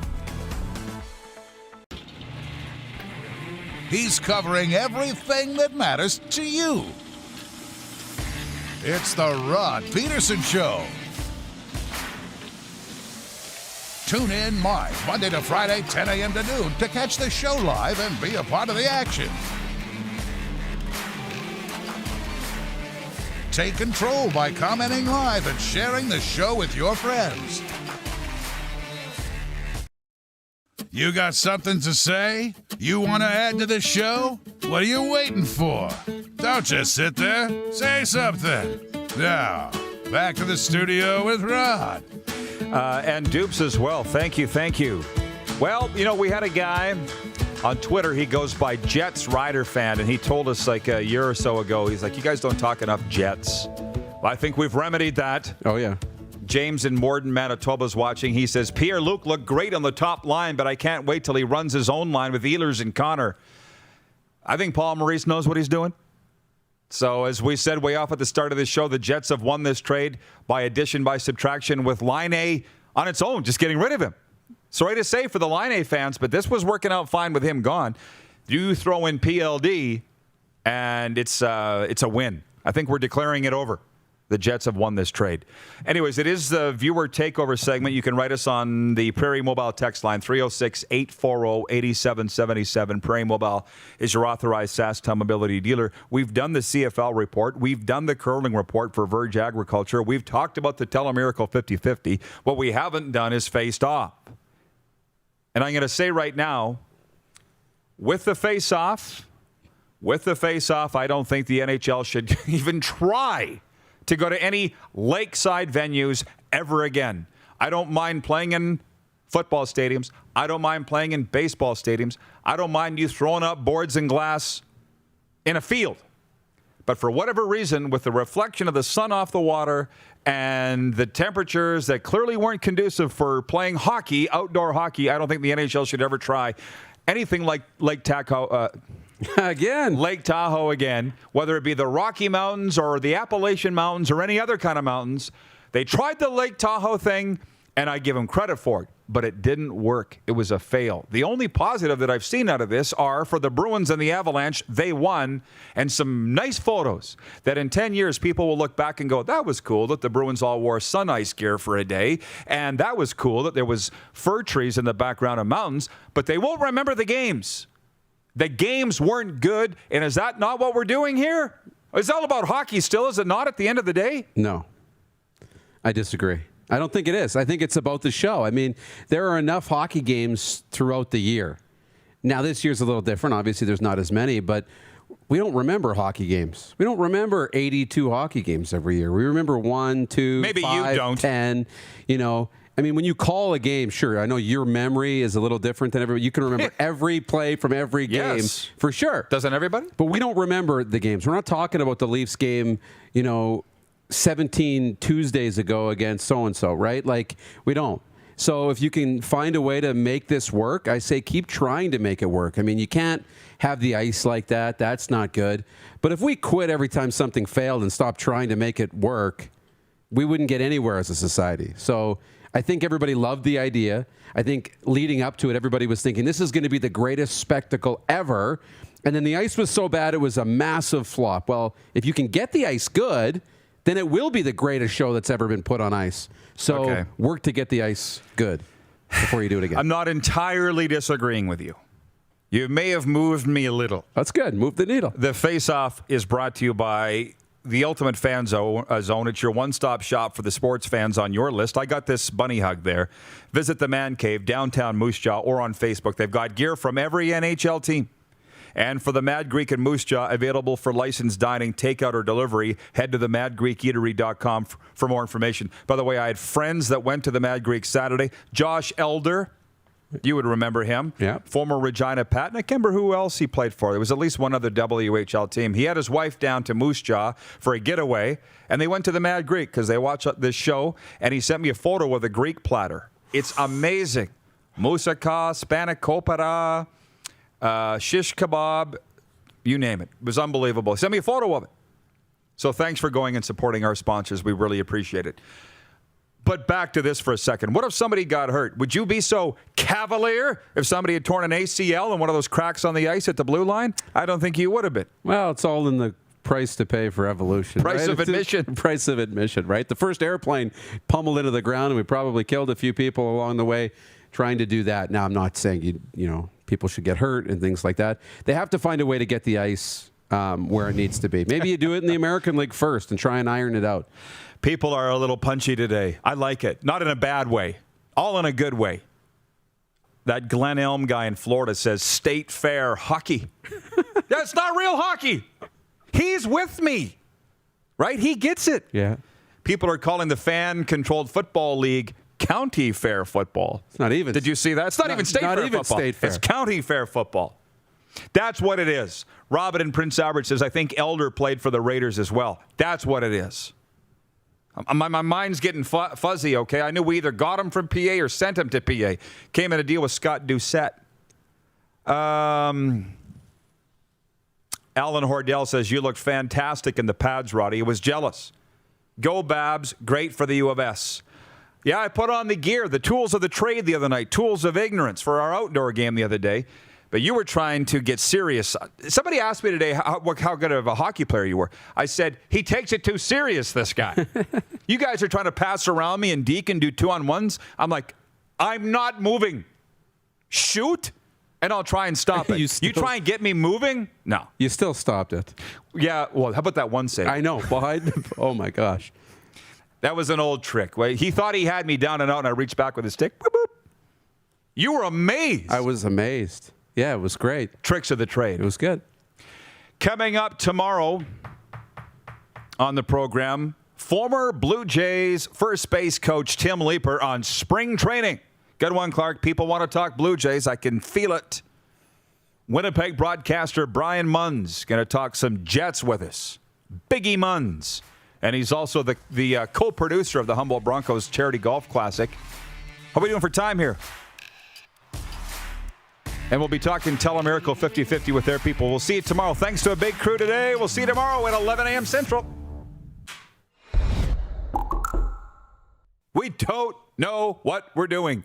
Speaker 3: He's covering everything that matters to you. It's the Rod Pedersen Show. Tune in live Monday to Friday, 10 a.m. to noon to catch the show live and be a part of the action. Take control by commenting live and sharing the show with your friends. You got something to say? You want to add to the show? What are you waiting for? Don't just sit there. Say something. Now, back to the studio with Rod.
Speaker 4: And Dupes as well. Thank you. Well, you know, we had a guy on Twitter. He goes by Jets Rider Fan, and he told us like a year or so ago, he's like, you guys don't talk enough Jets. Well, I think we've remedied that.
Speaker 5: Oh, yeah.
Speaker 4: James in Morden, Manitoba's watching. He says, Pierre-Luc looked great on the top line, but I can't wait till he runs his own line with Ehlers and Connor. I think Paul Maurice knows what he's doing. So as we said way off at the start of this show, the Jets have won this trade by addition, by subtraction, with Line A on its own, just getting rid of him. Sorry to say for the Line A fans, but this was working out fine with him gone. You throw in PLD, and it's a win. I think we're declaring it over. The Jets have won this trade. Anyways, it is the viewer takeover segment. You can write us on the Prairie Mobile text line, 306-840-8777. Prairie Mobile is your authorized SaaSTel mobility dealer. We've done the CFL report. We've done the curling report for Verge Agriculture. We've talked about the Telemiracle 50-50. What we haven't done is faced off. And I'm going to say right now, with the face-off, I don't think the NHL should even try to go to any lakeside venues ever again. I don't mind playing in football stadiums. I don't mind playing in baseball stadiums. I don't mind you throwing up boards and glass in a field. But for whatever reason, with the reflection of the sun off the water and the temperatures that clearly weren't conducive for playing hockey, outdoor hockey, I don't think the NHL should ever try anything like Lake Tahoe again, whether it be the Rocky Mountains or the Appalachian Mountains or any other kind of mountains. They tried the Lake Tahoe thing, and I give them credit for it, but it didn't work. It was a fail. The only positive that I've seen out of this are for the Bruins and the Avalanche, they won, and some nice photos that in 10 years people will look back and go, that was cool that the Bruins all wore sun ice gear for a day, and that was cool that there was fir trees in the background of mountains, but they won't remember the games. The games weren't good, and is that not what we're doing here? It's all about hockey still, is it not, at the end of the day?
Speaker 5: No. I disagree. I don't think it is. I think it's about the show. I mean, there are enough hockey games throughout the year. Now, this year's a little different. Obviously, there's not as many, but we don't remember hockey games. We don't remember 82 hockey games every year. We remember 1, 2,
Speaker 4: Maybe
Speaker 5: 5,
Speaker 4: you don't.
Speaker 5: 10. I mean, when you call a game, sure, I know your memory is a little different than everybody. You can remember every play from every game,
Speaker 4: Yes.
Speaker 5: for sure.
Speaker 4: Doesn't everybody?
Speaker 5: But we don't remember the games. We're not talking about the Leafs game, 17 Tuesdays ago against so-and-so, right? Like, we don't. So if you can find a way to make this work, I say keep trying to make it work. I mean, you can't have the ice like that. That's not good. But if we quit every time something failed and stopped trying to make it work, we wouldn't get anywhere as a society. So I think everybody loved the idea. I think leading up to it, everybody was thinking this is going to be the greatest spectacle ever. And then the ice was so bad, it was a massive flop. Well, if you can get the ice good, then it will be the greatest show that's ever been put on ice. So work to get the ice good before you do it again.
Speaker 4: I'm not entirely disagreeing with you. You may have moved me a little.
Speaker 5: That's good. Move the needle.
Speaker 4: The Face-Off is brought to you by the Ultimate Fan Zone. It's your one-stop shop for the sports fans on your list. I got this bunny hug there. Visit the Man Cave, downtown Moose Jaw, or on Facebook. They've got gear from every NHL team. And for the Mad Greek in Moose Jaw, available for licensed dining, takeout, or delivery, head to the madgreekeatery.com for more information. By the way, I had friends that went to the Mad Greek Saturday. Josh Elder, you would remember him.
Speaker 5: Yeah.
Speaker 4: Former Regina Pat. And I can't remember who else he played for. There was at least one other WHL team. He had his wife down to Moose Jaw for a getaway, and they went to the Mad Greek because they watched this show, and he sent me a photo of the Greek platter. It's amazing. Moussaka, spanakopera, shish kebab, you name it. It was unbelievable. Send me a photo of it. So thanks for going and supporting our sponsors. We really appreciate it. But back to this for a second. What if somebody got hurt? Would you be so cavalier if somebody had torn an ACL in one of those cracks on the ice at the blue line? I don't think you would have been.
Speaker 5: Well, it's all in the price to pay for evolution.
Speaker 4: Price of admission.
Speaker 5: Price of admission, right? The first airplane pummeled into the ground, and we probably killed a few people along the way trying to do that. Now, I'm not saying people should get hurt and things like that. They have to find a way to get the ice where it needs to be. Maybe you do it in the American League first and try and iron it out.
Speaker 4: People are a little punchy today. I like it. Not in a bad way. All in a good way. That Glen Elm guy in Florida says state fair hockey. That's not real hockey. He's with me. Right? He gets it.
Speaker 5: Yeah.
Speaker 4: People are calling the fan-controlled football league county fair football.
Speaker 5: It's not even.
Speaker 4: Did you see that? It's not even state fair football.
Speaker 5: State fair.
Speaker 4: It's county fair football. That's what it is. Robin in Prince Albert says, I think Elder played for the Raiders as well. That's what it is. My mind's getting fuzzy, okay? I knew we either got him from PA or sent him to PA. Came in a deal with Scott Doucette. Alan Hordell says, you looked fantastic in the pads, Roddy. He was jealous. Go Babs, great for the U of S. Yeah, I put on the gear, the tools of the trade the other night, tools of ignorance for our outdoor game the other day. But you were trying to get serious. Somebody asked me today how good of a hockey player you were. I said, he takes it too serious, this guy. You guys are trying to pass around me and Deke and do 2-on-1s. I'm like, I'm not moving. Shoot, and I'll try and stop it. You try and get me moving? No.
Speaker 5: You still stopped it.
Speaker 4: Yeah, well, how about that one save?
Speaker 5: I know. Oh, my gosh.
Speaker 4: That was an old trick. He thought he had me down and out, and I reached back with a stick. Boop, boop. You were amazed.
Speaker 5: I was amazed. Yeah, it was great.
Speaker 4: Tricks of the trade.
Speaker 5: It was good.
Speaker 4: Coming up tomorrow on the program, former Blue Jays first base coach Tim Leeper on spring training. Good one, Clark. People want to talk Blue Jays. I can feel it. Winnipeg broadcaster Brian Munn's going to talk some Jets with us. Biggie Munns. And he's also the co-producer of the Humboldt Broncos Charity Golf Classic. How are we doing for time here? And we'll be talking Telemiracle 50-50 with their people. We'll see you tomorrow. Thanks to a big crew today. We'll see you tomorrow at 11 a.m. Central. We don't know what we're doing.